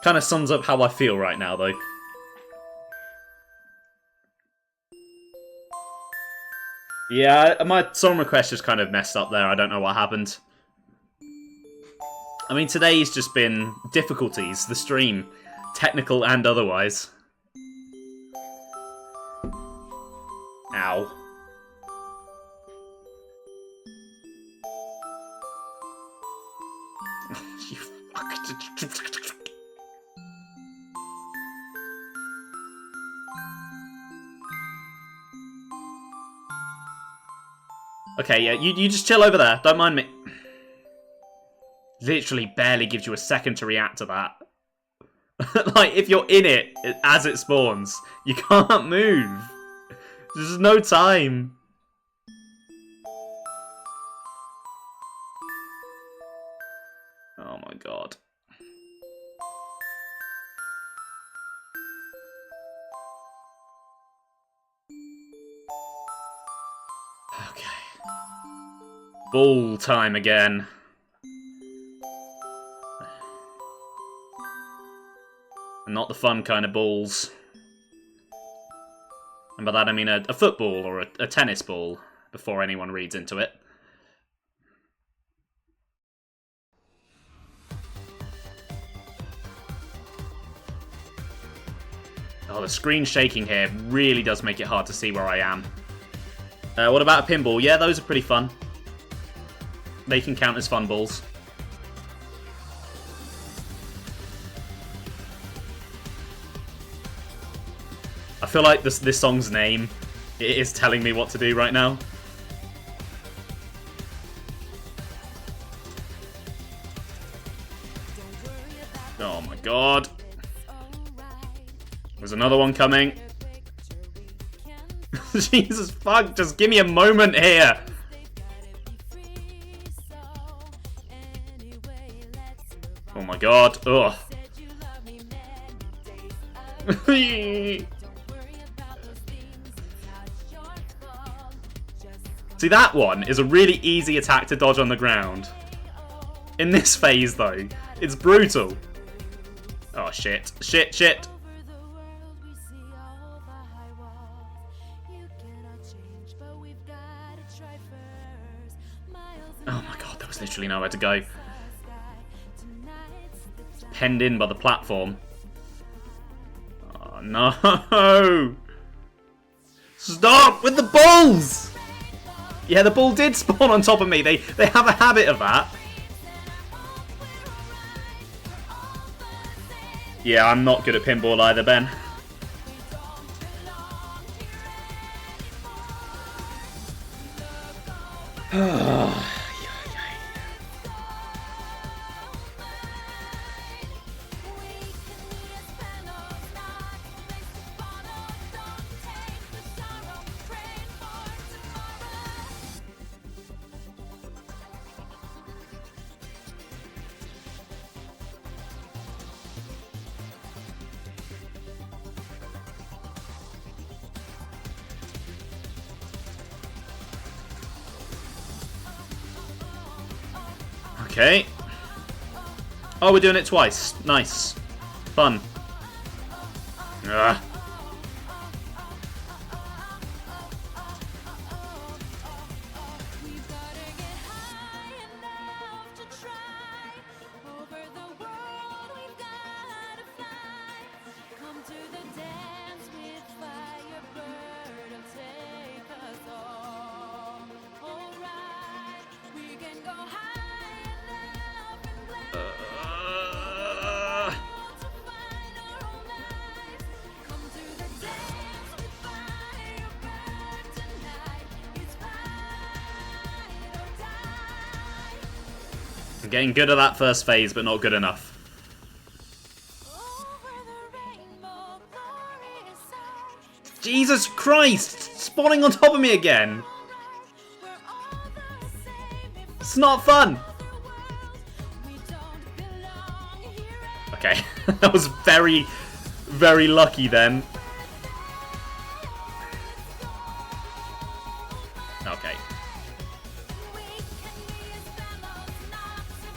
Kind of sums up how I feel right now, though. Yeah, my song request just kind of messed up there. I don't know what happened. I mean, today's just been difficulties, the stream, technical and otherwise. Ow. You fuck. Okay, yeah, you just chill over there. Don't mind me. Literally barely gives you a second to react to that. Like, if you're in it as it spawns, you can't move. There's no time. Oh my god. Okay. Ball time again. And not the fun kind of balls. And by that I mean a football or a tennis ball, before anyone reads into it. Oh, the screen shaking here really does make it hard to see where I am. What about a pinball? Yeah, those are pretty fun. They can count as fun balls. I feel like this song's name is telling me what to do right now. Oh my god. There's another one coming. Jesus fuck, just give me a moment here. Oh my god, ugh. See, that one is a really easy attack to dodge on the ground. In this phase, though, it's brutal. Oh, shit. Shit, shit. Oh my god, there was literally nowhere to go. Penned in by the platform. Oh, no! Stop with the balls! Yeah, the ball did spawn on top of me. They have a habit of that. Yeah, I'm not good at pinball either, Ben. Okay. Oh, we're doing it twice. Nice. Fun. Ugh. I'm getting good at that first phase, but not good enough. Jesus Christ! Spawning on top of me again! It's not fun! Okay, that was very, very lucky then. Okay.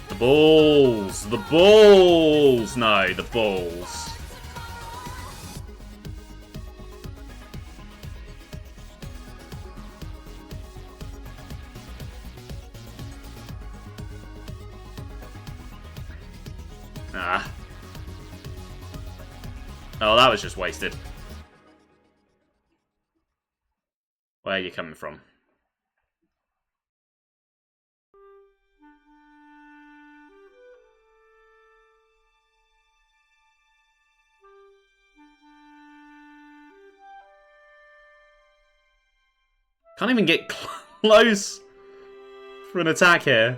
The balls! The balls! No, the balls. Ah. Oh, that was just wasted. Where are you coming from? Can't even get close for an attack here.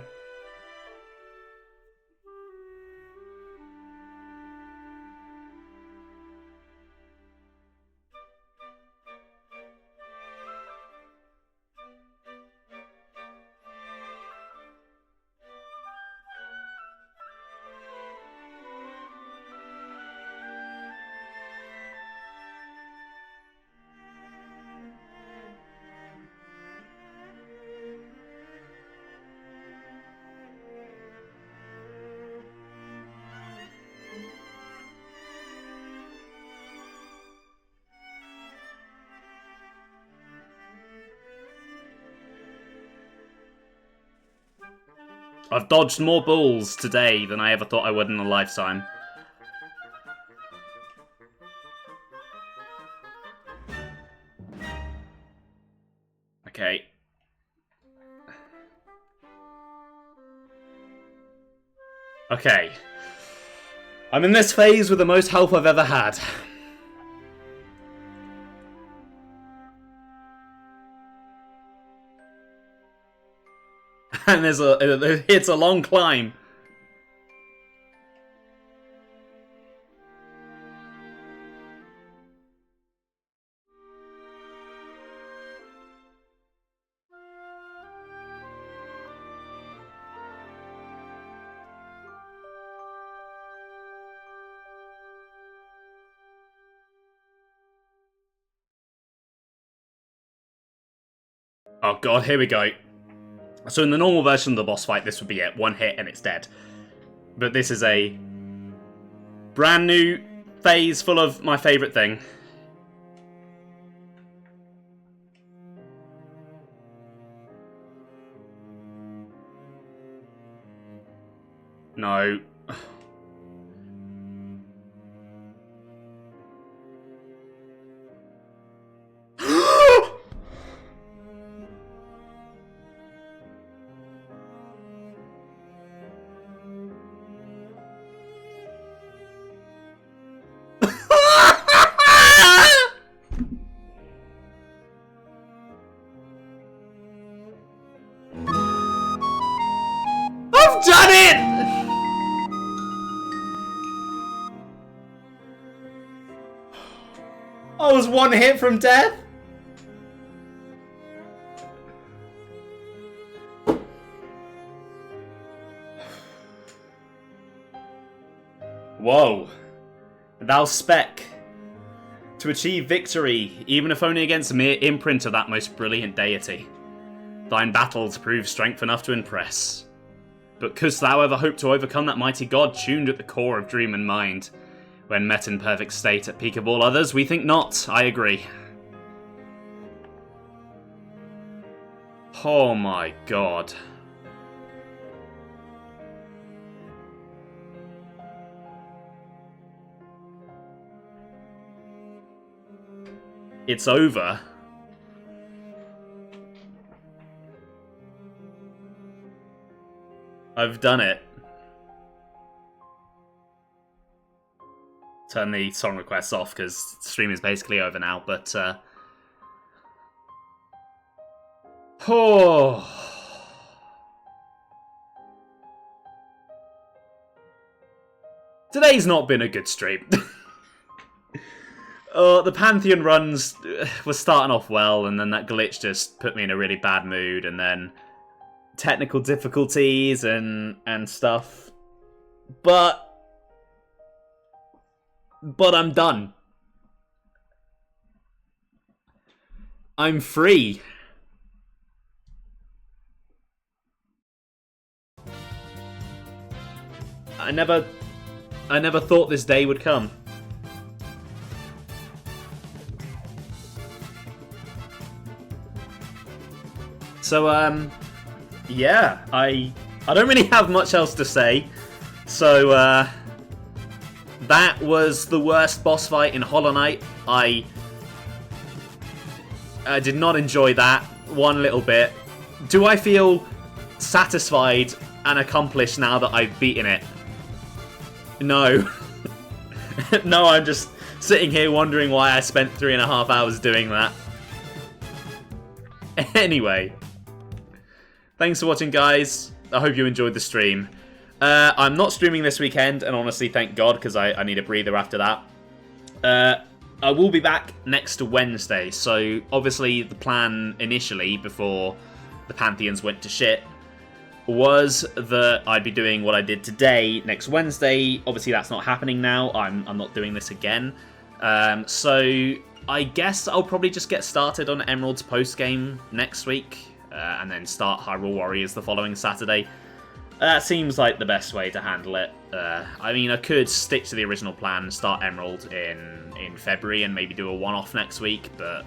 I've dodged more balls today than I ever thought I would in a lifetime. Okay. Okay. I'm in this phase with the most health I've ever had. And it's a long climb. Oh god, here we go. So in the normal version of the boss fight, this would be it. One hit and it's dead. But this is a brand new phase full of my favourite thing. No. I've done it! I was one hit from death? Whoa. Thou spec. To achieve victory, even if only against a mere imprint of that most brilliant deity. Thine battles prove strength enough to impress. But couldst thou ever hope to overcome that mighty god tuned at the core of dream and mind? When met in perfect state at peak of all others, we think not, I agree. Oh my god. It's over. I've done it. Turn the song requests off because the stream is basically over now, but oh. Today's not been a good stream. The Pantheon runs were starting off well, and then that glitch just put me in a really bad mood, and then technical difficulties and stuff. But but I'm done. I'm free. I never thought this day would come. So, yeah, I don't really have much else to say. So, that was the worst boss fight in Hollow Knight. I did not enjoy that one little bit. Do I feel satisfied and accomplished now that I've beaten it? No. No, I'm just sitting here wondering why I spent 3.5 hours doing that. Anyway. Thanks for watching, guys. I hope you enjoyed the stream. I'm not streaming this weekend, and honestly, thank God, because I need a breather after that. I will be back next Wednesday, so obviously the plan initially, before the Pantheons went to shit, was that I'd be doing what I did today next Wednesday. Obviously that's not happening now. I'm not doing this again. So I guess I'll probably just get started on Emerald's post-game next week, and then start Hyrule Warriors the following Saturday. That seems like the best way to handle it. I mean, I could stick to the original plan, start Emerald in February and maybe do a one-off next week, but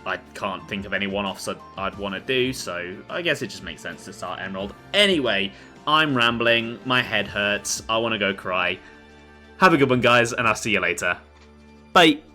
I can't think of any one-offs I'd want to do, so I guess it just makes sense to start Emerald. Anyway, I'm rambling, my head hurts, I want to go cry. Have a good one, guys, and I'll see you later. Bye!